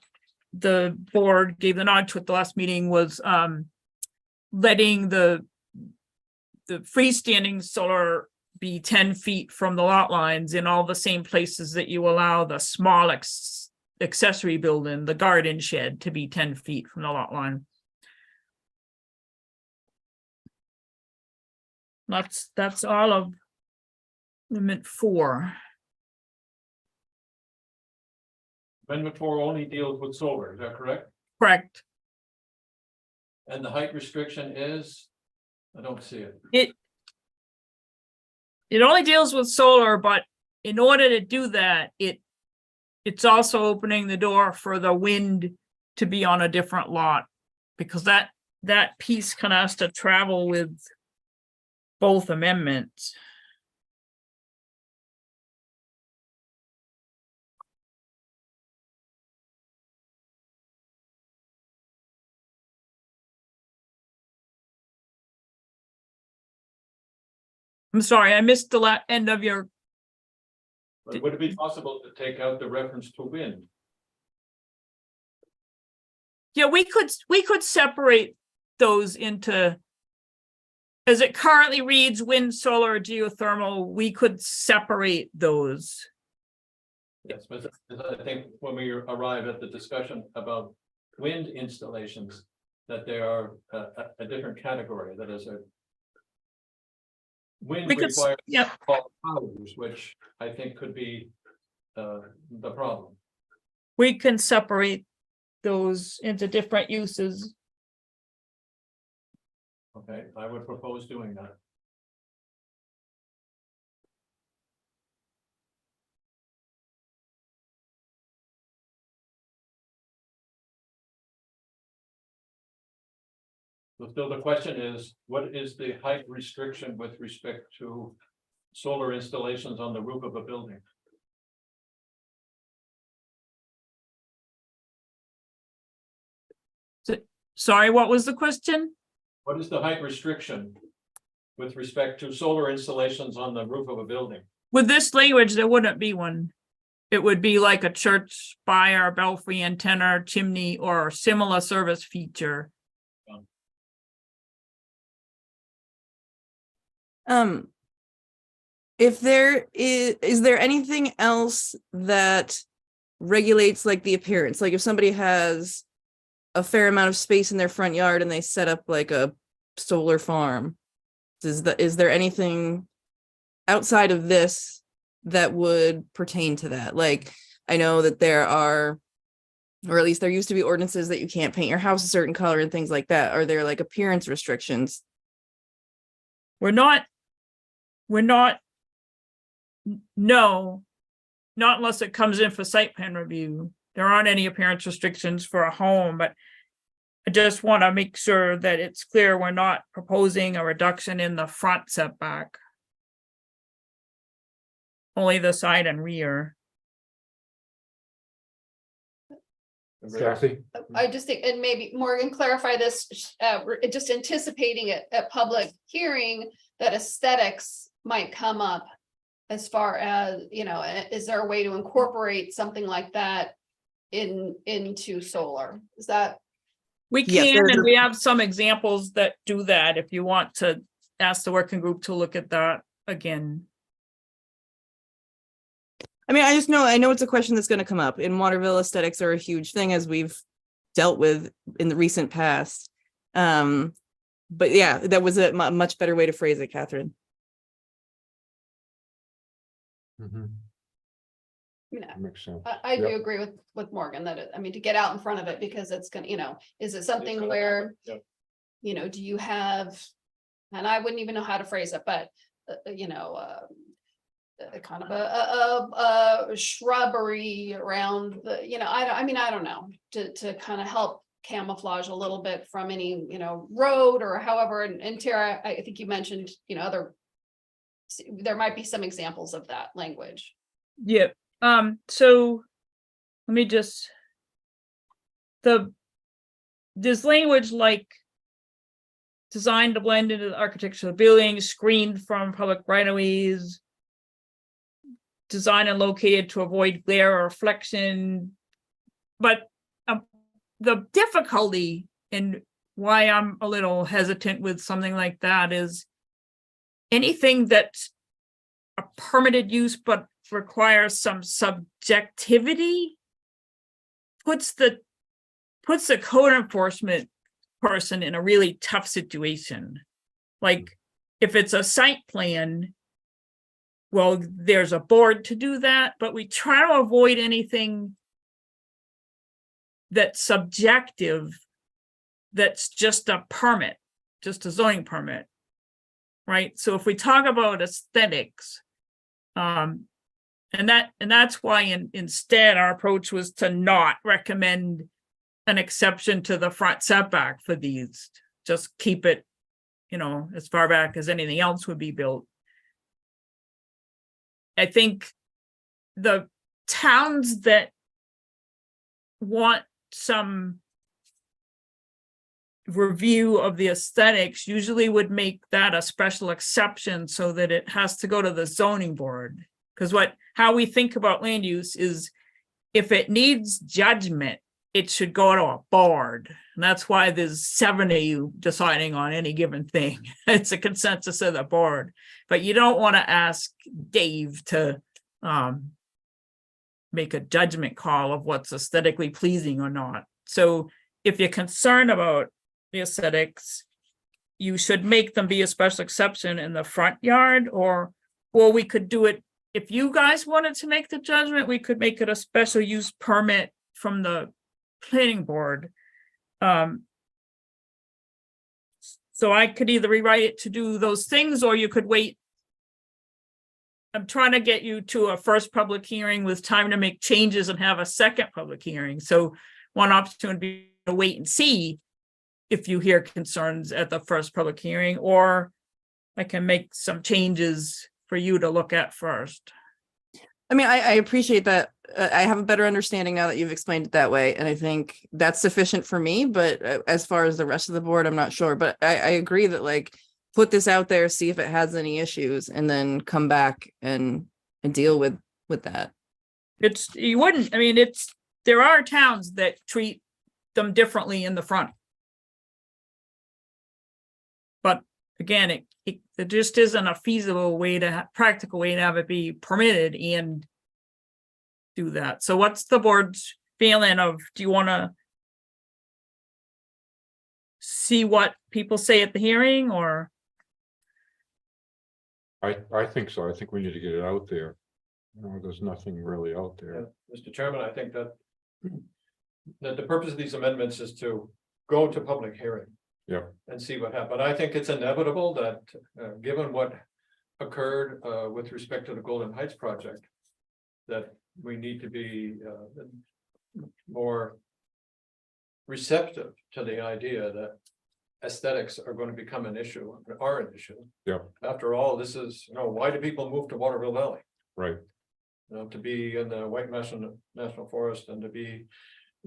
[SPEAKER 5] the board gave the nod to at the last meeting was letting the freestanding solar be 10 feet from the lot lines in all the same places that you allow the small accessory building, the garden shed, to be 10 feet from the lot line. That's all of Amendment 4.
[SPEAKER 2] Amendment 4 only deals with solar, is that correct?
[SPEAKER 5] Correct.
[SPEAKER 2] And the height restriction is, I don't see it.
[SPEAKER 5] It only deals with solar, but in order to do that, it's also opening the door for the wind to be on a different lot, because that piece kind of has to travel with both amendments. I'm sorry, I missed the end of your.
[SPEAKER 2] But would it be possible to take out the reference to wind?
[SPEAKER 5] Yeah, we could separate those into, as it currently reads, wind, solar, geothermal, we could separate those.
[SPEAKER 2] Yes, but I think when we arrive at the discussion about wind installations, that they are a different category, that is a wind requires powers, which I think could be the problem.
[SPEAKER 5] We can separate those into different uses.
[SPEAKER 2] Okay, I would propose doing that. So still the question is, what is the height restriction with respect to solar installations on the roof of a building?
[SPEAKER 5] Sorry, what was the question?
[SPEAKER 2] What is the height restriction with respect to solar installations on the roof of a building?
[SPEAKER 5] With this language, there wouldn't be one. It would be like a church spire, belfry, antenna, chimney, or similar service feature.
[SPEAKER 14] if there is there anything else that regulates like the appearance? Like if somebody has a fair amount of space in their front yard and they set up like a solar farm, is there anything outside of this that would pertain to that? Like, I know that there are, or at least there used to be ordinances that you can't paint your house a certain color and things like that. Are there like appearance restrictions?
[SPEAKER 5] We're not, no, not unless it comes in for site plan review. There aren't any appearance restrictions for a home, but I just want to make sure that it's clear we're not proposing a reduction in the front setback. Only the side and rear.
[SPEAKER 1] Kathy?
[SPEAKER 3] I just think, and maybe Morgan clarify this, just anticipating it at public hearing, that aesthetics might come up. As far as, you know, is there a way to incorporate something like that into solar? Is that?
[SPEAKER 5] We
[SPEAKER 14] Yes,
[SPEAKER 5] can,
[SPEAKER 14] there's
[SPEAKER 5] and we have some examples that do that, if you want to ask the working group to look at that again.
[SPEAKER 14] I mean, I know it's a question that's going to come up. In Waterville, aesthetics are a huge thing, as we've dealt with in the recent past. But yeah, that was a much better way to phrase it, Catherine.
[SPEAKER 1] Makes sense.
[SPEAKER 3] I do
[SPEAKER 1] Yep.
[SPEAKER 3] agree with Morgan that I mean, to get out in front of it, because it's gonna, you know, is it something where,
[SPEAKER 6] Yep.
[SPEAKER 3] you know, do you have, and I wouldn't even know how to phrase it, but, you know, kind of a shrubbery around the, you know, I mean, I don't know, to kind of help camouflage a little bit from any, you know, road or however, and Tara, I think you mentioned, you know, there might be some examples of that language.
[SPEAKER 5] Yep. So let me just, there's language like designed to blend into the architecture of the building, screened from public right of ways, designed and located to avoid glare or reflection. But the difficulty and why I'm a little hesitant with something like that is anything that's a permitted use but requires some subjectivity puts the code enforcement person in a really tough situation. Like if it's a site plan, well, there's a board to do that, but we try to avoid anything that's subjective, that's just a permit, just a zoning permit. Right? So if we talk about aesthetics, and that's why instead our approach was to not recommend an exception to the front setback for these. Just keep it, you know, as far back as anything else would be built. I think the towns that want some review of the aesthetics usually would make that a special exception so that it has to go to the zoning board. Because how we think about land use is if it needs judgment, it should go to a board. And that's why there's 7 of you deciding on any given thing. It's a consensus of the board. But you don't want to ask Dave to make a judgment call of what's aesthetically pleasing or not. So if you're concerned about the aesthetics, you should make them be a special exception in the front yard, or we could do it. If you guys wanted to make the judgment, we could make it a special use permit from the planning board. So I could either rewrite it to do those things, or you could wait. I'm trying to get you to a first public hearing with time to make changes and have a second public hearing. So one option would be to wait and see if you hear concerns at the first public hearing, or I can make some changes for you to look at first.
[SPEAKER 14] I mean, I appreciate that. I have a better understanding now that you've explained it that way. And I think that's sufficient for me. But as far as the rest of the board, I'm not sure. But I agree that like put this out there, see if it has any issues, and then come back and deal with that.
[SPEAKER 5] You wouldn't, I mean, there are towns that treat them differently in the front. But again, there just isn't a feasible way practical way to have it be permitted and do that. So what's the board's feeling of, do you want to see what people say at the hearing, or?
[SPEAKER 1] I think so. I think we need to get it out there. There's nothing really out there.
[SPEAKER 2] Mr. Chairman, I think that the purpose of these amendments is to go to public hearing.
[SPEAKER 1] Yeah.
[SPEAKER 2] And see what happens. I think it's inevitable that, given what occurred, with respect to the Golden Heights project, that we need to be, more receptive to the idea that aesthetics are going to become an issue, are an issue.
[SPEAKER 1] Yeah.
[SPEAKER 2] After all, this is, why do people move to Waterville Valley?
[SPEAKER 1] Right.
[SPEAKER 2] To be in the White National Forest and to be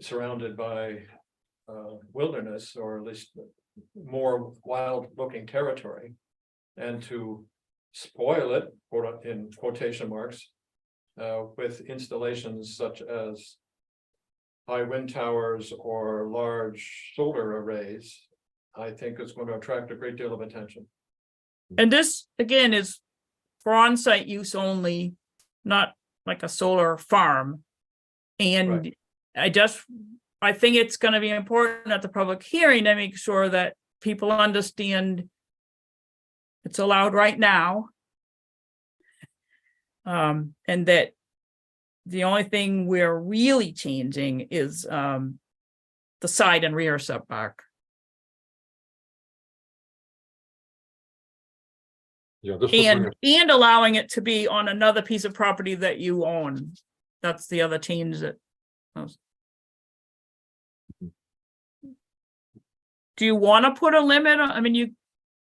[SPEAKER 2] surrounded by wilderness, or at least more wild looking territory, and to spoil it, in quotation marks, with installations such as high wind towers or large solar arrays, I think it's going to attract a great deal of attention.
[SPEAKER 5] And this, again, is for on-site use only, not like a solar farm. And I think it's going to be important at the public hearing to make sure that people understand it's allowed right now. And that the only thing we're really changing is the side and rear setback.
[SPEAKER 1] Yeah. This will bring
[SPEAKER 5] And allowing it to be on another piece of property that you own. That's the other change that. Do you want to put a limit on, I mean,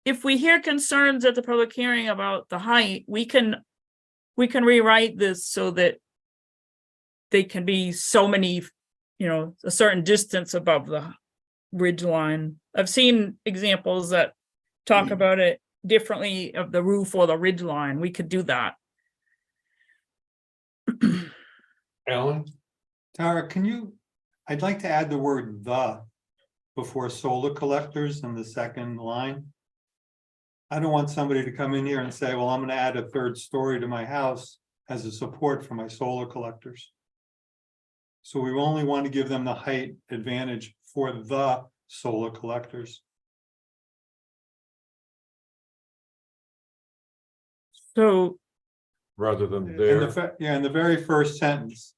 [SPEAKER 5] if we hear concerns at the public hearing about the height, we can rewrite this so that they can be so many, a certain distance above the ridge line. I've seen examples that talk about it differently of the roof or the ridge line. We could do that.
[SPEAKER 1] Alan?
[SPEAKER 12] Tara, I'd like to add the word "the" before solar collectors in the second line. I don't want somebody to come in here and say, well, I'm gonna add a third story to my house as a support for my solar collectors. So we only want to give them the height advantage for the solar collectors.
[SPEAKER 5] So
[SPEAKER 1] Rather than
[SPEAKER 12] In
[SPEAKER 1] there.
[SPEAKER 12] in the very first sentence.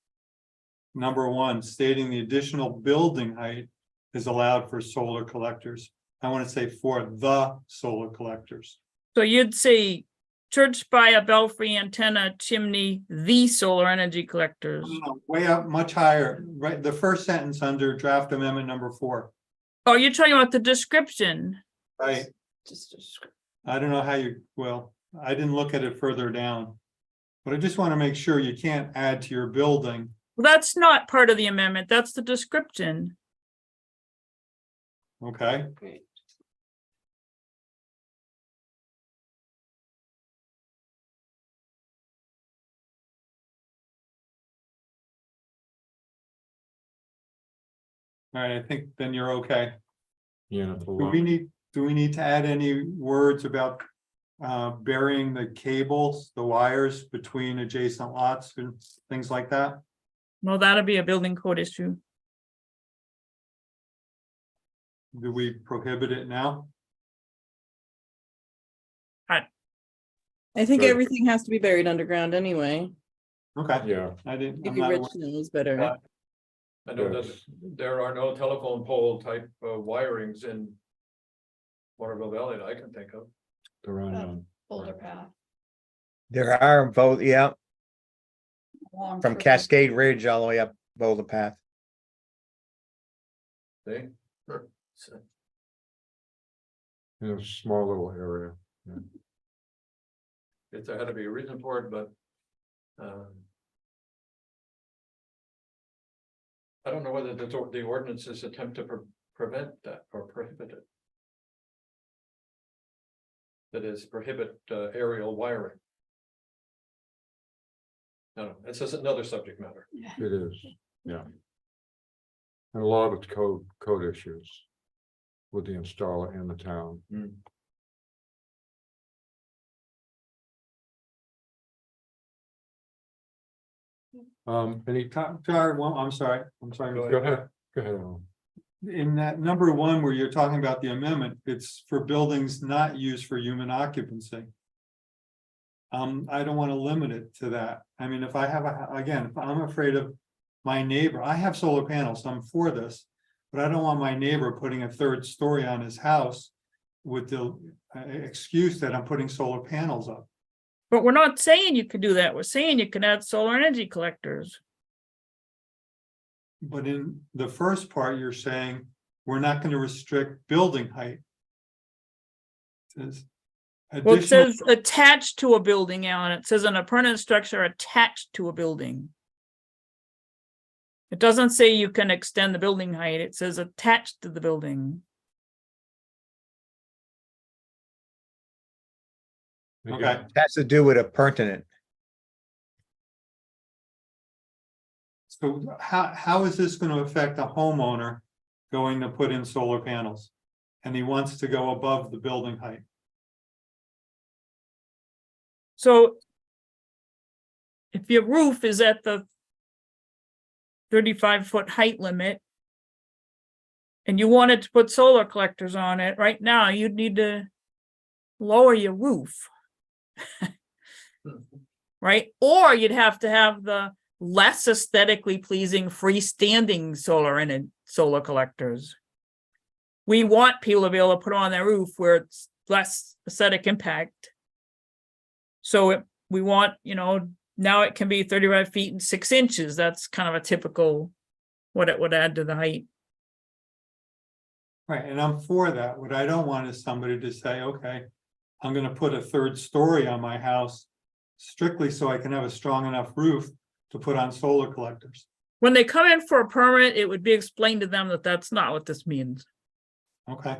[SPEAKER 12] Number one, stating the additional building height is allowed for solar collectors. I want to say for the solar collectors.
[SPEAKER 5] So you'd say church spire, belfry, antenna, chimney, the solar energy collectors.
[SPEAKER 12] Way up, much higher, right? The first sentence under draft amendment number 4.
[SPEAKER 5] Oh, you're talking about the description.
[SPEAKER 12] Right. I don't know how I didn't look at it further down. But I just want to make sure you can't add to your building.
[SPEAKER 5] Well, that's not part of the amendment. That's the description.
[SPEAKER 12] Okay. All right, I think then you're okay.
[SPEAKER 1] Yeah.
[SPEAKER 12] Do we need to add any words about burying the cables, the wires between adjacent lots and things like that?
[SPEAKER 5] No, that'll be a building code issue.
[SPEAKER 12] Do we prohibit it now?
[SPEAKER 14] I think
[SPEAKER 1] Good.
[SPEAKER 14] everything has to be buried underground anyway.
[SPEAKER 12] Okay.
[SPEAKER 1] Yeah.
[SPEAKER 12] I didn't. I'm
[SPEAKER 14] Maybe
[SPEAKER 12] not
[SPEAKER 14] Rich
[SPEAKER 12] aware.
[SPEAKER 14] knows better.
[SPEAKER 2] I know that there are no telephone pole type wirings in Waterville Valley that I can think of.
[SPEAKER 1] Around,
[SPEAKER 3] Boulder Path.
[SPEAKER 4] There are both, yeah,
[SPEAKER 7] Long
[SPEAKER 4] from
[SPEAKER 7] trail.
[SPEAKER 4] Cascade Ridge all the way up Boulder Path.
[SPEAKER 2] See? So,
[SPEAKER 1] in a small little area.
[SPEAKER 2] there had to be a reason for it, but I don't know whether the ordinances attempt to prevent that or prohibit it. That is, prohibit aerial wiring. No, it's just another subject matter.
[SPEAKER 1] It is, yeah. And a lot of code issues with the installer and the town. Any time,
[SPEAKER 12] Sorry, well, I'm sorry,
[SPEAKER 1] go ahead, go ahead. Alan.
[SPEAKER 12] In that number one, where you're talking about the amendment, it's for buildings not used for human occupancy. I don't want to limit it to that. I mean, if I have again, if I'm afraid of my neighbor, I have solar panels, so I'm for this. But I don't want my neighbor putting a third story on his house with the excuse that I'm putting solar panels up.
[SPEAKER 5] But we're not saying you could do that. We're saying you can add solar energy collectors.
[SPEAKER 12] But in the first part, you're saying we're not going to restrict building height. It says
[SPEAKER 5] Well, it
[SPEAKER 12] additional-
[SPEAKER 5] says attached to a building, Alan. It says an appurtenant structure attached to a building. It doesn't say you can extend the building height. It says attached to the building.
[SPEAKER 12] Okay.
[SPEAKER 4] Has to do with a pertinent.
[SPEAKER 12] So how is this going to affect a homeowner going to put in solar panels? And he wants to go above the building height.
[SPEAKER 5] So if your roof is at the 35-foot height limit and you wanted to put solar collectors on it, right now you'd need to lower your roof. Right? Or you'd have to have the less aesthetically pleasing freestanding solar collectors. We want people to be able to put on their roof where it's less aesthetic impact. So we want, now it can be 35 feet and 6 inches. That's kind of a typical what it would add to the height.
[SPEAKER 12] Right, and I'm for that. What I don't want is somebody to say, okay, I'm gonna put a third story on my house strictly so I can have a strong enough roof to put on solar collectors.
[SPEAKER 5] When they come in for a permit, it would be explained to them that that's not what this means.
[SPEAKER 12] Okay,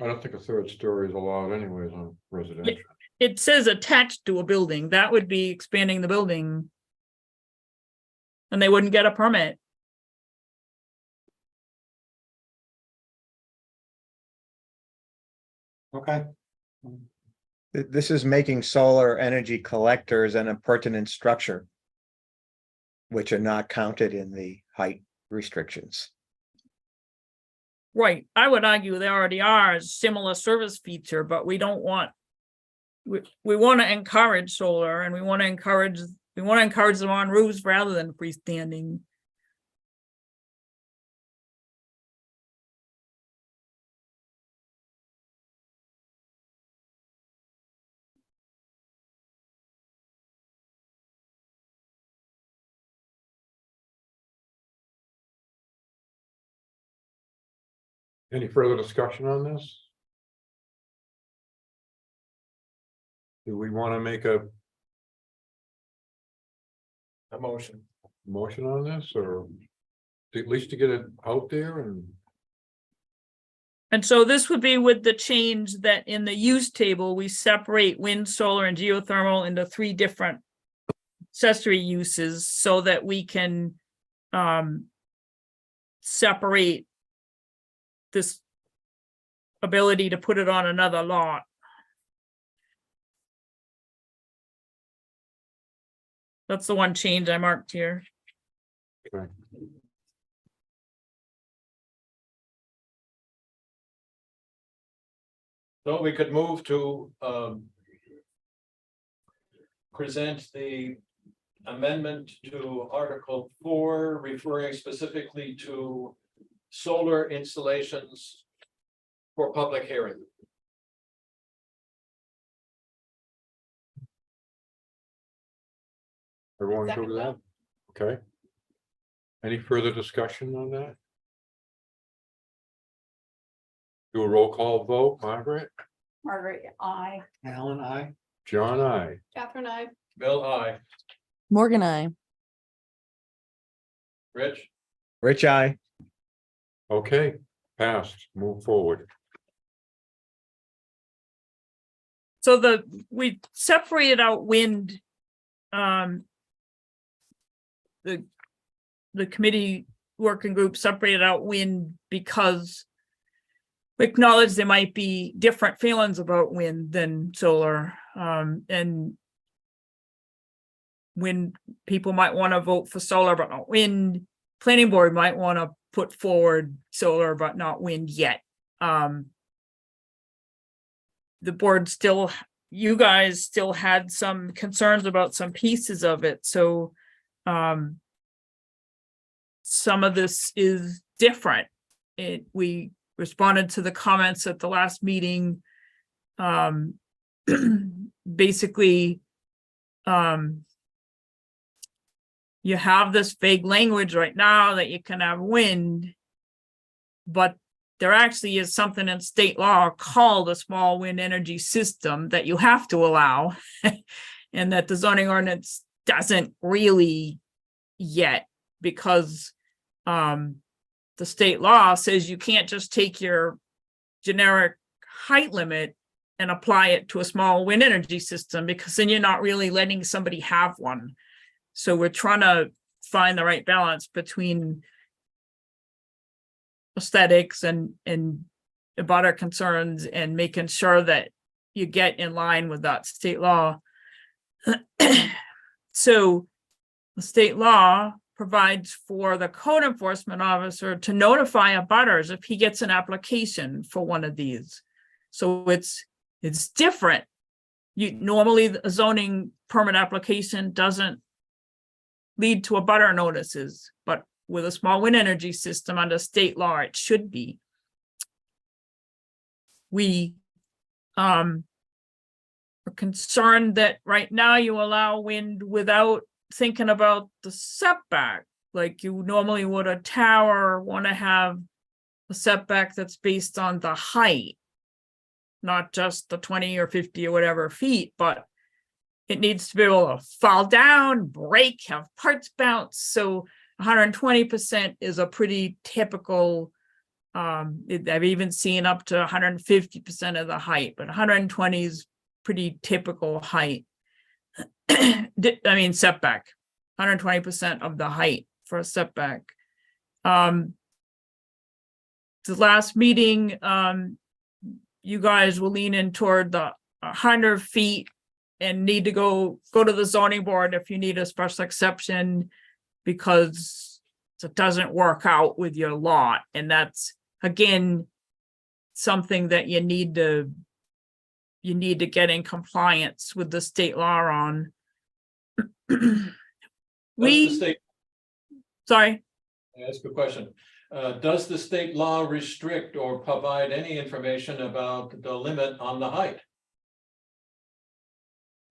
[SPEAKER 1] I don't think a third story is allowed anyways on residential.
[SPEAKER 5] It says attached to a building. That would be expanding the building. And they wouldn't get a permit.
[SPEAKER 12] okay.
[SPEAKER 4] This is making solar energy collectors an appurtenant structure, which are not counted in the height restrictions.
[SPEAKER 5] Right. I would argue they already are a similar service feature, but we don't want. We want to encourage solar and we want to encourage them on roofs rather than freestanding.
[SPEAKER 1] Any further discussion on this? Do we want to make a
[SPEAKER 2] motion.
[SPEAKER 1] motion on this, or at least to get it out there?
[SPEAKER 5] And so this would be with the change that in the use table, we separate wind, solar, and geothermal into 3 different accessory uses so that we can separate this ability to put it on another lot. That's the one change I marked here.
[SPEAKER 1] Okay.
[SPEAKER 2] So we could move to present the amendment to Article 4, referring specifically to solar installations for public hearing.
[SPEAKER 1] Everyone
[SPEAKER 3] Second
[SPEAKER 1] go with that? Okay. Any further discussion on that? Do a roll call vote, Margaret?
[SPEAKER 7] Margaret, I.
[SPEAKER 12] Alan, I.
[SPEAKER 1] John, I.
[SPEAKER 3] Catherine, I.
[SPEAKER 2] Bill, aye.
[SPEAKER 14] Morgan, I.
[SPEAKER 2] Rich?
[SPEAKER 4] Rich, I.
[SPEAKER 1] Okay, passed, move forward.
[SPEAKER 5] So we separated out wind. The committee working group separated out wind because we acknowledge there might be different feelings about wind than solar. And wind, people might want to vote for solar but not wind. Planning board might want to put forward solar but not wind yet. The board still, you guys still had some concerns about some pieces of it, so some of this is different. We responded to the comments at the last meeting. Basically, you have this vague language right now that you can have wind, but there actually is something in state law called a small wind energy system that you have to allow, and that the zoning ordinance doesn't really yet, because the state law says you can't just take your generic height limit and apply it to a small wind energy system, because then you're not really letting somebody have one. So we're trying to find the right balance between aesthetics and abutter concerns and making sure that you get in line with that state law. So the state law provides for the code enforcement officer to notify abutters if he gets an application for one of these. So it's different. Normally a zoning permit application doesn't lead to abutter notices, but with a small wind energy system under state law, it should be. We are concerned that right now you allow wind without thinking about the setback, like you normally would a tower want to have a setback that's based on the height, not just the 20 or 50 or whatever feet, but it needs to be able to fall down, break, have parts bounce. So 120% is a pretty typical, I've even seen up to 150% of the height, but 120 is pretty typical height. I mean, setback, 120% of the height for a setback. The last meeting, you guys will lean in toward the 100 feet and need to go to the zoning board if you need a special exception, because it doesn't work out with your lot. And that's, again, something that you need to get in compliance with the state law on. Sorry.
[SPEAKER 2] I ask a question. Does the state law restrict or provide any information about the limit on the height?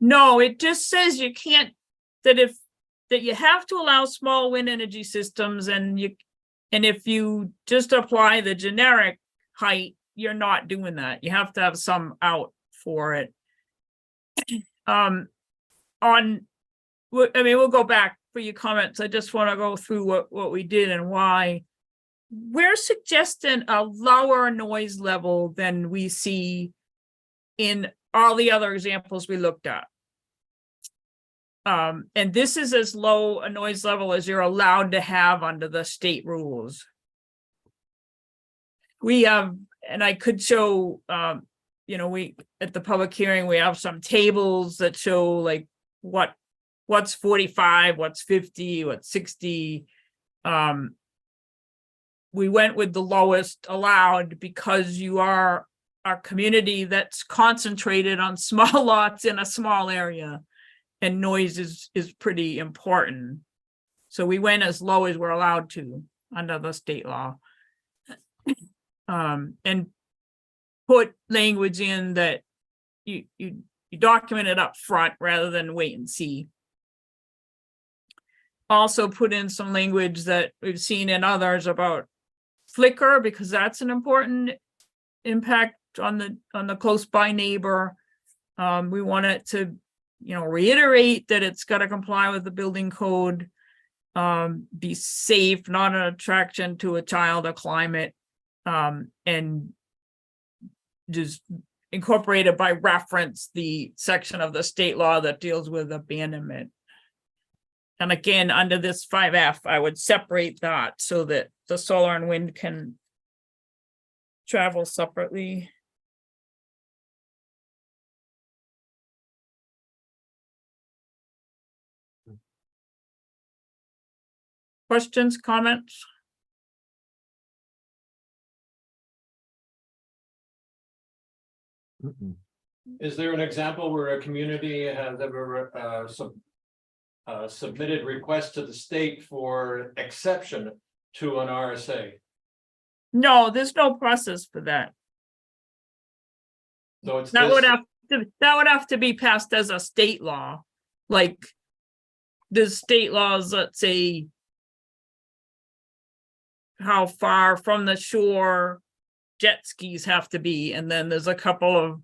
[SPEAKER 5] No, it just says you can't, that you have to allow small wind energy systems, and if you just apply the generic height, you're not doing that. You have to have some out for it. We'll go back for your comments. I just want to go through what we did and why. We're suggesting a lower noise level than we see in all the other examples we looked at. And this is as low a noise level as you're allowed to have under the state rules. We have, and I could show, we, at the public hearing, we have some tables that show like what's 45, what's 50, what's 60. We went with the lowest allowed because you are a community that's concentrated on small lots in a small area, and noise is pretty important. So we went as low as we're allowed to under the state law. And put language in that you document it up front rather than wait and see. Also put in some language that we've seen in others about flicker, because that's an important impact on the close by neighbor. We want it to, reiterate that it's got to comply with the building code, be safe, not an attraction to a child or climate, and just incorporated by reference the section of the state law that deals with abandonment. And again, under this 5F, I would separate that so that the solar and wind can travel separately. Questions, comments?
[SPEAKER 1] Mm-mm.
[SPEAKER 2] Is there an example where a community has ever submitted requests to the state for exception to an RSA?
[SPEAKER 5] No, there's no process for that.
[SPEAKER 2] So it's
[SPEAKER 5] That would
[SPEAKER 2] this,
[SPEAKER 5] that would have to be passed as a state law, like the state laws that say how far from the shore jet skis have to be, and then there's a couple of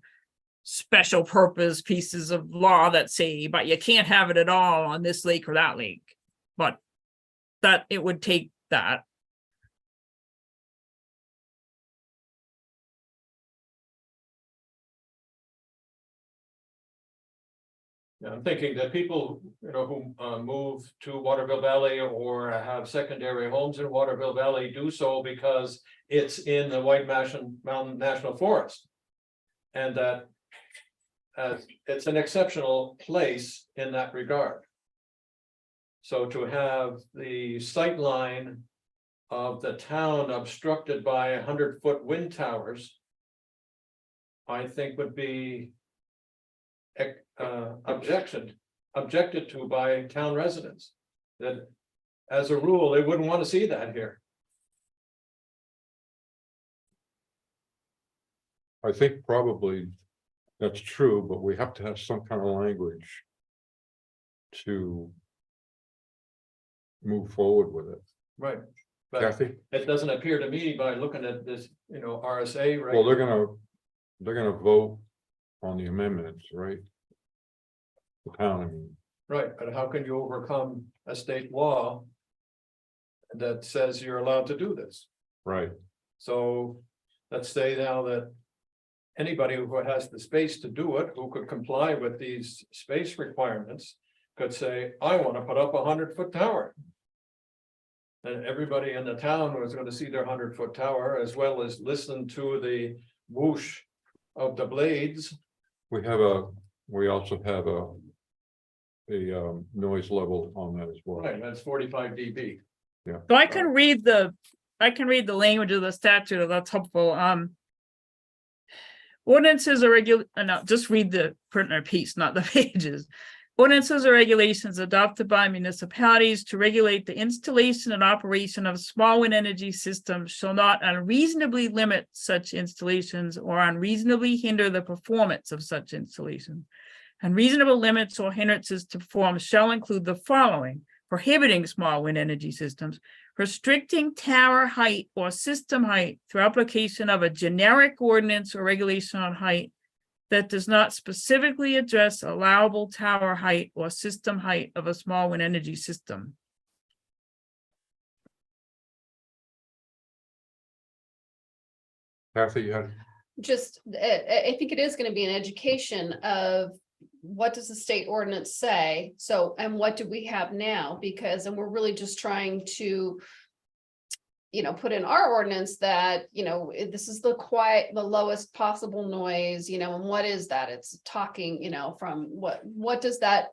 [SPEAKER 5] special purpose pieces of law that say, but you can't have it at all on this lake or that lake. But that it would take that.
[SPEAKER 2] I'm thinking that people, who move to Waterville Valley or have secondary homes in Waterville Valley do so because it's in the White Mountain National Forest. And that it's an exceptional place in that regard. So to have the sight line of the town obstructed by 100-foot wind towers, I think would be objected to by town residents. That as a rule, they wouldn't want to see that here.
[SPEAKER 1] I think probably that's true, but we have to have some kind of language to move forward with it.
[SPEAKER 2] Right. But
[SPEAKER 1] Kathy?
[SPEAKER 2] it doesn't appear to me by looking at this, RSA, right?
[SPEAKER 1] Well, they're gonna vote on the amendments, right? The town, I mean.
[SPEAKER 2] Right, but how can you overcome a state law that says you're allowed to do this?
[SPEAKER 1] Right.
[SPEAKER 2] So let's say now that anybody who has the space to do it, who could comply with these space requirements, could say, I want to put up 100-foot tower. And everybody in the town was going to see their 100-foot tower, as well as listen to the whoosh of the blades.
[SPEAKER 1] We also have a noise level on that as well.
[SPEAKER 2] Right, that's 45 dB.
[SPEAKER 5] So I can read the language of the statute, if that's helpful. Ordinances are no, just read the printer piece, not the pages. Ordinances or regulations adopted by municipalities to regulate the installation and operation of small wind energy systems shall not unreasonably limit such installations or unreasonably hinder the performance of such installations. Unreasonable limits or hindrances to perform shall include the following: prohibiting small wind energy systems, restricting tower height or system height through application of a generic ordinance or regulation on height that does not specifically address allowable tower height or system height of a small wind energy system.
[SPEAKER 1] Kathy, you had,
[SPEAKER 3] Just, I think it is gonna be an education of what does the state ordinance say? So, and what do we have now? Because, and we're really just trying to, put in our ordinance that, this is the lowest possible noise, and what is that? It's talking, from what does that,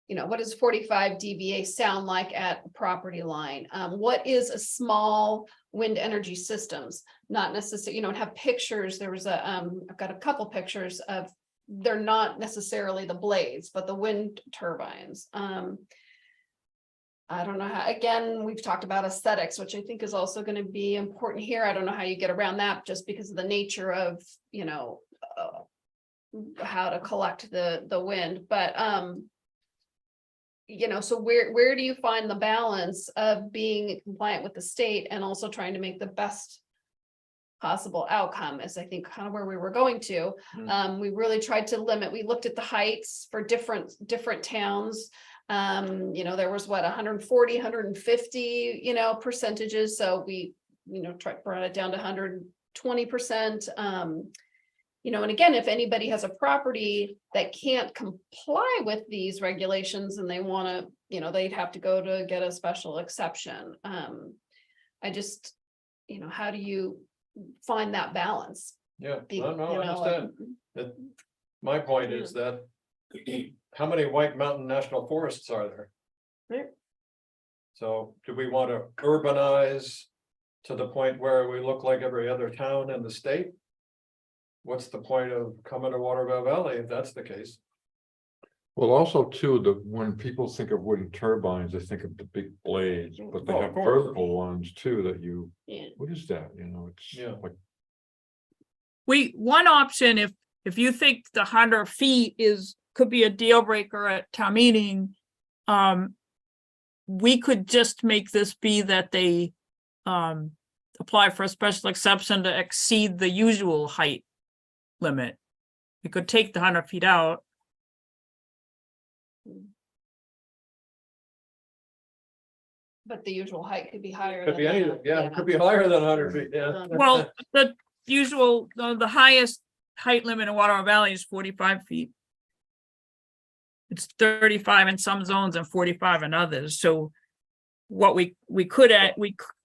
[SPEAKER 3] what does 45 dBA sound like at a property line? What is a small wind energy systems? Not necessarily, have pictures. There was I've got a couple pictures of, they're not necessarily the blades, but the wind turbines. I don't know how, again, we've talked about aesthetics, which I think is also going to be important here. I don't know how you get around that just because of the nature of, how to collect the wind, but, so where do you find the balance of being compliant with the state and also trying to make the best possible outcome is, I think, kind of where we were going to. We really tried to limit, we looked at the heights for different towns. There was 140, 150, percentages. So we, brought it down to 120%. And again, if anybody has a property that can't comply with these regulations and they want to, they'd have to go to get a special exception. I just, how do you find that balance?
[SPEAKER 2] Yeah,
[SPEAKER 3] Be-
[SPEAKER 2] I understand. That my point is that how many White Mountain National Forests are there?
[SPEAKER 3] Right.
[SPEAKER 2] So do we want to urbanize to the point where we look like every other town in the state? What's the point of coming to Waterville Valley if that's the case?
[SPEAKER 1] Well, also too, when people think of wooden turbines, they think of the big blades, but they
[SPEAKER 2] Oh, of
[SPEAKER 1] have
[SPEAKER 2] course.
[SPEAKER 1] vertical ones too that you,
[SPEAKER 3] Yeah.
[SPEAKER 1] what is that? You know, it's
[SPEAKER 2] Yeah.
[SPEAKER 1] like,
[SPEAKER 5] One option, if you think the 100 feet could be a deal breaker at town meeting, we could just make this be that they apply for a special exception to exceed the usual height limit. We could take the 100 feet out.
[SPEAKER 3] But the usual height could be higher.
[SPEAKER 2] Could be
[SPEAKER 3] than that.
[SPEAKER 2] anything, yeah, it could be higher than 100 feet, yeah.
[SPEAKER 5] Well, the usual, the highest height limit in Waterville Valley is 45 feet. It's 35 in some zones and 45 in others, so what we could add,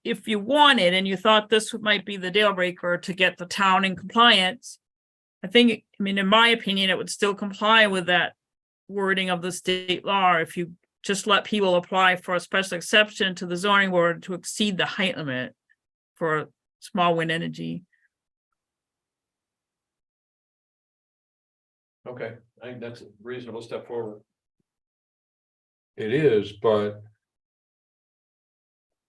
[SPEAKER 5] if you wanted and you thought this might be the deal breaker to get the town in compliance, I think, I mean, in my opinion, it would still comply with that wording of the state law if you just let people apply for a special exception to the zoning board to exceed the height limit for small wind energy.
[SPEAKER 2] Okay, I think that's a reasonable step forward.
[SPEAKER 1] it is, but.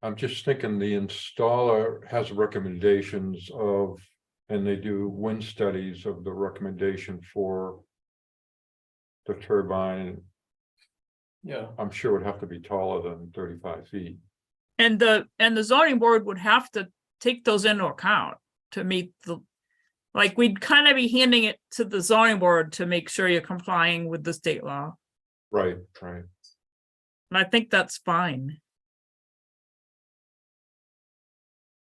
[SPEAKER 1] I'm just thinking the installer has recommendations of, and they do wind studies of the recommendation for. The turbine,
[SPEAKER 2] Yeah,
[SPEAKER 1] I'm sure would have to be taller than 35 feet.
[SPEAKER 5] And the zoning board would have to take those into account to meet like, we'd kind of be handing it to the zoning board to make sure you're complying with the state law.
[SPEAKER 1] Right, right.
[SPEAKER 5] And I think that's fine.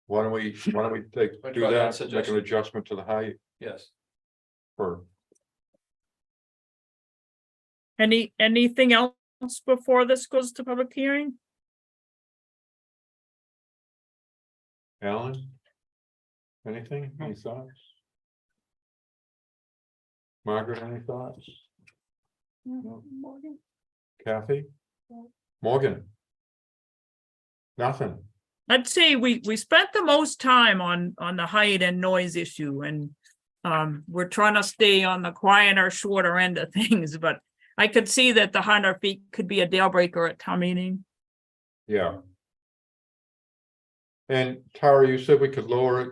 [SPEAKER 1] Why don't we
[SPEAKER 2] Wanna
[SPEAKER 1] do
[SPEAKER 2] try that
[SPEAKER 1] that, make an
[SPEAKER 2] suggestion?
[SPEAKER 1] adjustment to the height
[SPEAKER 2] yes.
[SPEAKER 1] for,
[SPEAKER 5] Anything else before this goes to public hearing?
[SPEAKER 1] Alan? Anything, any thoughts? Margaret, any thoughts? No. Kathy? Morgan? Nothing,
[SPEAKER 5] I'd say we spent the most time on the height and noise issue, and we're trying to stay on the quieter, shorter end of things, but I could see that the 100 feet could be a deal breaker at town meeting.
[SPEAKER 1] yeah. And Tara, you said we could lower it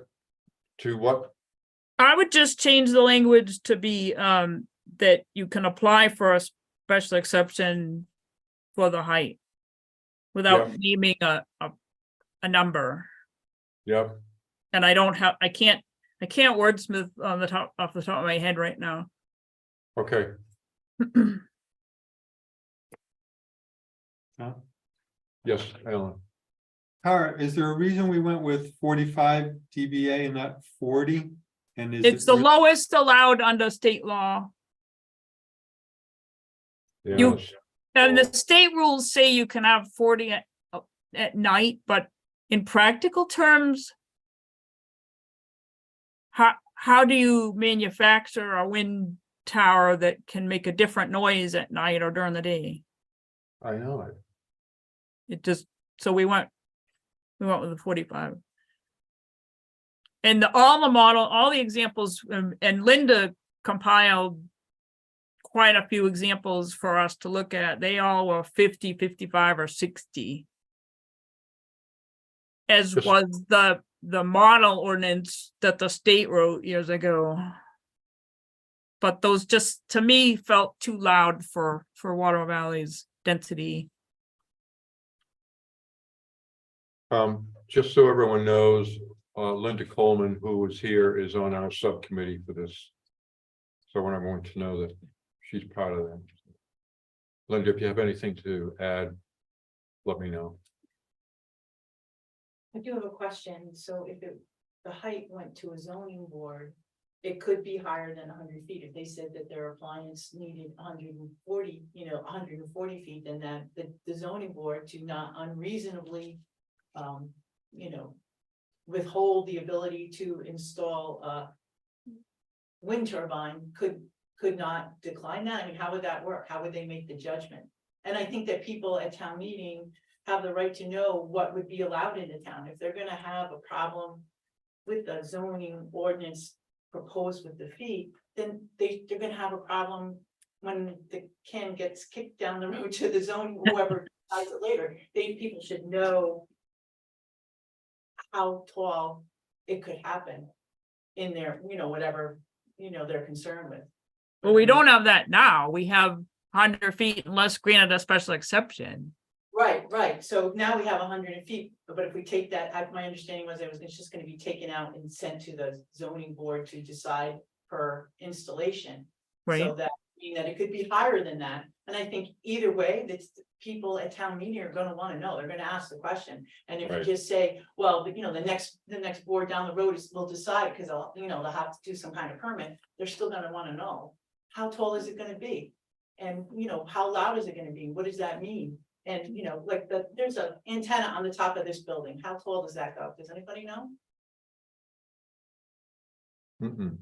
[SPEAKER 1] to what?
[SPEAKER 5] I would just change the language to be that you can apply for a special exception for the height without naming a number.
[SPEAKER 1] Yep,
[SPEAKER 5] And I can't wordsmith on the top, off the top of my head right now.
[SPEAKER 1] okay. Yes, Alan,
[SPEAKER 12] Tara, is there a reason we went with 45 dBA and not 40? And is
[SPEAKER 5] It's
[SPEAKER 12] it
[SPEAKER 5] the
[SPEAKER 12] re-
[SPEAKER 5] lowest allowed under state law. You-
[SPEAKER 1] yes,
[SPEAKER 5] And the state rules say you can have 40 at night, but in practical terms, how do you manufacture a wind tower that can make a different noise at night or during the day?
[SPEAKER 1] I know it.
[SPEAKER 5] It just, so we went with the 45. And all the examples, and Linda compiled quite a few examples for us to look at. They all were 50, 55, or 60. As
[SPEAKER 1] Just-
[SPEAKER 5] was the model ordinance that the state wrote years ago. But those just, to me, felt too loud for Water Valley's density.
[SPEAKER 1] Just so everyone knows, Linda Coleman, who was here, is on our subcommittee for this. So I want everyone to know that she's part of that. Linda, if you have anything to add, let me know.
[SPEAKER 15] I do have a question. So if the height went to a zoning board, it could be higher than 100 feet. If they said that their appliance needed 140, 140 feet, then that the zoning board to not unreasonably, withhold the ability to install a wind turbine could not decline that. I mean, how would that work? How would they make the judgment? And I think that people at town meeting have the right to know what would be allowed in the town. If they're gonna have a problem with the zoning ordinance proposed with the fee, then they're gonna have a problem when the can gets kicked down the road to the zoning, whoever decides it later. People should know how tall it could happen in their, whatever, they're concerned with.
[SPEAKER 5] Well, we don't have that now. We have 100 feet unless granted a special exception.
[SPEAKER 15] Right, so now we have 100 feet, but if we take that, my understanding was it's just gonna be taken out and sent to the zoning board to decide per installation.
[SPEAKER 5] Right.
[SPEAKER 15] So that, mean that it could be higher than that, and I think either way, that's, people at town meeting are gonna wanna know, they're gonna ask the question. And if you
[SPEAKER 1] Right.
[SPEAKER 15] just say, well, the next board down the road will decide, cause they'll have to do some kind of permit, they're still gonna wanna know. How tall is it gonna be? And, how loud is it gonna be? What does that mean? And, like there's an antenna on the top of this building. How tall does that go? Does anybody know?
[SPEAKER 1] Mm-mm.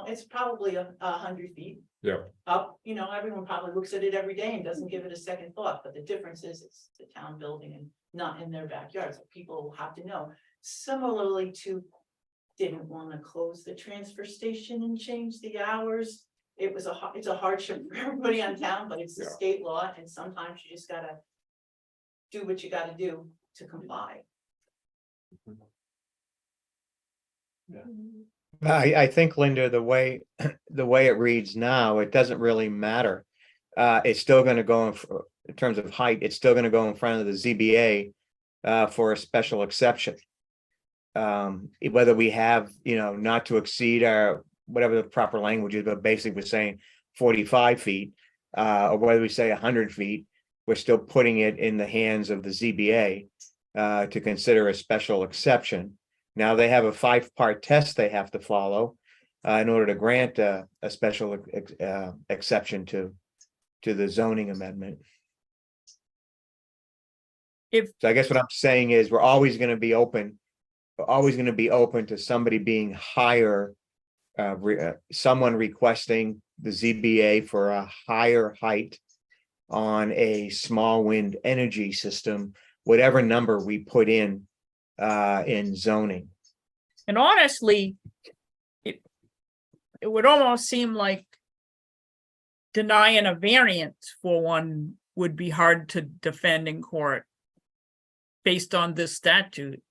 [SPEAKER 15] It's probably 100 feet
[SPEAKER 1] Yeah,
[SPEAKER 15] up. Everyone probably looks at it every day and doesn't give it a second thought, but the difference is it's the town building and not in their backyard. So people have to know. Similarly to, didn't want to close the transfer station and change the hours. It's a hardship for everybody on town, but it's the
[SPEAKER 1] Yeah.
[SPEAKER 15] state law, and sometimes you just gotta do what you gotta do to comply.
[SPEAKER 4] I think, Linda, the way it reads now, it doesn't really matter. It's still gonna go in terms of height, it's still gonna go in front of the ZBA for a special exception. Whether we have, not to exceed our, whatever the proper language is, but basically we're saying 45 feet, or whether we say 100 feet, we're still putting it in the hands of the ZBA to consider a special exception. Now, they have a 5-part test they have to follow in order to grant a special exception to the zoning amendment. So I guess what I'm saying is we're always going to be open. We're always going to be open to somebody being higher, someone requesting the ZBA for a higher height on a small wind energy system, whatever number we put in zoning.
[SPEAKER 5] And honestly, it would almost seem like denying a variance for one would be hard to defend in court based on this statute.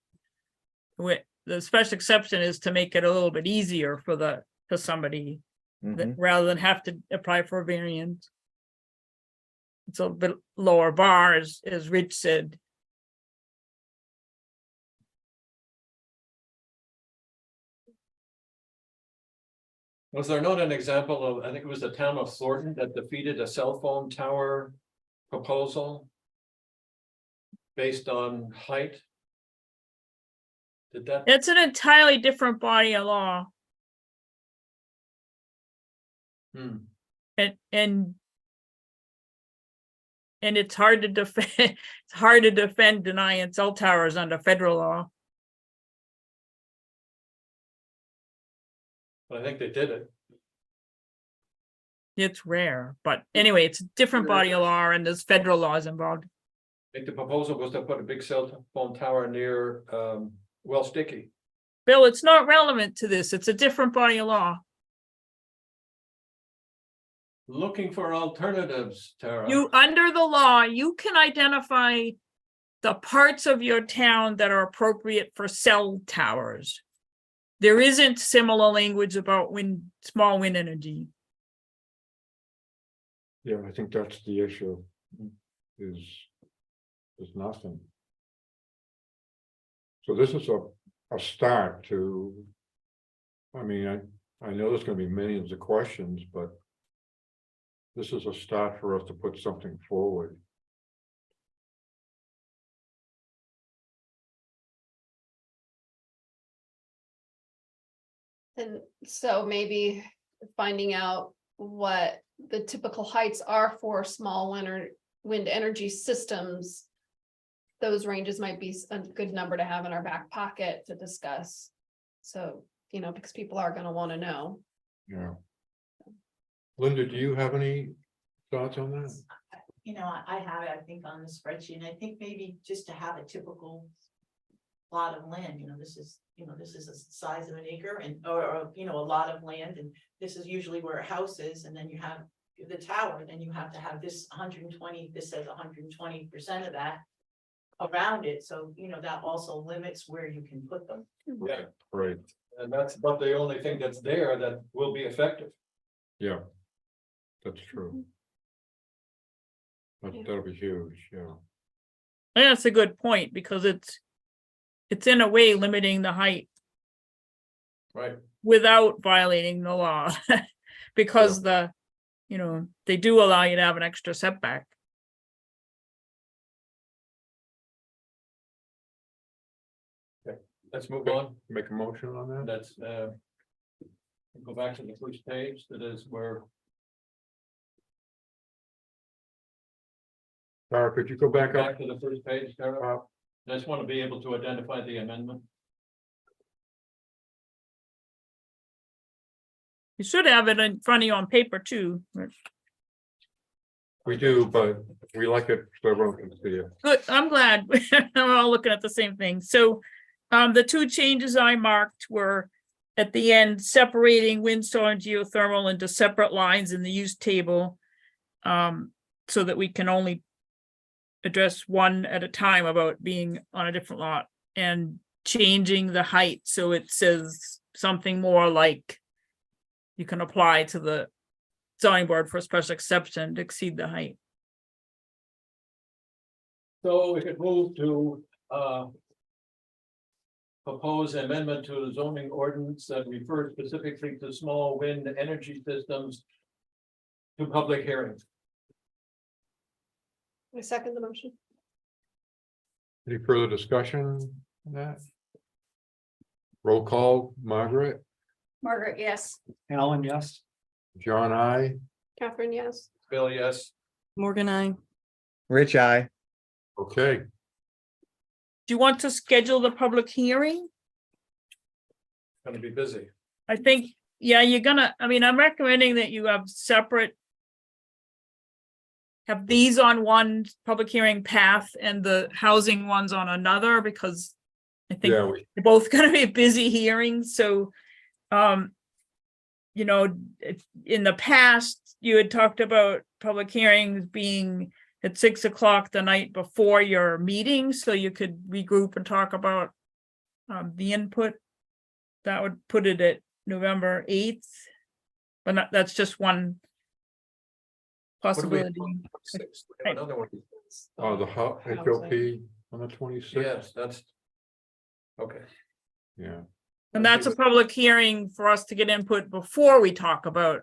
[SPEAKER 5] The special exception is to make it a little bit easier for somebody that, rather than have to apply for a variance. It's a bit lower bar, as Rich said.
[SPEAKER 2] Was there not an example of, I think it was the town of Thornton that defeated a cell phone tower proposal based on height? Did that?
[SPEAKER 5] It's an entirely different body of law. And it's hard to defend, it's hard to defend denying cell towers under federal law.
[SPEAKER 2] I think they did it.
[SPEAKER 5] It's rare, but anyway, it's a different body of law and there's federal laws involved.
[SPEAKER 2] I think the proposal was to put a big cell phone tower near Well Sticky.
[SPEAKER 5] Bill, it's not relevant to this. It's a different body of law.
[SPEAKER 2] Looking for alternatives, Tara.
[SPEAKER 5] Under the law, you can identify the parts of your town that are appropriate for cell towers. There isn't similar language about small wind energy.
[SPEAKER 1] yeah, I think that's the issue. Is nothing. So this is a start to. I mean, I know there's gonna be millions of questions, but. This is a start for us to put something forward.
[SPEAKER 3] And so maybe finding out what the typical heights are for small wind energy systems. Those ranges might be a good number to have in our back pocket to discuss. So, because people are going to want to know.
[SPEAKER 1] Yeah. Linda, do you have any thoughts on that?
[SPEAKER 15] you know, I have it, I think, on the spreadsheet, and I think maybe just to have a typical plot of land, this is the size of an acre and, or, a lot of land, and this is usually where a house is, and then you have the tower, then you have to have this 120, this says 120% of that around it, so, that also limits where you can put them.
[SPEAKER 2] Yeah,
[SPEAKER 1] Right,
[SPEAKER 2] and that's about the only thing that's there that will be effective.
[SPEAKER 1] yeah. That's true. That'll be huge, yeah.
[SPEAKER 5] And that's a good point, because it's in a way limiting the height
[SPEAKER 2] Right.
[SPEAKER 5] without violating the law. Because they do allow you to have an extra setback.
[SPEAKER 2] Let's move on.
[SPEAKER 1] Make a motion on that?
[SPEAKER 2] That's, go back to the first page, that is where,
[SPEAKER 1] Tara, could you go back up?
[SPEAKER 2] back to the first page, Tara. I just want to be able to identify the amendment.
[SPEAKER 5] You should have it in front of you on paper too.
[SPEAKER 1] We do, but we like it so everyone can see it.
[SPEAKER 5] Good, I'm glad. We're all looking at the same thing. So the two changes I marked were at the end, separating wind, solar, and geothermal into separate lines in the use table. So that we can only address one at a time about being on a different lot, and changing the height so it says something more like you can apply to the zoning board for a special exception to exceed the height.
[SPEAKER 2] So we could move to, propose amendment to the zoning ordinance that refers specifically to small wind energy systems to public hearings.
[SPEAKER 3] I second the motion.
[SPEAKER 1] Any further discussion on that? Roll call, Margaret,
[SPEAKER 3] Margaret, yes.
[SPEAKER 12] Alan, yes.
[SPEAKER 1] John, I.
[SPEAKER 3] Catherine, yes.
[SPEAKER 2] Bill, yes.
[SPEAKER 14] Morgan, I.
[SPEAKER 4] Rich, I.
[SPEAKER 1] Okay,
[SPEAKER 5] Do you want to schedule the public hearing?
[SPEAKER 2] Gonna be busy.
[SPEAKER 5] I think, yeah, I'm recommending that you have separate. Have these on one public hearing path and the housing ones on another, because I think
[SPEAKER 1] yeah,
[SPEAKER 5] they're both gonna be busy hearings, so. In the past, you had talked about public hearings being at 6 o'clock the night before your meeting, so you could regroup and talk about the input. That would put it at November 8th, but that's just one
[SPEAKER 2] What do we have
[SPEAKER 5] possibility.
[SPEAKER 2] on the 6th? We have another one.
[SPEAKER 1] the HOP on the 26th.
[SPEAKER 2] Yes, that's. Okay.
[SPEAKER 1] Yeah,
[SPEAKER 5] And that's a public hearing for us to get input before we talk about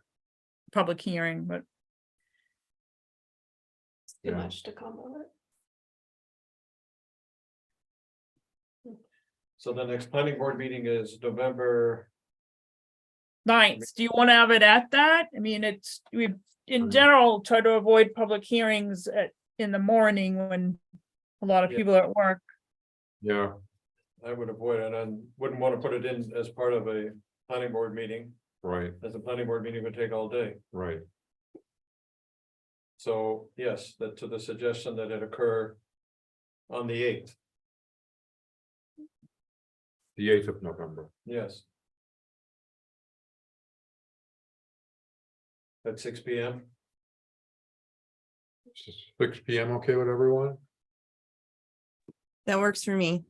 [SPEAKER 5] public hearing, but
[SPEAKER 3] Too
[SPEAKER 1] Yeah.
[SPEAKER 3] much to come on it.
[SPEAKER 2] So the next planning board meeting is November.
[SPEAKER 5] 9th, do you want to have it at that? I mean, we in general try to avoid public hearings in the morning when a lot of
[SPEAKER 2] Yeah.
[SPEAKER 5] people are at work.
[SPEAKER 1] yeah,
[SPEAKER 2] I would avoid it and wouldn't want to put it in as part of a planning board meeting,
[SPEAKER 1] right,
[SPEAKER 2] as a planning board meeting would take all day.
[SPEAKER 1] right.
[SPEAKER 2] So, yes, that to the suggestion that it occur on the 8th,
[SPEAKER 1] The 8th of November.
[SPEAKER 2] yes. At 6 p.m.
[SPEAKER 1] 6 p.m. Okay with everyone?
[SPEAKER 14] That works for me.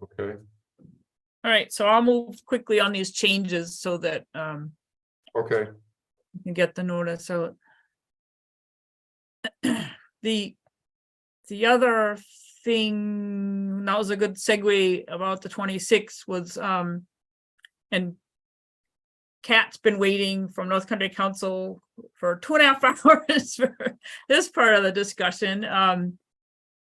[SPEAKER 1] Okay,
[SPEAKER 5] All right, so I'll move quickly on these changes so that
[SPEAKER 1] okay,
[SPEAKER 5] you can get the notice, so. The other thing, that was a good segue about the 26th was, and Kat's been waiting from North Country Council for 2.5 hours for this part of the discussion.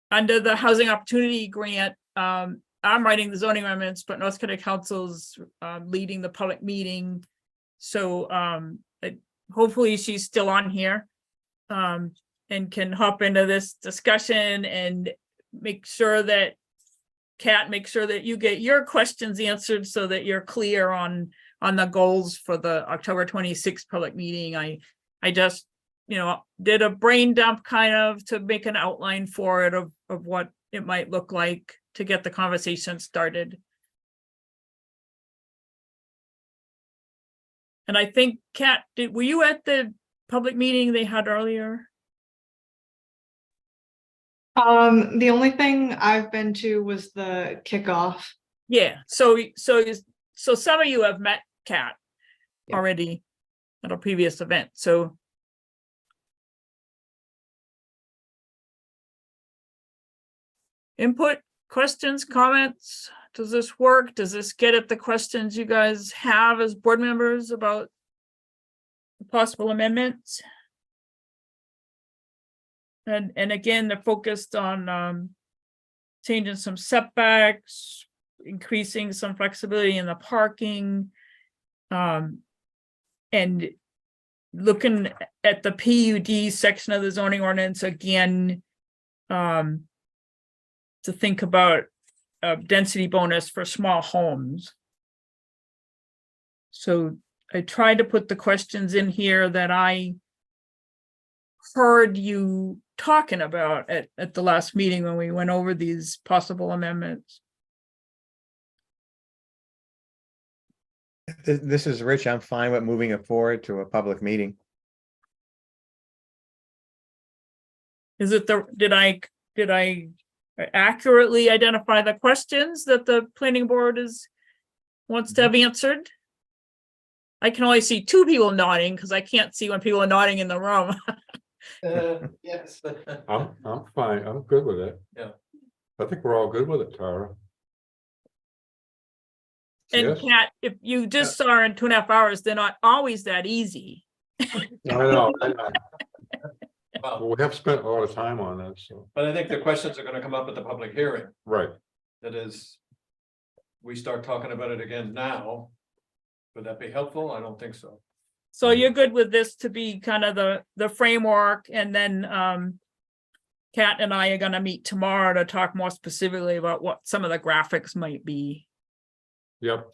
[SPEAKER 5] Under the Housing Opportunity Grant, I'm writing the zoning amendments, but North Country Council's leading the public meeting. So hopefully she's still on here. And can hop into this discussion and make sure that Kat, make sure that you get your questions answered so that you're clear on the goals for the October 26th public meeting. I just, did a brain dump kind of to make an outline for it of what it might look like to get the conversation started. And I think, Kat, were you at the public meeting they had earlier?
[SPEAKER 16] The only thing I've been to was the kickoff.
[SPEAKER 5] Yeah, so some of you have met Kat
[SPEAKER 14] Yeah.
[SPEAKER 5] already at a previous event, so. Input, questions, comments? Does this work? Does this get at the questions you guys have as board members about the possible amendments? And again, they're focused on changing some setbacks, increasing some flexibility in the parking. And looking at the PUD section of the zoning ordinance again, to think about a density bonus for small homes. So I tried to put the questions in here that I heard you talking about at the last meeting when we went over these possible amendments.
[SPEAKER 4] This is Rich. I'm fine with moving it forward to a public meeting.
[SPEAKER 5] Is it did I accurately identify the questions that the planning board wants to have answered? I can only see two people nodding because I can't see when people are nodding in the room.
[SPEAKER 2] Yes.
[SPEAKER 1] I'm fine. I'm good with it.
[SPEAKER 2] Yeah.
[SPEAKER 1] I think we're all good with it, Tara.
[SPEAKER 5] And
[SPEAKER 1] Yes?
[SPEAKER 5] Kat, if you just saw her in 2.5 hours, they're not always that easy.
[SPEAKER 1] I know.
[SPEAKER 2] Well,
[SPEAKER 1] Well, we have spent a lot of time on this, so,
[SPEAKER 2] but I think the questions are gonna come up at the public hearing.
[SPEAKER 1] right.
[SPEAKER 2] That is, we start talking about it again now. Would that be helpful? I don't think so.
[SPEAKER 5] So you're good with this to be kind of the framework, and then Kat and I are gonna meet tomorrow to talk more specifically about what some of the graphics might be.
[SPEAKER 1] Yep.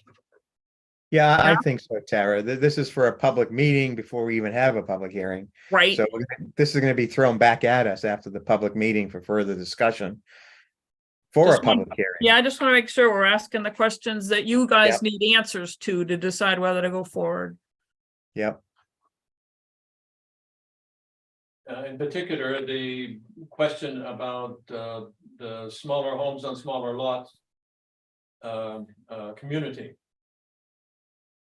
[SPEAKER 4] Yeah, I
[SPEAKER 5] Yeah.
[SPEAKER 4] think so, Tara. This is for a public meeting before we even have a public hearing.
[SPEAKER 5] Right.
[SPEAKER 4] So this is going to be thrown back at us after the public meeting for further discussion. For a
[SPEAKER 5] Just one-
[SPEAKER 4] public hearing.
[SPEAKER 5] Yeah, I just want to make sure we're asking the questions that you guys
[SPEAKER 4] Yep.
[SPEAKER 5] need answers to decide whether to go forward.
[SPEAKER 4] Yep.
[SPEAKER 2] In particular, the question about the smaller homes on smaller lots. Community.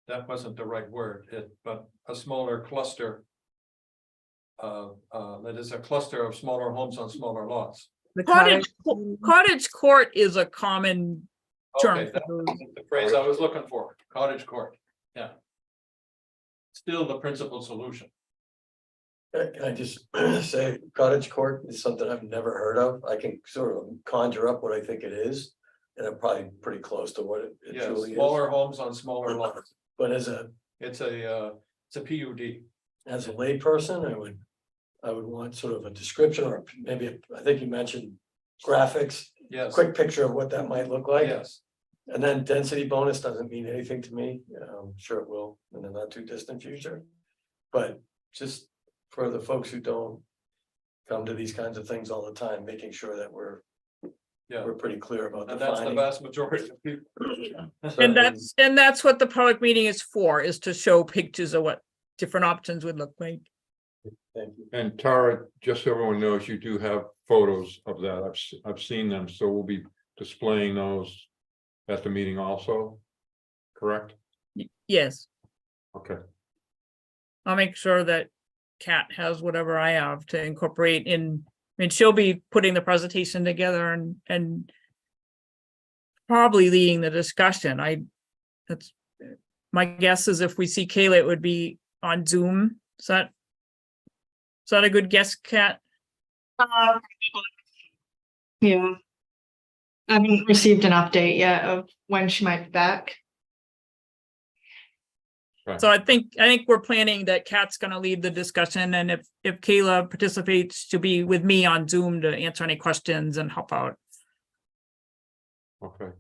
[SPEAKER 2] That wasn't the right word, but a smaller cluster. That is a cluster of smaller homes on smaller lots.
[SPEAKER 5] Cottage court is a common term.
[SPEAKER 2] Okay, that was the phrase I was looking for, cottage court, yeah. Still the principal solution.
[SPEAKER 8] Can I just say cottage court is something I've never heard of. I can sort of conjure up what I think it is. And I'm probably pretty close to what it
[SPEAKER 2] Yeah,
[SPEAKER 8] truly is.
[SPEAKER 2] smaller homes on smaller lots.
[SPEAKER 8] But
[SPEAKER 2] It's a PUD.
[SPEAKER 8] as a layperson, I would want sort of a description or maybe, I think you mentioned graphics,
[SPEAKER 2] Yes,
[SPEAKER 8] quick picture of what that might look like.
[SPEAKER 2] yes,
[SPEAKER 8] And then density bonus doesn't mean anything to me. I'm sure it will in the not too distant future. But just for the folks who don't come to these kinds of things all the time, making sure that we're
[SPEAKER 2] yeah.
[SPEAKER 8] pretty clear about
[SPEAKER 2] And that's the
[SPEAKER 8] defining.
[SPEAKER 2] vast majority of people.
[SPEAKER 5] And that's what the public meeting is for, is to show pictures of what different options would look like.
[SPEAKER 8] Thank you.
[SPEAKER 1] And Tara, just so everyone knows, you do have photos of that. I've seen them, so we'll be displaying those at the meeting also, correct?
[SPEAKER 5] Yes,
[SPEAKER 1] Okay,
[SPEAKER 5] I'll make sure that Kat has whatever I have to incorporate in. I mean, she'll be putting the presentation together and probably leading the discussion. That's my guess is if we see Kayla, it would be on Zoom. Is that a good guess, Kat?
[SPEAKER 16] Yeah. I haven't received an update yet of when she might be back.
[SPEAKER 5] So I think we're planning that Kat's gonna lead the discussion, and if Kayla participates, to be with me on Zoom to answer any questions and help out.
[SPEAKER 1] Okay.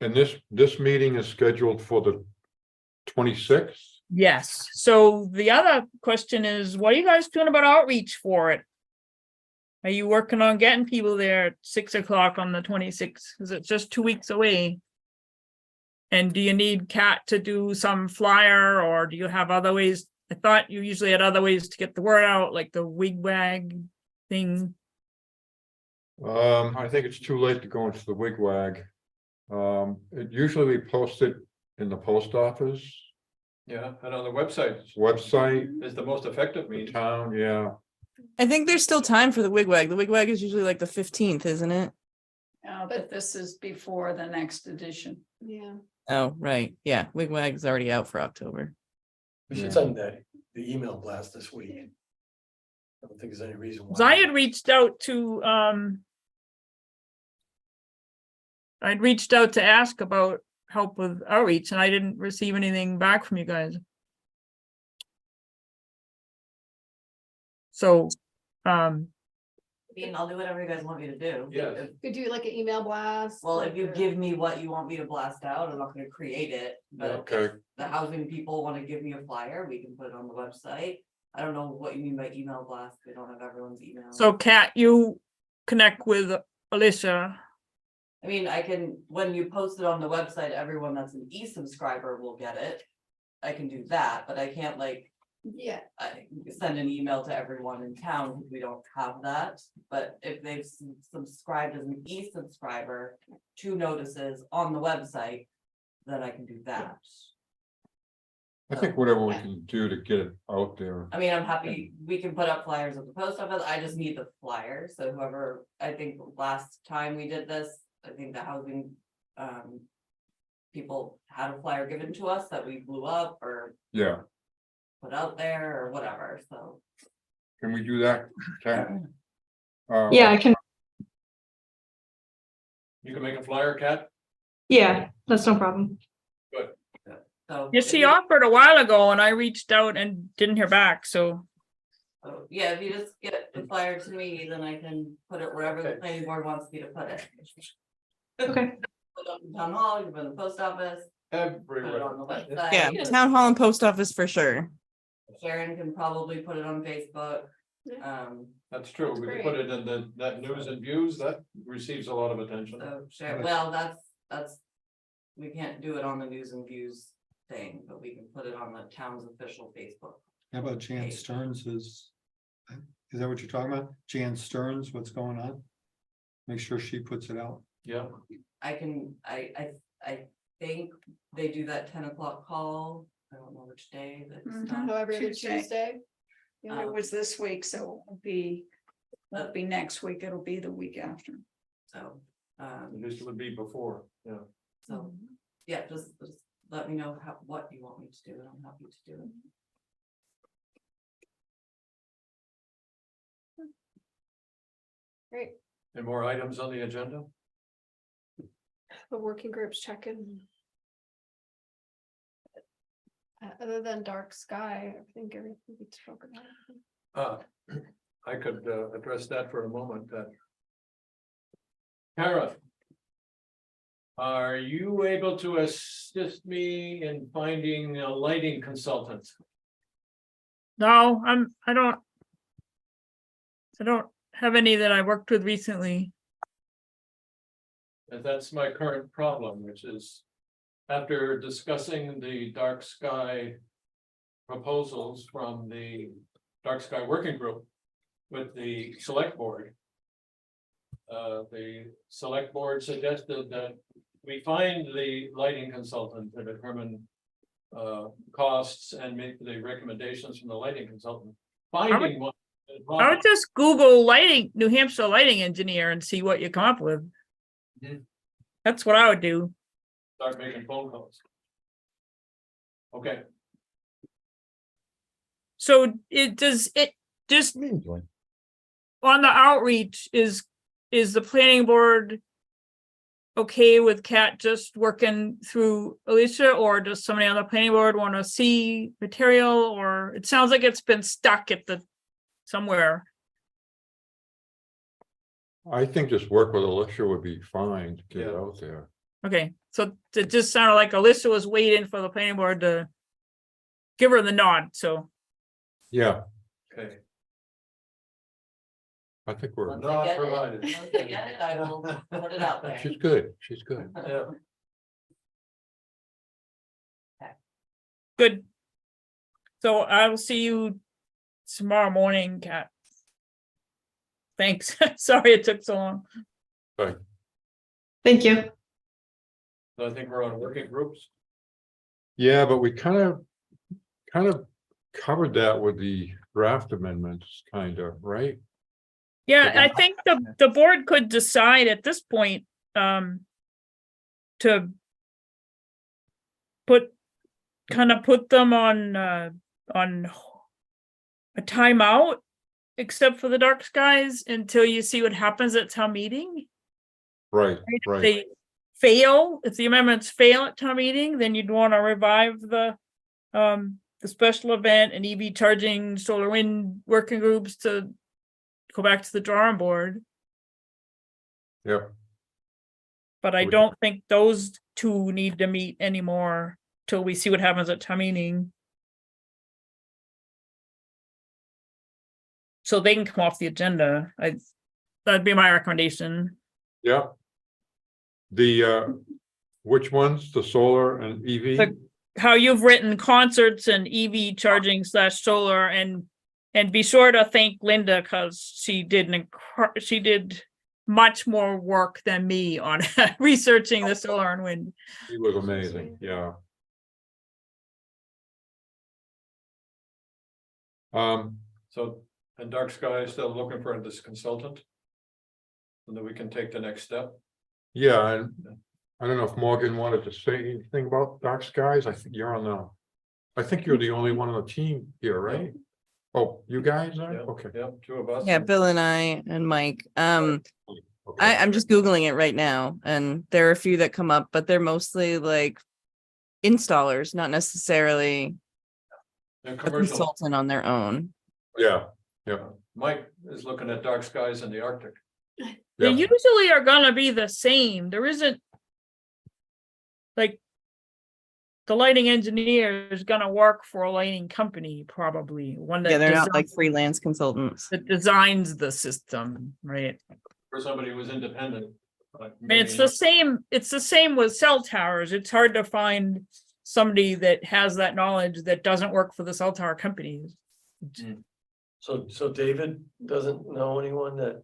[SPEAKER 1] And this meeting is scheduled for the 26th?
[SPEAKER 5] Yes, so the other question is, what are you guys doing about outreach for it? Are you working on getting people there at 6 o'clock on the 26th? Because it's just 2 weeks away. And do you need Kat to do some flyer, or do you have other ways? I thought you usually had other ways to get the word out, like the wigwag thing.
[SPEAKER 1] I think it's too late to go into the wigwag. It usually we post it in the post office
[SPEAKER 2] Yeah, and on the website
[SPEAKER 1] website,
[SPEAKER 2] is the most effective
[SPEAKER 1] the
[SPEAKER 2] means.
[SPEAKER 1] town, yeah.
[SPEAKER 14] I think there's still time for the wigwag. The wigwag is usually like the 15th, isn't it?
[SPEAKER 7] But this is before the next edition.
[SPEAKER 3] Yeah.
[SPEAKER 14] Oh, right. Yeah, wigwag is already out for October.
[SPEAKER 8] We should
[SPEAKER 1] Yeah.
[SPEAKER 8] send the email blast this week. I don't think there's any reason why.
[SPEAKER 5] So I had reached out to, I'd reached out to ask about help with outreach, and I didn't receive anything back from you guys. So,
[SPEAKER 10] I mean, I'll do whatever you guys want me to do.
[SPEAKER 2] Yes.
[SPEAKER 10] If-
[SPEAKER 3] Could do like an email blast.
[SPEAKER 10] Well, if you
[SPEAKER 3] or-
[SPEAKER 10] give me what you want me to blast out, I'm not gonna create it, but
[SPEAKER 1] Okay.
[SPEAKER 10] if the housing people wanna give me a flyer, we can put it on the website. I don't know what you mean by email blast, we don't have everyone's email.
[SPEAKER 5] so Kat, you connect with Alicia.
[SPEAKER 10] I mean, I can, when you post it on the website, everyone that's an e-subscriber will get it. I can do that, but I can't like,
[SPEAKER 3] Yeah,
[SPEAKER 10] send an email to everyone in town, because we don't have that. But if they've subscribed as an e-subscriber to notices on the website, then I can do that.
[SPEAKER 1] I think whatever we can do to get it out there.
[SPEAKER 10] I mean, I'm happy, we can put up flyers at the post office, I just need the flyer, so whoever, I think last time we did this, I think the housing. People had a flyer given to us that we blew up or
[SPEAKER 1] Yeah,
[SPEAKER 10] put out there or whatever, so.
[SPEAKER 1] can we do that, Kat?
[SPEAKER 16] Yeah, I can,
[SPEAKER 2] You can make a flyer, Kat?
[SPEAKER 16] yeah, that's no problem.
[SPEAKER 10] So.
[SPEAKER 5] Yeah,
[SPEAKER 10] if
[SPEAKER 5] she
[SPEAKER 10] you-
[SPEAKER 5] offered a while ago and I reached out and didn't hear back, so.
[SPEAKER 10] So, yeah, if you just get the flyer to me, then I can put it wherever the
[SPEAKER 8] Okay.
[SPEAKER 10] planning board wants me to put it.
[SPEAKER 16] Okay.
[SPEAKER 10] Put it up in town hall, you can put it in the post office, put it
[SPEAKER 2] Everywhere.
[SPEAKER 10] on the
[SPEAKER 14] Yeah,
[SPEAKER 10] website.
[SPEAKER 14] town hall and post office for sure.
[SPEAKER 10] Sharon can probably put it on Facebook.
[SPEAKER 3] Yeah.
[SPEAKER 2] That's true,
[SPEAKER 3] That's
[SPEAKER 2] we can
[SPEAKER 3] great.
[SPEAKER 2] put it in that news and views, that receives a lot of attention.
[SPEAKER 10] So share, well, that's. We can't do it on the news and views thing, but we can put it on the town's official Facebook.
[SPEAKER 12] How about Jan
[SPEAKER 10] page.
[SPEAKER 12] Stearns is that what you're talking about? Jan Stearns, what's going on? Make sure she puts it out.
[SPEAKER 2] Yeah,
[SPEAKER 10] I can, I think they do that 10 o'clock call, I don't know which day, but it's not.
[SPEAKER 3] no, every other
[SPEAKER 7] Tuesday.
[SPEAKER 3] Tuesday.
[SPEAKER 7] It was this week, so it won't be next week, it'll be the week after.
[SPEAKER 10] So,
[SPEAKER 2] at least it would be before, yeah.
[SPEAKER 10] so, yeah, just let me know what you want me to do, and I'm happy to do it.
[SPEAKER 3] Great.
[SPEAKER 2] Any more items on the agenda?
[SPEAKER 3] The working groups check in. Other than dark sky, I think everything we spoke about.
[SPEAKER 2] I could address that for a moment, Kara. Are you able to assist me in finding a lighting consultant?
[SPEAKER 5] No, I don't have any that I worked with recently.
[SPEAKER 2] And that's my current problem, which is after discussing the dark sky proposals from the dark sky working group with the select board. The select board suggested that we find the lighting consultant to determine costs and make the recommendations from the lighting consultant. Finding one.
[SPEAKER 5] I would just Google lighting, New Hampshire lighting engineer and see what you come up with.
[SPEAKER 2] Mhm.
[SPEAKER 5] That's what I would do.
[SPEAKER 2] Start making phone calls. Okay,
[SPEAKER 5] So it just on the outreach is the planning board okay with Kat just working through Alicia, or does somebody on the planning board want to see material? Or it sounds like it's been stuck at somewhere.
[SPEAKER 1] I think just work with Alicia would be fine to get it
[SPEAKER 2] Yeah.
[SPEAKER 1] out there.
[SPEAKER 5] Okay, so it just sounded like Alyssa was waiting for the planning board to give her the nod, so.
[SPEAKER 1] Yeah,
[SPEAKER 2] Okay.
[SPEAKER 1] I think we're,
[SPEAKER 10] Once
[SPEAKER 2] Not
[SPEAKER 10] I get it,
[SPEAKER 2] provided.
[SPEAKER 10] once I get it, I will put it out there.
[SPEAKER 1] she's good, she's good.
[SPEAKER 2] Yeah.
[SPEAKER 5] Good. So I will see you tomorrow morning, Kat. Thanks. Sorry it took so long.
[SPEAKER 16] Thank you.
[SPEAKER 2] So I think we're on working groups.
[SPEAKER 1] Yeah, but we kind of covered that with the draft amendments, kind of, right?
[SPEAKER 5] Yeah, I think the board could decide at this point, to put them on a timeout, except for the dark skies, until you see what happens at town meeting.
[SPEAKER 1] Right,
[SPEAKER 5] If
[SPEAKER 1] right.
[SPEAKER 5] they fail, if the amendments fail at town meeting, then you'd want to revive the special event and EV charging solar wind working groups to go back to the drawing board.
[SPEAKER 1] Yeah,
[SPEAKER 5] But I
[SPEAKER 1] Would-
[SPEAKER 5] don't think those two need to meet anymore till we see what happens at town meeting. So they can come off the agenda. That'd be my recommendation.
[SPEAKER 1] yeah. The, which ones, the solar and E EV?
[SPEAKER 5] How you've written concerts and EV charging / solar, and be sure to thank Linda, because she did much more work than me on researching the solar and wind.
[SPEAKER 1] He was amazing, yeah.
[SPEAKER 2] So, and Dark Sky is still looking for this consultant. So that we can take the next step.
[SPEAKER 1] Yeah, and I don't know if Morgan wanted to say anything about dark skies. I think you're on I think you're the only one on the team here, right? Oh, you guys are?
[SPEAKER 2] Yeah,
[SPEAKER 1] Okay.
[SPEAKER 2] yeah, two of us.
[SPEAKER 14] Yeah, Bill and I and Mike.
[SPEAKER 1] Okay.
[SPEAKER 14] I'm just Googling it right now, and there are a few that come up, but they're mostly like installers, not necessarily
[SPEAKER 2] They're
[SPEAKER 14] a
[SPEAKER 2] commercial.
[SPEAKER 14] consultant on their own.
[SPEAKER 1] Yeah, yeah,
[SPEAKER 2] Mike is looking at dark skies in the Arctic.
[SPEAKER 5] They
[SPEAKER 1] yeah.
[SPEAKER 5] usually are gonna be the same. There isn't, like, the lighting engineer is gonna work for a lighting company, probably, one
[SPEAKER 14] Yeah,
[SPEAKER 5] that
[SPEAKER 14] they're not like
[SPEAKER 5] designs,
[SPEAKER 14] freelance consultants.
[SPEAKER 5] that designs the system, right?
[SPEAKER 2] For somebody who was independent. Like
[SPEAKER 5] I mean, it's
[SPEAKER 2] me.
[SPEAKER 5] the same with cell towers. It's hard to find somebody that has that knowledge that doesn't work for the cell tower companies.
[SPEAKER 8] So David doesn't know anyone that,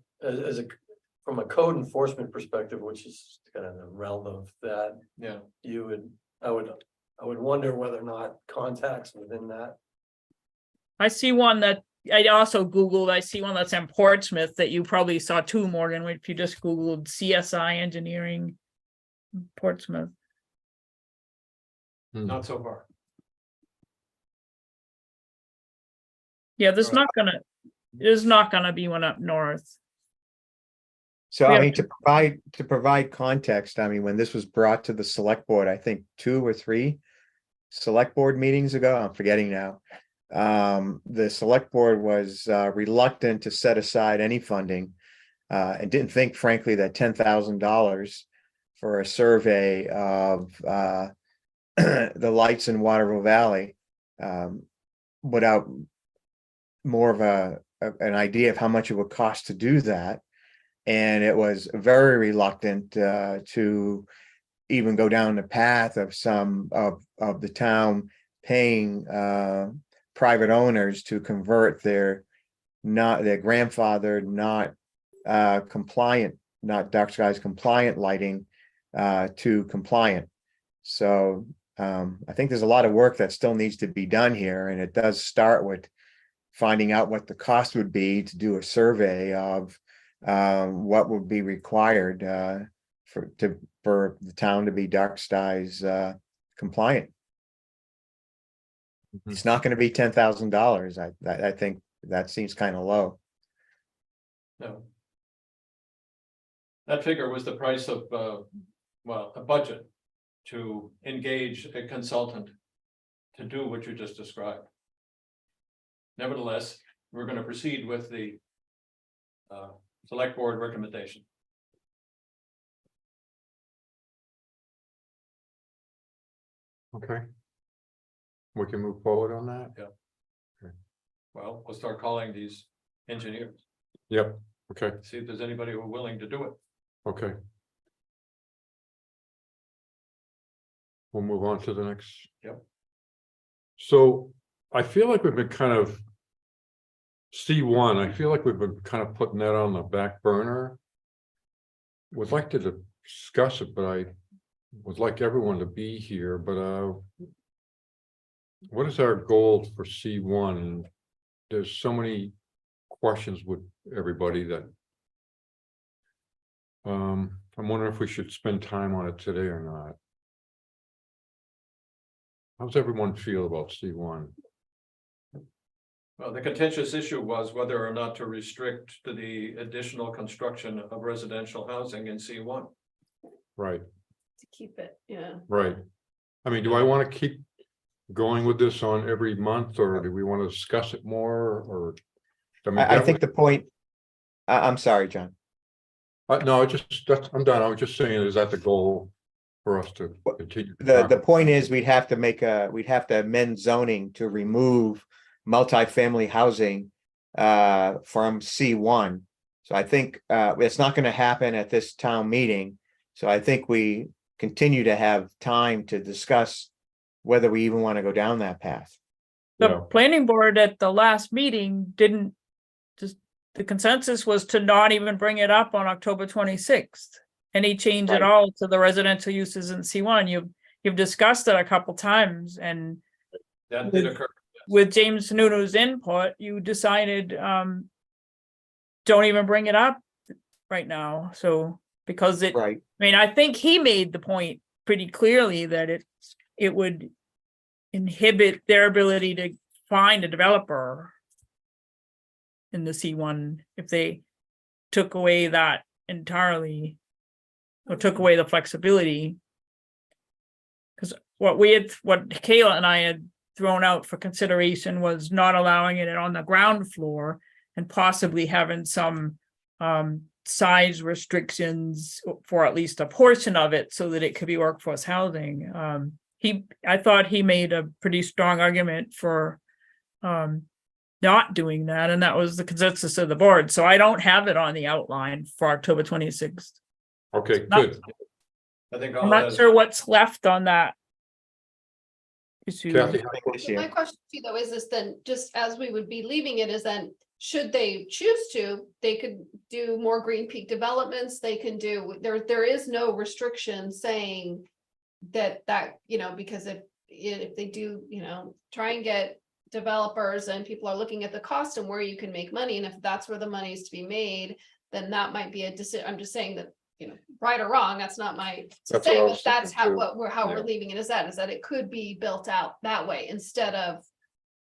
[SPEAKER 8] from a code enforcement perspective, which is kind of the realm of that,
[SPEAKER 2] Yeah,
[SPEAKER 8] I would wonder whether or not contacts within that.
[SPEAKER 5] I see one that I also Googled, I see one that's in Portsmouth that you probably saw too, Morgan, if you just Googled CSI engineering Portsmouth.
[SPEAKER 2] not so far.
[SPEAKER 5] Yeah, there's
[SPEAKER 2] Right.
[SPEAKER 5] there's not gonna be one up north.
[SPEAKER 4] So
[SPEAKER 5] We
[SPEAKER 4] I
[SPEAKER 5] have
[SPEAKER 4] mean, to provide context, I mean, when this was brought to the select board, I think 2 or 3 select board meetings ago, I'm forgetting now. The select board was reluctant to set aside any funding. And didn't think frankly that $10,000 for a survey of the lights in Waterville Valley, without more of an idea of how much it would cost to do that. And it was very reluctant to even go down the path of some of the town paying private owners to convert their grandfathered, not compliant, not dark skies compliant lighting to compliant. So I think there's a lot of work that still needs to be done here, and it does start with finding out what the cost would be to do a survey of what would be required for the town to be dark skies compliant.
[SPEAKER 1] Mhm.
[SPEAKER 4] It's not going to be $10,000. I think that seems kind of low.
[SPEAKER 2] No. That figure was the price of, a budget to engage a consultant to do what you just described. Nevertheless, we're gonna proceed with the select board recommendation.
[SPEAKER 1] Okay. We can move forward on that?
[SPEAKER 2] Well, we'll start calling these engineers,
[SPEAKER 1] Yep, okay,
[SPEAKER 2] see if there's anybody who are willing to do it.
[SPEAKER 1] okay. We'll move on to the next.
[SPEAKER 2] Yep.
[SPEAKER 1] So I feel like we've been kind of. C1, I feel like we've been kind of putting that on the back burner. Would like to discuss it, but I would like everyone to be here, but what is our goal for C1? And there's so many questions with everybody that I'm wondering if we should spend time on it today or not. How's everyone feel about C1?
[SPEAKER 2] Well, the contentious issue was whether or not to restrict to the additional construction of residential housing in C1.
[SPEAKER 1] Right,
[SPEAKER 3] To keep it, yeah.
[SPEAKER 1] right. I mean, do I want to keep going with this on every month, or do we want to discuss it more, or? mean,
[SPEAKER 4] I
[SPEAKER 1] that
[SPEAKER 4] think the point, I'm sorry, John.
[SPEAKER 1] No, I'm done. I was just saying, is that the goal for us to continue?
[SPEAKER 4] The point is, we'd have to amend zoning to remove multifamily housing from C1. So I think it's not going to happen at this town meeting. So I think we continue to have time to discuss whether we even want to go down that path.
[SPEAKER 5] The
[SPEAKER 1] Yeah.
[SPEAKER 5] planning board at the last meeting didn't, just, the consensus was to not even bring it up on October 26th. Any change at
[SPEAKER 4] Right.
[SPEAKER 5] all to the residential uses in C1, you've discussed it a couple times, and
[SPEAKER 2] That did occur.
[SPEAKER 5] with James Nuno's input, you decided, don't even bring it up right now, so, because it,
[SPEAKER 4] Right.
[SPEAKER 5] I mean, I think he made the point pretty clearly that it would inhibit their ability to find a developer in the C1 if they took away that entirely, or took away the flexibility. Because what Kayla and I had thrown out for consideration was not allowing it on the ground floor and possibly having some size restrictions for at least a portion of it so that it could be workforce housing. I thought he made a pretty strong argument for not doing that, and that was the consensus of the board. So I don't have it on the outline for October 26th.
[SPEAKER 1] Okay,
[SPEAKER 5] Not-
[SPEAKER 1] good.
[SPEAKER 2] I think
[SPEAKER 5] I'm
[SPEAKER 2] all
[SPEAKER 5] not
[SPEAKER 2] that,
[SPEAKER 5] sure what's left on that issue.
[SPEAKER 1] Kathy,
[SPEAKER 4] This year.
[SPEAKER 3] My question to you though is this then, just as we would be leaving it, is then, should they choose to, they could do more Green Peak developments, they can do, there is no restriction saying that, because if they do, try and get developers and people are looking at the cost and where you can make money, and if that's where the money is to be made, then that might be a decision. I'm just saying that, right or wrong, that's not my
[SPEAKER 1] That's
[SPEAKER 3] say,
[SPEAKER 1] what I
[SPEAKER 3] but
[SPEAKER 1] was
[SPEAKER 3] that's
[SPEAKER 1] thinking
[SPEAKER 3] how
[SPEAKER 1] too.
[SPEAKER 3] we're
[SPEAKER 1] Yeah.
[SPEAKER 3] leaving it as that, is that it could be built out that way instead of,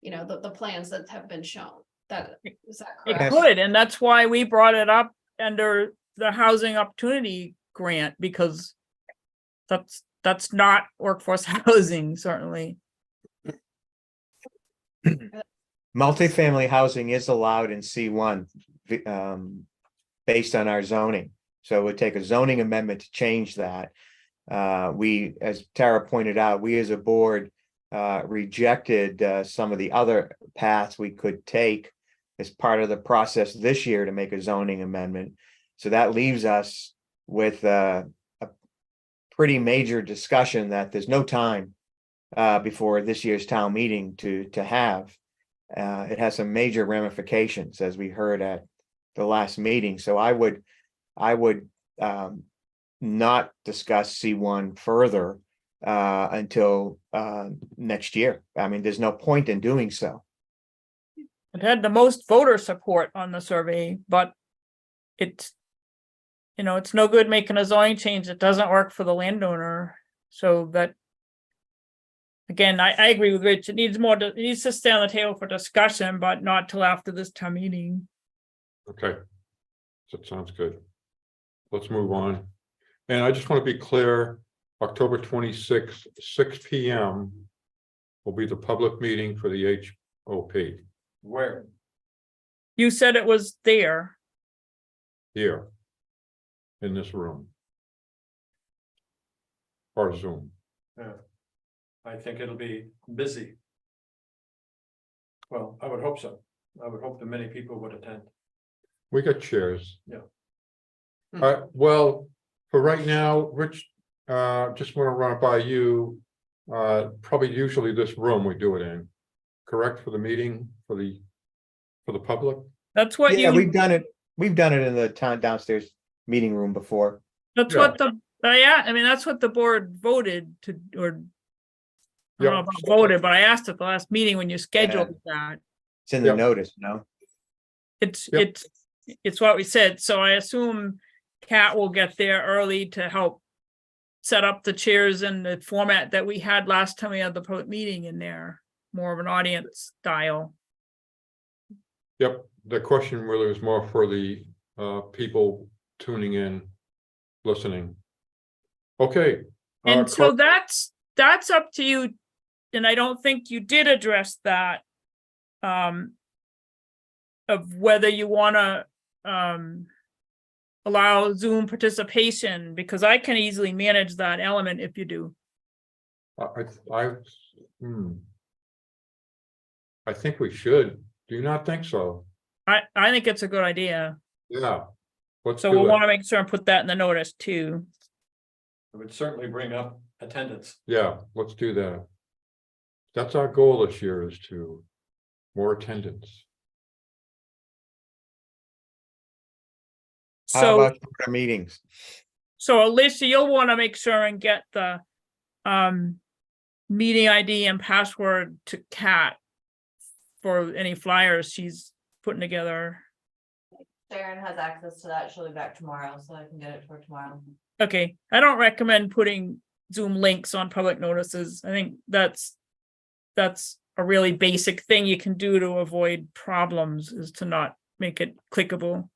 [SPEAKER 3] the plans that have been shown. That, is that
[SPEAKER 5] It
[SPEAKER 3] correct?
[SPEAKER 5] could, and that's why we brought it up under the housing opportunity grant, because that's not workforce housing, certainly.
[SPEAKER 4] Multifamily housing is allowed in C1 based on our zoning. So it would take a zoning amendment to change that. We, as Tara pointed out, we as a board rejected some of the other paths we could take as part of the process this year to make a zoning amendment. So that leaves us with a pretty major discussion that there's no time before this year's town meeting to have. It has some major ramifications, as we heard at the last meeting. So I would not discuss C1 further until next year. I mean, there's no point in doing so.
[SPEAKER 5] It had the most voter support on the survey, but it's no good making a zoning change that doesn't work for the landowner. So that, again, I agree with Rich. It needs to stay on the table for discussion, but not till after this town meeting.
[SPEAKER 1] Okay. That sounds good. Let's move on. And I just want to be clear, October 26th, 6 p.m. will be the public meeting for the HOP.
[SPEAKER 2] where?
[SPEAKER 5] You said it was there.
[SPEAKER 1] here in this room. Or Zoom.
[SPEAKER 2] Yeah. I think it'll be busy. Well, I would hope so. I would hope that many people would attend.
[SPEAKER 1] We got chairs.
[SPEAKER 2] Yeah.
[SPEAKER 1] Well, for right now, Rich, just want to run it by you. Probably usually this room we do it in, correct, for the meeting, for the public?
[SPEAKER 5] That's what
[SPEAKER 4] Yeah,
[SPEAKER 5] you,
[SPEAKER 4] we've done it in the town downstairs meeting room before.
[SPEAKER 5] that's
[SPEAKER 1] Yeah.
[SPEAKER 5] what the, yeah, I mean, that's what the board voted to, or I don't know
[SPEAKER 1] Yep.
[SPEAKER 5] about voted, but I asked at the last meeting when you scheduled that.
[SPEAKER 4] It's in the
[SPEAKER 1] Yep.
[SPEAKER 4] notice, no?
[SPEAKER 1] Yep.
[SPEAKER 5] It's what we said, so I assume Kat will get there early to help set up the chairs in the format that we had last time we had the public meeting in there, more of an audience style.
[SPEAKER 1] Yep, the question really was more for the people tuning in, listening. Okay.
[SPEAKER 5] And so that's up to you, and I don't think you did address that. Of whether you wanna allow Zoom participation, because I can easily manage that element if you do.
[SPEAKER 1] I think we should. Do you not think so?
[SPEAKER 5] I think it's a good idea,
[SPEAKER 1] Yeah. Let's
[SPEAKER 5] so
[SPEAKER 1] do
[SPEAKER 5] we'll
[SPEAKER 1] it.
[SPEAKER 5] wanna make sure and put that in the notice too.
[SPEAKER 2] It would certainly bring up attendance.
[SPEAKER 1] Yeah, let's do that. That's our goal this year, is to more attendance.
[SPEAKER 4] How
[SPEAKER 5] So,
[SPEAKER 4] about shorter meetings?
[SPEAKER 5] so Alicia, you'll wanna make sure and get the meeting ID and password to Kat for any flyers she's putting together.
[SPEAKER 10] Sharon has access to that. She'll be back tomorrow, so I can get it to her tomorrow.
[SPEAKER 5] Okay, I don't recommend putting Zoom links on public notices. I think that's a really basic thing you can do to avoid problems, is to not make it clickable.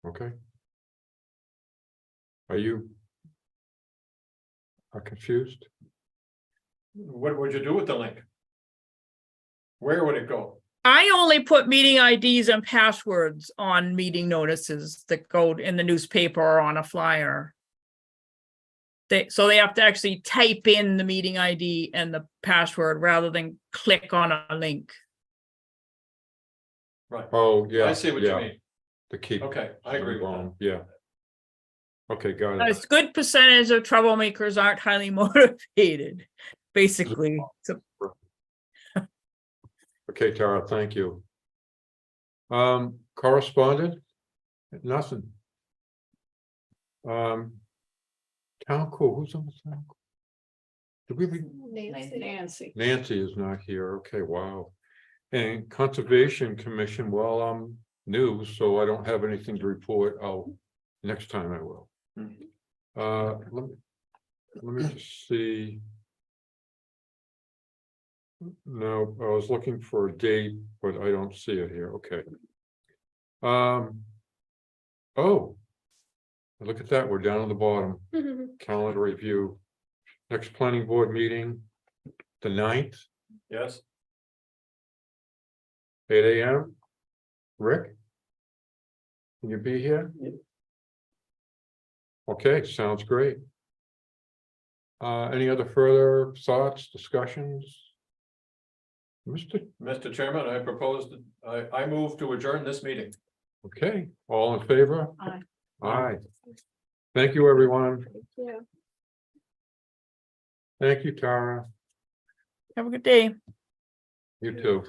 [SPEAKER 1] Okay. Are you confused?
[SPEAKER 2] What would you do with the link? Where would it go?
[SPEAKER 5] I only put meeting IDs and passwords on meeting notices that go in the newspaper or on a flyer. So they have to actually type in the meeting ID and the password rather than click on a link.
[SPEAKER 2] Right,
[SPEAKER 1] Oh, yeah.
[SPEAKER 2] I see what you
[SPEAKER 1] yeah.
[SPEAKER 2] mean.
[SPEAKER 1] To keep.
[SPEAKER 2] Okay, I agree with that.
[SPEAKER 1] Yeah. Okay, got it.
[SPEAKER 5] A good percentage of troublemakers aren't highly motivated, basically. So
[SPEAKER 1] Okay, Tara, thank you. Correspondent? Nothing. Town call, who's on the town? call? Did we?
[SPEAKER 3] Nancy.
[SPEAKER 1] Nancy is not here. Okay, wow. And Conservation Commission, well, I'm new, so I don't have anything to report. Next time I will. Let me just see. No, I was looking for a date, but I don't see it here. Okay. Oh. Look at that. We're down at the bottom. Calendar review. Next planning board meeting, the 9th,
[SPEAKER 2] Yes,
[SPEAKER 1] 8 AM. Rick? Can you be here? Okay, sounds great. Any other further thoughts, discussions?
[SPEAKER 2] Mr. Chairman, I propose that I move to adjourn this meeting.
[SPEAKER 1] Okay, all in favor?
[SPEAKER 3] Aye.
[SPEAKER 1] Aye. Thank you, everyone.
[SPEAKER 3] Yeah.
[SPEAKER 1] Thank you, Tara.
[SPEAKER 5] have a good day.
[SPEAKER 1] You too.